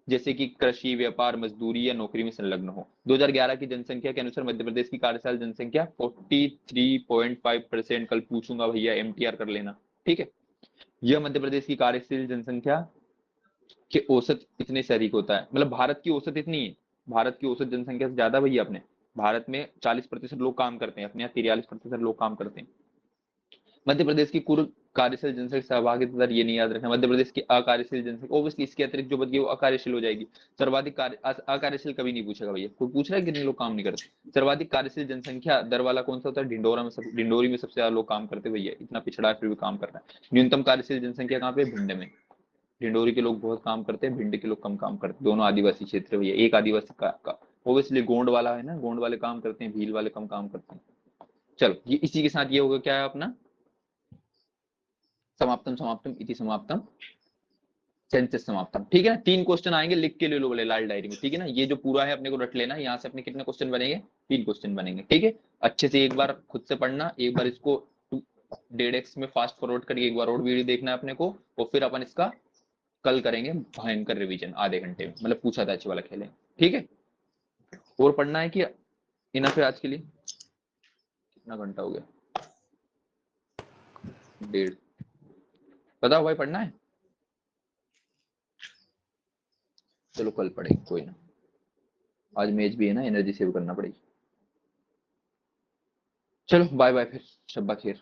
जैसे कि कृषि, व्यापार, मजदूरी या नौकरी में संलग्न हो। 2011 की जनसंख्या के अनुसार मध्य प्रदेश की कार्यशील जनसंख्या 43.5%। कल पूछूंगा भैया, एमटीआर कर लेना। ठीक है, यह मध्य प्रदेश की कार्यशील जनसंख्या के औसत इतने से अधिक होता है, मतलब भारत की औसत इतनी है, भारत की औसत जनसंख्या से ज्यादा भैया अपने भारत में 40% लोग काम करते हैं, अपने यहाँ 43% लोग काम करते हैं। मध्य प्रदेश की कुल कार्यशील जनसंख्या सहभागिता दर, ये नहीं याद रखना, मध्य प्रदेश की अकार्यशील जनसंख्या, ओब्वियसली इसके अतिरिक्त जो बच गई वो अकार्यशील हो जाएगी। सर्वाधिक अकार्यशील कभी नहीं पूछेगा भैया, कोई पूछ रहा है कितने लोग काम नहीं करते। सर्वाधिक कार्यशील जनसंख्या दर वाला कौन सा होता है? ढिंडोरी में सबसे ज्यादा लोग काम करते भैया, इतना पिछड़ा है फिर भी काम कर रहा है। न्यूनतम कार्यशील जनसंख्या कहाँ पे? भिंड में। ढिंडोरी के लोग बहुत काम करते हैं, भिंड के लोग कम काम करते हैं, दोनों आदिवासी क्षेत्र भैया। एक आदिवासी का ओब्वियसली गोंड वाला है ना, गोंड वाले काम करते हैं, भील वाले कम काम करते हैं। चलो ये इसी के साथ ये होगा क्या है अपना समाप्तम समाप्तम इति समाप्तम सेंसेस समाप्तम। ठीक है ना, 3 क्वेश्चन आएंगे, लिख के ले लो बोले लाल डायरी में, ठीक है ना। ये जो पूरा है अपने को रट लेना, यहाँ से अपने कितने क्वेश्चन बनेंगे? 3 क्वेश्चन बनेंगे, ठीक है। अच्छे से एक बार खुद से पढ़ना, एक बार इसको 1.5x में फास्ट फॉरवर्ड करके एक बार और वीडियो देखना है अपने को, और फिर अपन इसका कल करेंगे भयंकर रिवीजन आधे घंटे में, मतलब पूछा था अच्छी वाला खेलेंगे, ठीक है। और पढ़ना है कि इनफ है आज के लिए? कितना घंटा हो गया? 1.5। बताओ भाई, पढ़ना है? चलो कल पढ़ेंगे, कोई ना, आज मैच भी है ना, एनर्जी सेव करना पड़ेगी। चलो बाय बाय, फिर शब्बा खैर।